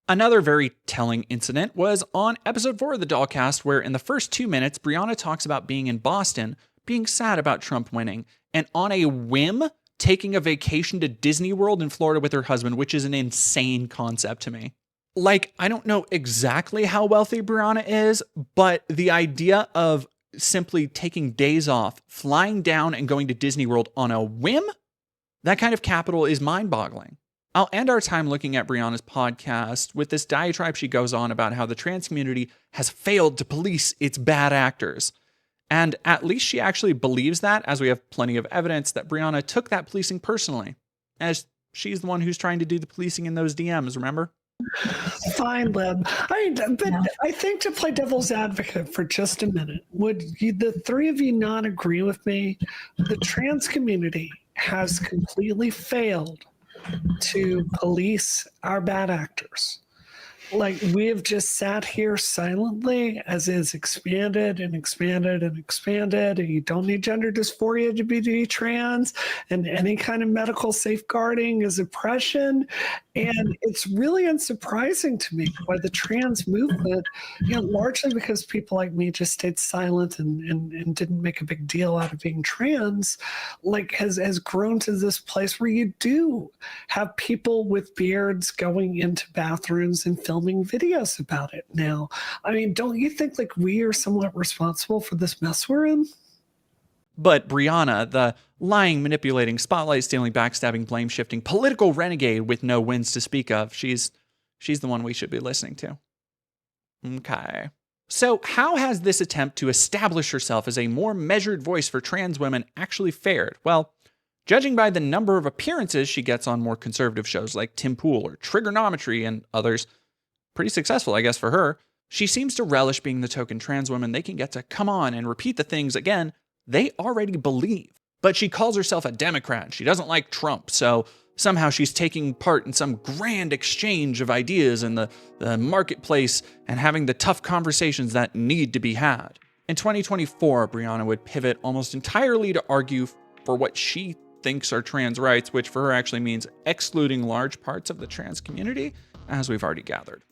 B: Another very telling incident was on episode 4 of the Dollcast, where in the first 2 minutes, Brianna talks about being in Boston, being sad about Trump winning, and on a whim, taking a vacation to Disney World in Florida with her husband, which is an insane concept to me. Like, I don't know exactly how wealthy Brianna is, but the idea of simply taking days off, flying down and going to Disney World on a whim, that kind of capital is mind-boggling. I'll end our time looking at Brianna's podcast with this diatribe she goes on about how the trans community has failed to police its bad actors. And at least she actually believes that, as we have plenty of evidence that Brianna took that policing personally, as she's the one who's trying to do the policing in those DMs, remember?
C: Fine, Lib. I think, to play devil's advocate for just a minute, would the three of you not agree with me? The trans community has completely failed to police our bad actors. Like, we have just sat here silently as it's expanded and expanded and expanded, and you don't need gender dysphoria to be trans, and any kind of medical safeguarding is oppression. And it's really unsurprising to me why the trans movement, largely because people like me just stayed silent and didn't make a big deal out of being trans, like has grown to this place where you do have people with beards going into bathrooms and filming videos about it now. I mean, don't you think like we are somewhat responsible for this mess we're in?
B: But Brianna, the lying, manipulating, spotlight stealing, backstabbing, blame shifting, political renegade with no wins to speak of, she's the one we should be listening to. Okay. So how has this attempt to establish herself as a more measured voice for trans women actually fared? Well, judging by the number of appearances she gets on more conservative shows like Tim Pool or Trigonometry and others, pretty successful, I guess, for her. She seems to relish being the token trans woman they can get to come on and repeat the things, again, they already believe. But she calls herself a Democrat. She doesn't like Trump, so somehow she's taking part in some grand exchange of ideas in the marketplace and having the tough conversations that need to be had. In 2024, Brianna would pivot almost entirely to argue for what she thinks are trans rights, which for her actually means excluding large parts of the trans community, as we've already gathered.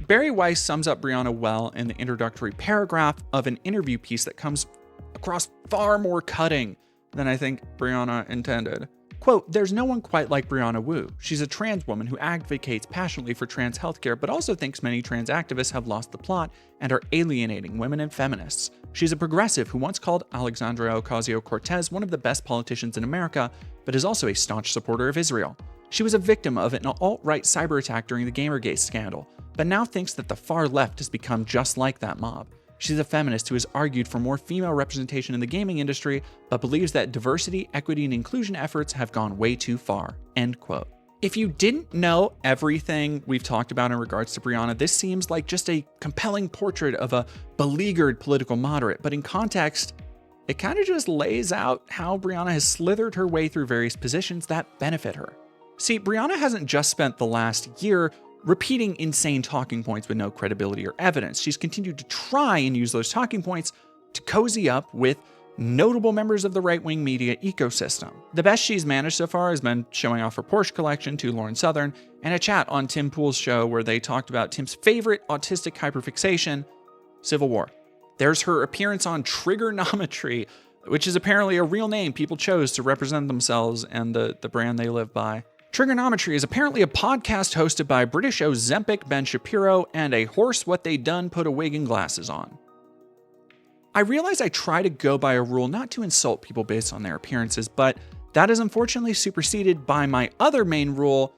B: Barry Weiss sums up Brianna well in the introductory paragraph of an interview piece that comes across far more cutting than I think Brianna intended. Quote, "There's no one quite like Brianna Wu. She's a trans woman who advocates passionately for trans healthcare, but also thinks many trans activists have lost the plot and are alienating women and feminists. She's a progressive who once called Alexandria Ocasio-Cortez one of the best politicians in America, but is also a staunch supporter of Israel. She was a victim of an alt-right cyber attack during the Gamergate scandal. but now thinks that the far left has become just like that mob. She's a feminist who has argued for more female representation in the gaming industry, but believes that diversity, equity, and inclusion efforts have gone way too far. End quote. If you didn't know everything we've talked about in regards to Brianna, this seems like just a compelling portrait of a beleaguered political moderate, but in context, it kind of just lays out how Brianna has slithered her way through various positions that benefit her. See, Brianna hasn't just spent the last year repeating insane talking points with no credibility or evidence. She's continued to try and use those talking points to cozy up with notable members of the right-wing media ecosystem. The best she's managed so far has been showing off her Porsche collection to Lauren Southern and a chat on Tim Pool's show where they talked about Tim's favorite autistic hyperfixation, Civil War. There's her appearance on Triggernometry, which is apparently a real name people chose to represent themselves and the brand they live by. Triggernometry is apparently a podcast hosted by British Ozempic Ben Shapiro and a horse what they done put a wig and glasses on. I realize I try to go by a rule not to insult people based on their appearances, but that is unfortunately superseded by my other main rule,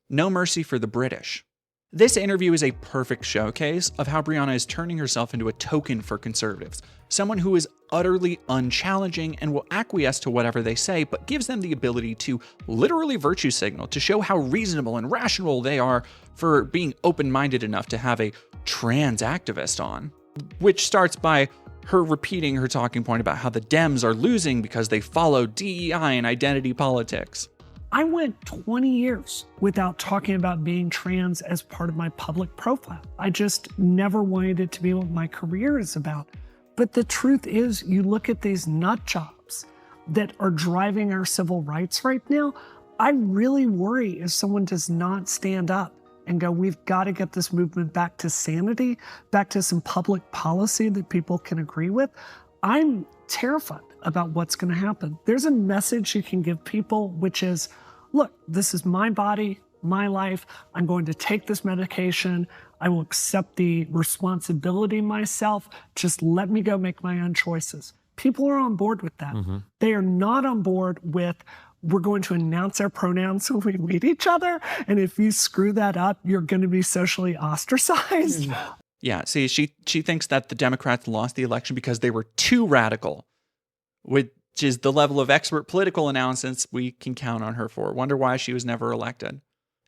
B: no mercy for the British. This interview is a perfect showcase of how Brianna is turning herself into a token for conservatives, someone who is utterly unchallenging and will acquiesce to whatever they say, but gives them the ability to literally virtue signal to show how reasonable and rational they are for being open-minded enough to have a trans activist on, which starts by her repeating her talking point about how the Dems are losing because they follow DEI and identity politics.
C: I went 20 years without talking about being trans as part of my public profile. I just never wanted it to be what my career is about. But the truth is, you look at these nut jobs that are driving our civil rights right now, I really worry if someone does not stand up and go, we've got to get this movement back to sanity, back to some public policy that people can agree with. I'm terrified about what's going to happen. There's a message you can give people, which is, look, this is my body, my life. I'm going to take this medication. I will accept the responsibility myself. Just let me go make my own choices. People are on board with that. Mm-hmm. They are not on board with, we're going to announce our pronouns when we meet each other. And if you screw that up, you're going to be socially ostracized.
B: Yeah, see, she thinks that the Democrats lost the election because they were too radical, which is the level of expert political analysis we can count on her for. Wonder why she was never elected.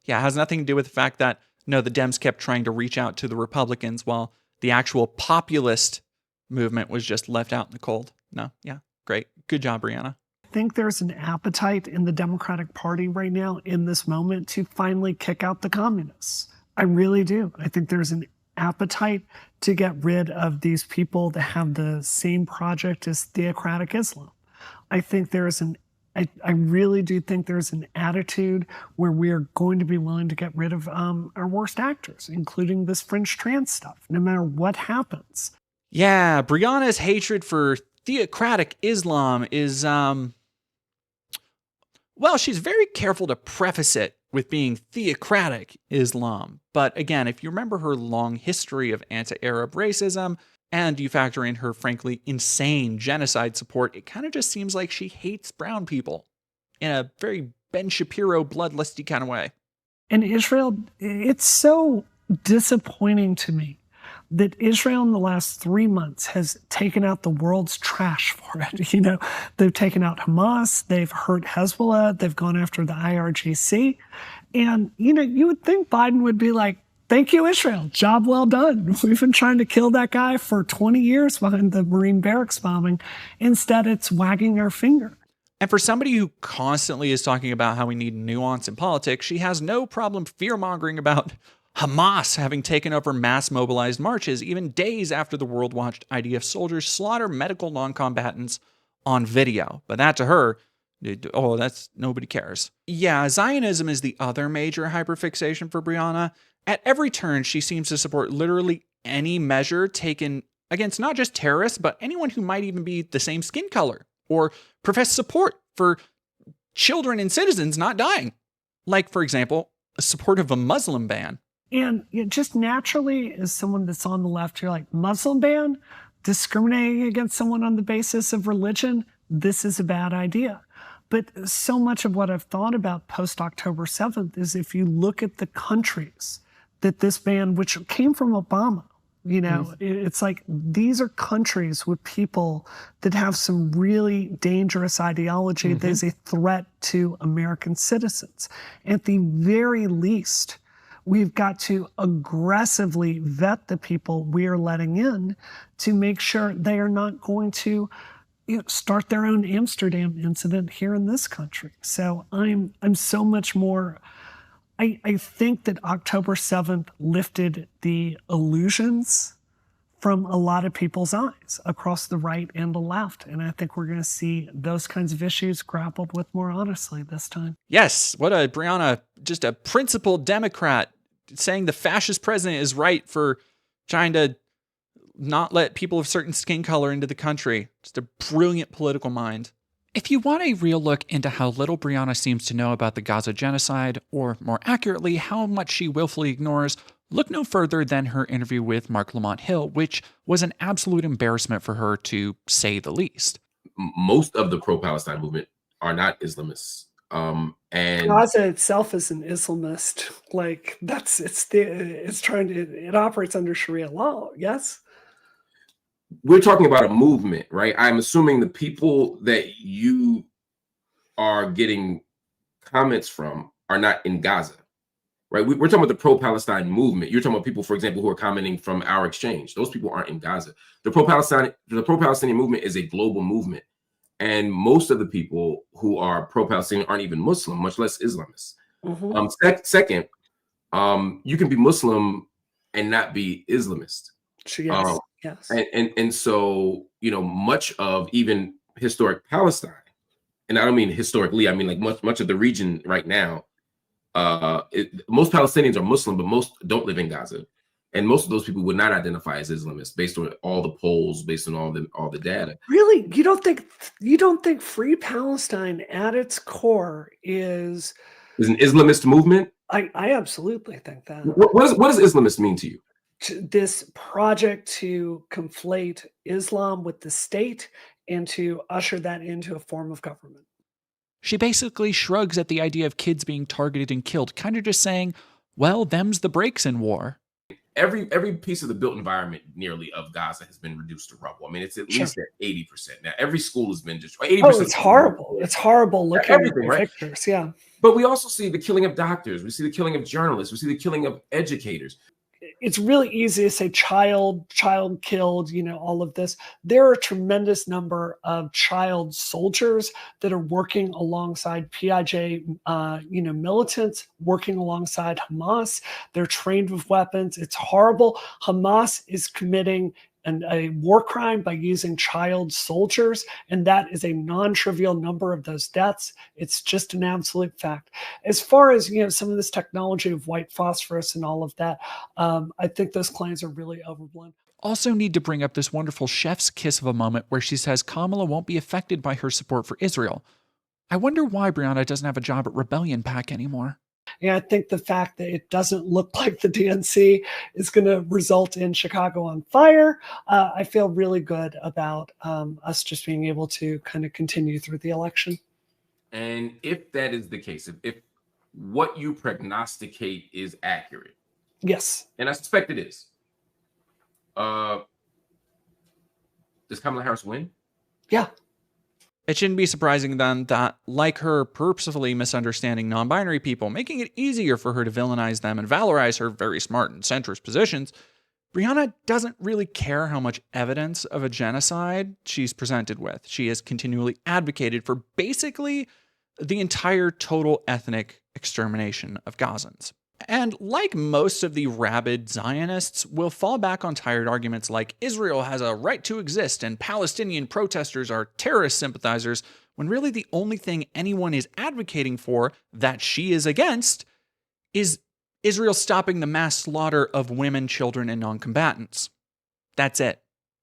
B: Yeah, it has nothing to do with the fact that, no, the Dems kept trying to reach out to the Republicans while the actual populist movement was just left out in the cold. No, yeah, great. Good job, Brianna.
C: I think there's an appetite in the Democratic Party right now in this moment to finally kick out the communists. I really do. I think there's an appetite to get rid of these people that have the same project as theocratic Islam. I think there's I really do think there's an attitude where we are going to be willing to get rid of our worst actors, including this fringe trans stuff, no matter what happens.
B: Yeah, Brianna's hatred for theocratic Islam is, well, she's very careful to preface it with being theocratic Islam. But again, if you remember her long history of anti-Arab racism, and you factor in her, frankly, insane genocide support, it kind of just seems like she hates brown people in a very Ben Shapiro bloodlusty kind of way.
C: And Israel, it's so disappointing to me that Israel in the last 3 months has taken out the world's trash for it. You know, they've taken out Hamas, they've hurt Hezbollah, they've gone after the IRGC. And, you know, you would think Biden would be like, thank you, Israel. Job well done. We've been trying to kill that guy for 20 years behind the Marine barracks bombing. Instead, it's wagging our finger.
B: And for somebody who constantly is talking about how we need nuance in politics, she has no problem fear-mongering about Hamas having taken over mass mobilized marches even days after the world watched IDF soldiers slaughter medical non-combatants on video. But that to her, oh, that's nobody cares. Yeah, Zionism is the other major hyperfixation for Brianna. At every turn, she seems to support literally any measure taken against not just terrorists, but anyone who might even be the same skin color or profess support for children and citizens not dying. Like, for example, support of a Muslim ban.
C: And just naturally, as someone that's on the left, you're like, Muslim ban? Discriminating against someone on the basis of religion? This is a bad idea. But so much of what I've thought about post-October 7th is if you look at the countries that this ban, which came from Obama, you know, it's like these are countries with people that have some really dangerous ideology that is a threat to American citizens. At the very least, we've got to aggressively vet the people we are letting in to make sure they are not going to start their own Amsterdam incident here in this country. So I'm so much more. I think that October 7th lifted the illusions from a lot of people's eyes across the right and the left. And I think we're going to see those kinds of issues grappled with more honestly this time.
B: Yes, what a Brianna, just a principled Democrat saying the fascist president is right for trying to not let people of certain skin color into the country. Just a brilliant political mind. If you want a real look into how little Brianna seems to know about the Gaza genocide, or more accurately, how much she willfully ignores, look no further than her interview with Mark Lamont Hill, which was an absolute embarrassment for her, to say the least.
N: Most of the pro-Palestine movement are not Islamists. And
C: Gaza itself is an Islamist. Like it operates under Sharia law. Yes.
N: We're talking about a movement, right? I'm assuming the people that you are getting comments from are not in Gaza, right? We're talking about the pro-Palestine movement. You're talking about people, for example, who are commenting from our exchange. Those people aren't in Gaza. The pro-Palestinian movement is a global movement. And most of the people who are pro-Palestinian aren't even Muslim, much less Islamists. Second, you can be Muslim and not be Islamist.
C: Yes. Yes.
N: And so, you know, much of even historic Palestine, and I don't mean historically, I mean like much of the region right now, most Palestinians are Muslim, but most don't live in Gaza. And most of those people would not identify as Islamists based on all the polls, based on all the data.
C: Really? You don't think Free Palestine at its core is
N: an Islamist movement?
C: I absolutely think that.
N: What does Islamist mean to you?
C: This project to conflate Islam with the state and to usher that into a form of government.
B: She basically shrugs at the idea of kids being targeted and killed, kind of just saying, well, them's the breaks in war.
N: Every piece of the built environment nearly of Gaza has been reduced to rubble. I mean, it's at least at 80%. Now, every school has been destroyed. 80%.
C: Oh, it's horrible. It's horrible looking at the
N: right?
C: pictures, yeah.
N: But we also see the killing of doctors. We see the killing of journalists. We see the killing of educators.
C: It's really easy to say child killed, you know, all of this. There are a tremendous number of child soldiers that are working alongside PIJ, militants, working alongside Hamas. They're trained with weapons. It's horrible. Hamas is committing a war crime by using child soldiers, and that is a non-trivial number of those deaths. It's just an absolute fact. As far as, you know, some of this technology of white phosphorus and all of that, I think those claims are really overblown.
B: Also need to bring up this wonderful chef's kiss of a moment where she says Kamala won't be affected by her support for Israel. I wonder why Brianna doesn't have a job at Rebellion PAC anymore.
C: Yeah, I think the fact that it doesn't look like the DNC is going to result in Chicago on fire, I feel really good about us just being able to kind of continue through the election.
N: And if that is the case, if what you prognosticate is accurate,
C: yes,
N: and I suspect it is, does Kamala Harris win?
C: Yeah.
B: It shouldn't be surprising then that, like her purposefully misunderstanding non-binary people, making it easier for her to villainize them and valorize her very smart and centrist positions, Brianna doesn't really care how much evidence of a genocide she's presented with. She has continually advocated for basically the entire total ethnic extermination of Gazans. And like most of the rabid Zionists, will fall back on tired arguments like Israel has a right to exist and Palestinian protesters are terrorist sympathizers, when really the only thing anyone is advocating for that she is against is Israel stopping the mass slaughter of women, children, and non-combatants. That's it.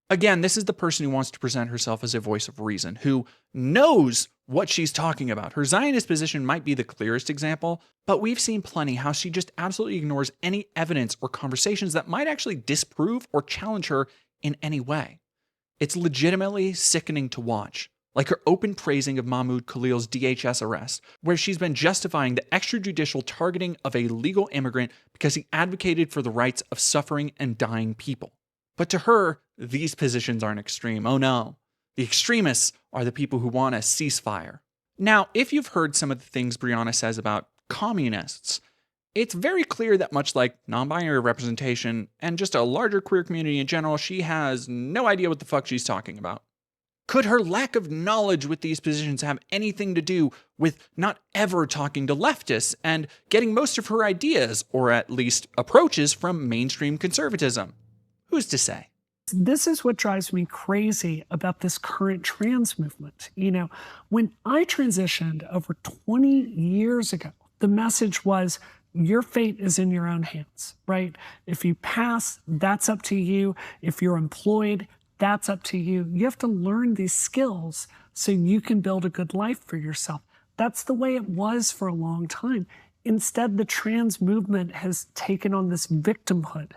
B: Again, this is the person who wants to present herself as a voice of reason, who knows what she's talking about. Her Zionist position might be the clearest example, but we've seen plenty how she just absolutely ignores any evidence or conversations that might actually disprove or challenge her in any way. It's legitimately sickening to watch. like her open praising of Mahmoud Khalil's DHS arrest, where she's been justifying the extrajudicial targeting of a legal immigrant because he advocated for the rights of suffering and dying people. But to her, these positions aren't extreme. Oh no. The extremists are the people who want a ceasefire. Now, if you've heard some of the things Brianna says about communists, it's very clear that much like non-binary representation and just a larger queer community in general, she has no idea what the fuck she's talking about. Could her lack of knowledge with these positions have anything to do with not ever talking to leftists and getting most of her ideas, or at least approaches, from mainstream conservatism? Who's to say?
C: This is what drives me crazy about this current trans movement. You know, when I transitioned over 20 years ago, the message was, your fate is in your own hands, right? If you pass, that's up to you. If you're employed, that's up to you. You have to learn these skills so you can build a good life for yourself. That's the way it was for a long time. Instead, the trans movement has taken on this victimhood.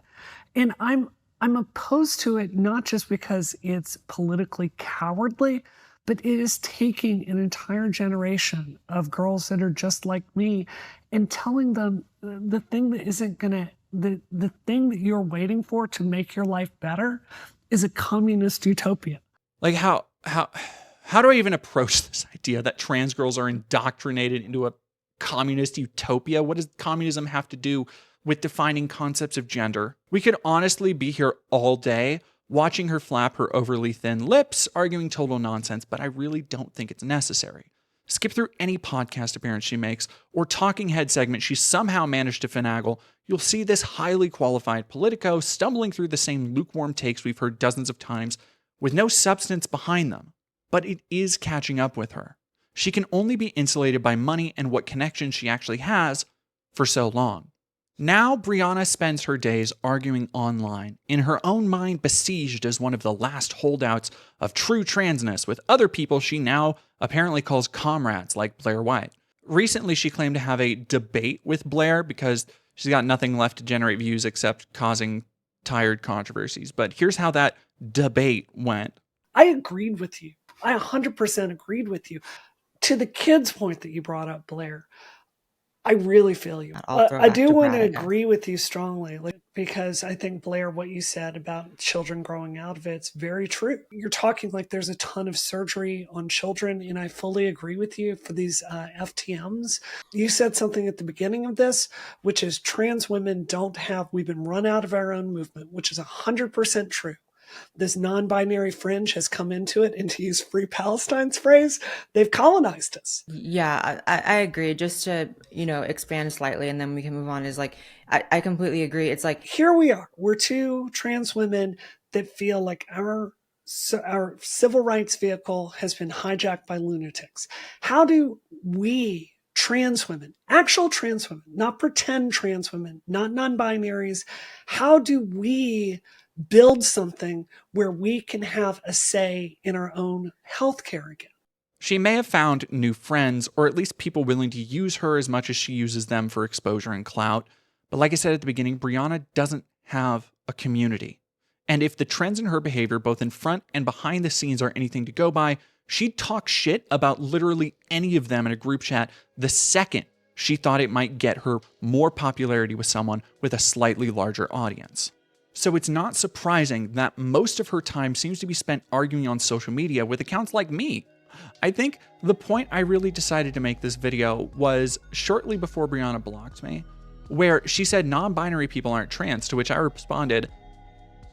C: And I'm opposed to it, not just because it's politically cowardly, but it is taking an entire generation of girls that are just like me and telling them the thing that isn't gonna, the thing that you're waiting for to make your life better is a communist utopia.
B: Like how do I even approach this idea that trans girls are indoctrinated into a communist utopia? What does communism have to do with defining concepts of gender? We could honestly be here all day watching her flap her overly thin lips, arguing total nonsense, but I really don't think it's necessary. Skip through any podcast appearance she makes or talking head segment she somehow managed to finagle. You'll see this highly qualified politico stumbling through the same lukewarm takes we've heard dozens of times with no substance behind them. But it is catching up with her. She can only be insulated by money and what connections she actually has for so long. Now Brianna spends her days arguing online, in her own mind besieged as one of the last holdouts of true transness with other people she now apparently calls comrades like Blair White. Recently, she claimed to have a debate with Blair because she's got nothing left to generate views except causing tired controversies. But here's how that debate went.
C: I agreed with you. I 100% agreed with you. To the kids' point that you brought up, Blair, I really feel you. I do want to agree with you strongly, because I think, Blair, what you said about children growing out of it's very true. You're talking like there's a ton of surgery on children, and I fully agree with you for these FTMs. You said something at the beginning of this, which is trans women we've been run out of our own movement, which is 100% true. This non-binary fringe has come into it, and to use Free Palestine's phrase, they've colonized us.
O: Yeah, I agree. Just to, expand slightly and then we can move on, is like, I completely agree. It's like,
C: here we are. We're two trans women that feel like our civil rights vehicle has been hijacked by lunatics. How do we, trans women, actual trans women, not pretend trans women, not non-binaries, how do we build something where we can have a say in our own healthcare again?
B: She may have found new friends, or at least people willing to use her as much as she uses them for exposure and clout. But like I said at the beginning, Brianna doesn't have a community. And if the trends in her behavior, both in front and behind the scenes, are anything to go by, she'd talk shit about literally any of them in a group chat the second she thought it might get her more popularity with someone with a slightly larger audience. So it's not surprising that most of her time seems to be spent arguing on social media with accounts like me. I think the point I really decided to make this video was shortly before Brianna blocked me, where she said non-binary people aren't trans, to which I responded,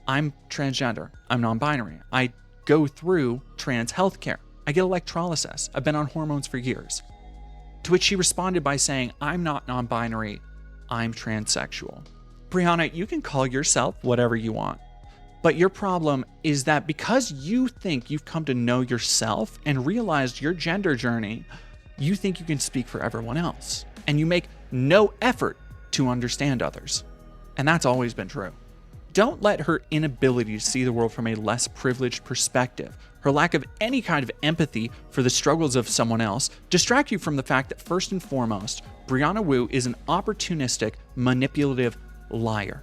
B: I'm transgender, I'm non-binary, I go through trans healthcare, I get electrolysis, I've been on hormones for years. To which she responded by saying, I'm not non-binary, I'm transsexual. Brianna, you can call yourself whatever you want, but your problem is that because you think you've come to know yourself and realized your gender journey, you think you can speak for everyone else, and you make no effort to understand others. And that's always been true. Don't let her inability to see the world from a less privileged perspective, her lack of any kind of empathy for the struggles of someone else, distract you from the fact that first and foremost, Brianna Wu is an opportunistic, manipulative liar.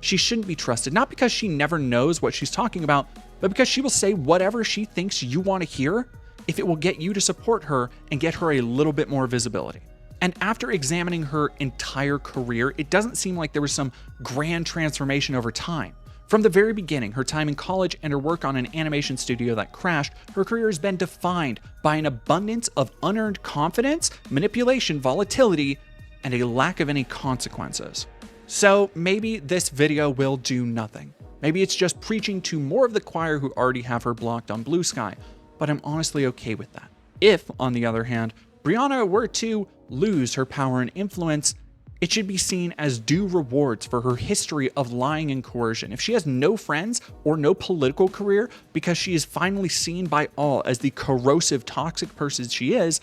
B: She shouldn't be trusted, not because she never knows what she's talking about, but because she will say whatever she thinks you want to hear, if it will get you to support her and get her a little bit more visibility. And after examining her entire career, it doesn't seem like there was some grand transformation over time. From the very beginning, her time in college and her work on an animation studio that crashed, her career has been defined by an abundance of unearned confidence, manipulation, volatility, and a lack of any consequences. So maybe this video will do nothing. Maybe it's just preaching to more of the choir who already have her blocked on Blue Sky, but I'm honestly okay with that. If, on the other hand, Brianna were to lose her power and influence, it should be seen as due rewards for her history of lying and coercion. If she has no friends or no political career because she is finally seen by all as the corrosive, toxic person she is,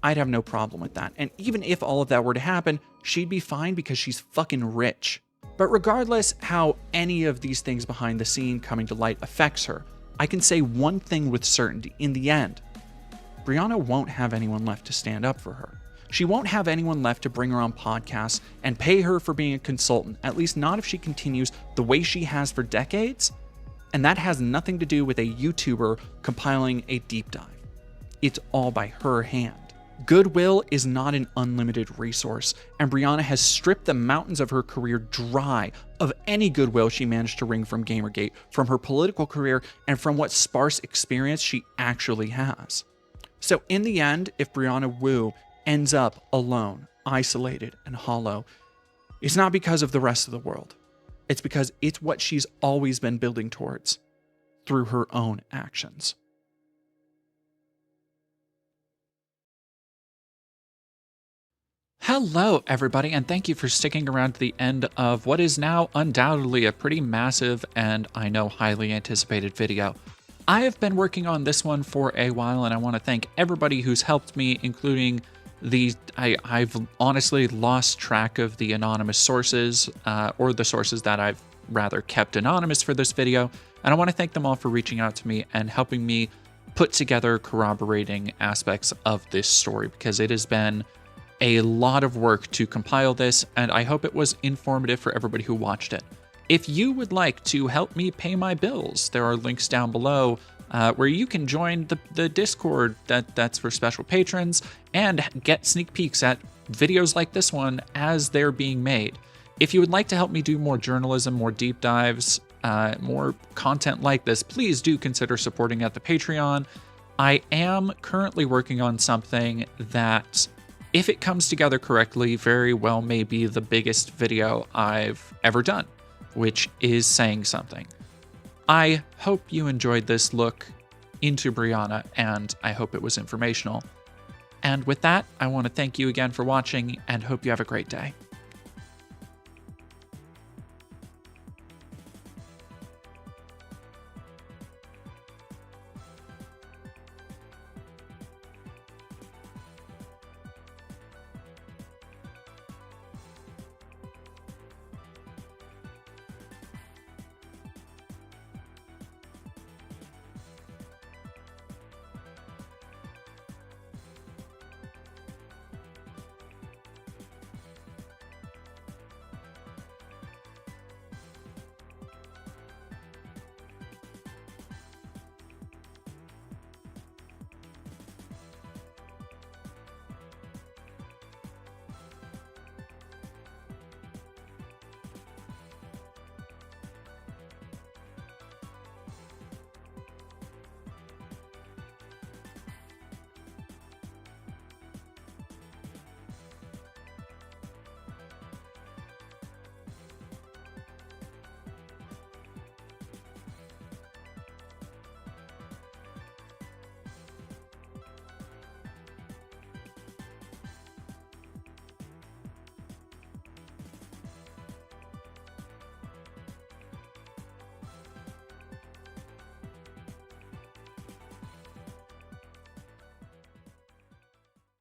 B: I'd have no problem with that. And even if all of that were to happen, she'd be fine because she's fucking rich. But regardless how any of these things behind the scene coming to light affects her, I can say one thing with certainty. In the end, Brianna won't have anyone left to stand up for her. She won't have anyone left to bring her on podcasts and pay her for being a consultant, at least not if she continues the way she has for decades. And that has nothing to do with a YouTuber compiling a deep dive. It's all by her hand. Goodwill is not an unlimited resource, and Brianna has stripped the mountains of her career dry of any goodwill she managed to wring from Gamergate, from her political career, and from what sparse experience she actually has. So in the end, if Brianna Wu ends up alone, isolated, and hollow, it's not because of the rest of the world. It's because it's what she's always been building towards through her own actions. Hello, everybody, and thank you for sticking around to the end of what is now undoubtedly a pretty massive and I know highly anticipated video. I have been working on this one for a while, and I want to thank everybody who's helped me, including I've honestly lost track of the anonymous sources, or the sources that I've rather kept anonymous for this video, and I want to thank them all for reaching out to me and helping me put together corroborating aspects of this story, because it has been a lot of work to compile this, and I hope it was informative for everybody who watched it. If you would like to help me pay my bills, there are links down below where you can join the Discord that's for special patrons and get sneak peeks at videos like this one as they're being made. If you would like to help me do more journalism, more deep dives, more content like this, please do consider supporting at the Patreon. I am currently working on something that, if it comes together correctly, very well may be the biggest video I've ever done, which is saying something. I hope you enjoyed this look into Brianna, and I hope it was informational. And with that, I want to thank you again for watching and hope you have a great day.